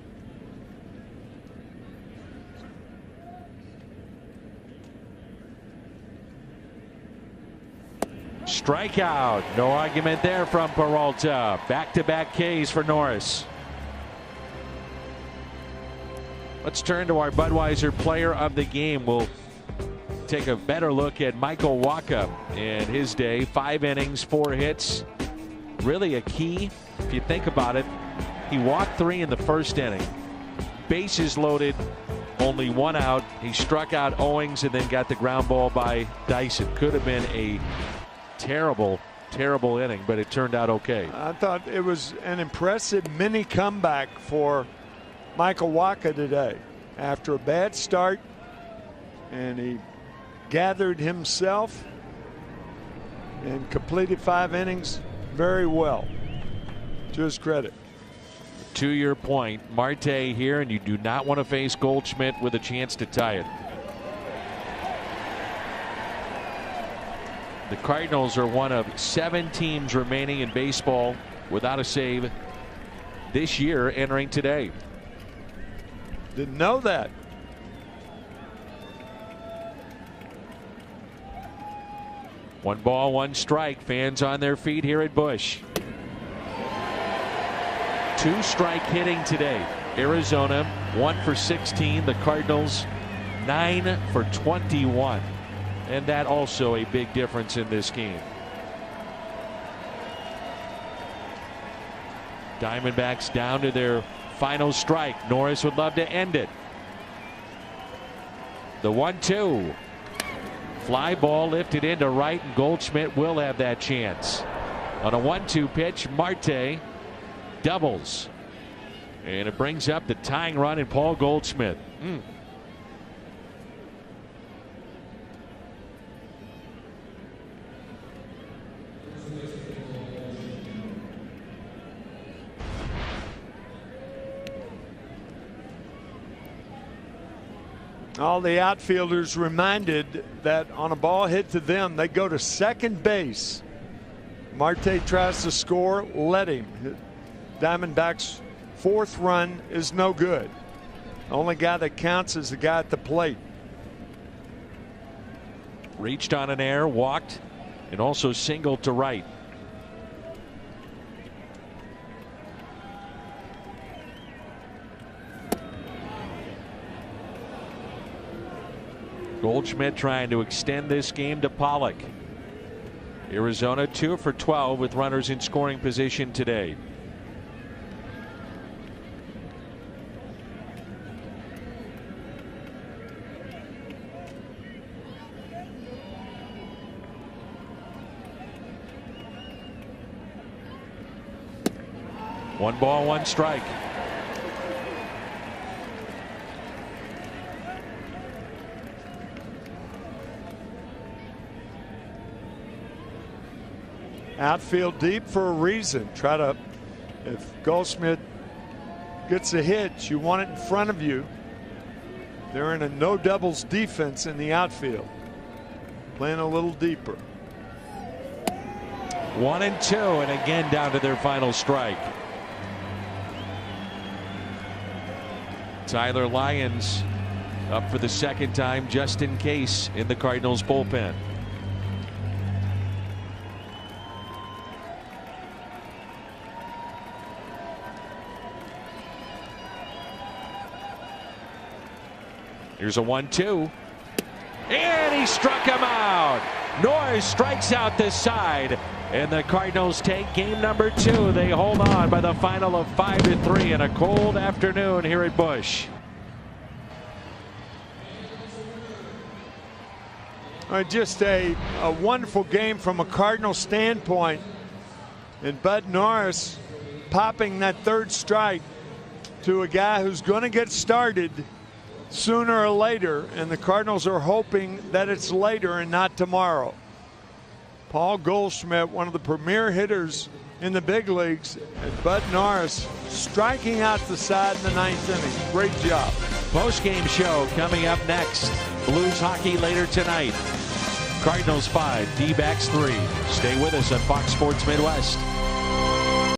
Strikeout. No argument there from Peralta. Back-to-back Ks for Norris. Let's turn to our Budweiser player of the game. We'll take a better look at Michael Wacha and his day. 5 innings, 4 hits. Really a key, if you think about it. He walked 3 in the first inning. Bases loaded, only 1 out. He struck out Owings and then got the ground ball by Dyson. Could have been a terrible inning, but it turned out okay. I thought it was an impressive mini comeback for Michael Wacha today. After a bad start, and he gathered himself and completed 5 innings very well, to his credit. To your point, Marte here, and you do not want to face Goldschmidt with a chance to tie it. The Cardinals are one of 7 teams remaining in baseball without a save this year entering today. Didn't know that. One ball, one strike. Fans on their feet here at Busch. 2-strike hitting today. Arizona 1 for 16. The Cardinals 9 for 21. And that also a big difference in this game. Diamondbacks down to their final strike. Norris would love to end it. The 1-2. Fly ball lifted into right, and Goldschmidt will have that chance. On a 1-2 pitch, Marte doubles. And it brings up the tying run in Paul Goldschmidt. All the outfielders reminded that on a ball hit to them, they go to second base. Marte tries to score, let him. Diamondbacks' fourth run is no good. The only guy that counts is the guy at the plate. Reached on an air, walked, and also singled to right. Goldschmidt trying to extend this game to Pollock. Arizona 2 for 12 with runners in scoring position today. One ball, one strike. Outfield deep for a reason. Try to, if Goldschmidt gets a hit, you want it in front of you. They're in a no doubles defense in the outfield. Playing a little deeper. 1-2, and again down to their final strike. Tyler Lyons up for the second time just in case in the Cardinals bullpen. Here's a 1-2. And he struck him out. Norris strikes out this side. And the Cardinals take game number 2. They hold on by the final of 5-3 in a cold afternoon here at Busch. Just a wonderful game from a Cardinal standpoint. And Bud Norris popping that third strike to a guy who's going to get started sooner or later, and the Cardinals are hoping that it's later and not tomorrow. Paul Goldschmidt, one of the premier hitters in the big leagues, and Bud Norris striking out the side in the 9th inning. Great job. Post-game show coming up next. Blues hockey later tonight. Cardinals 5, D-backs 3. Stay with us on Fox Sports Midwest.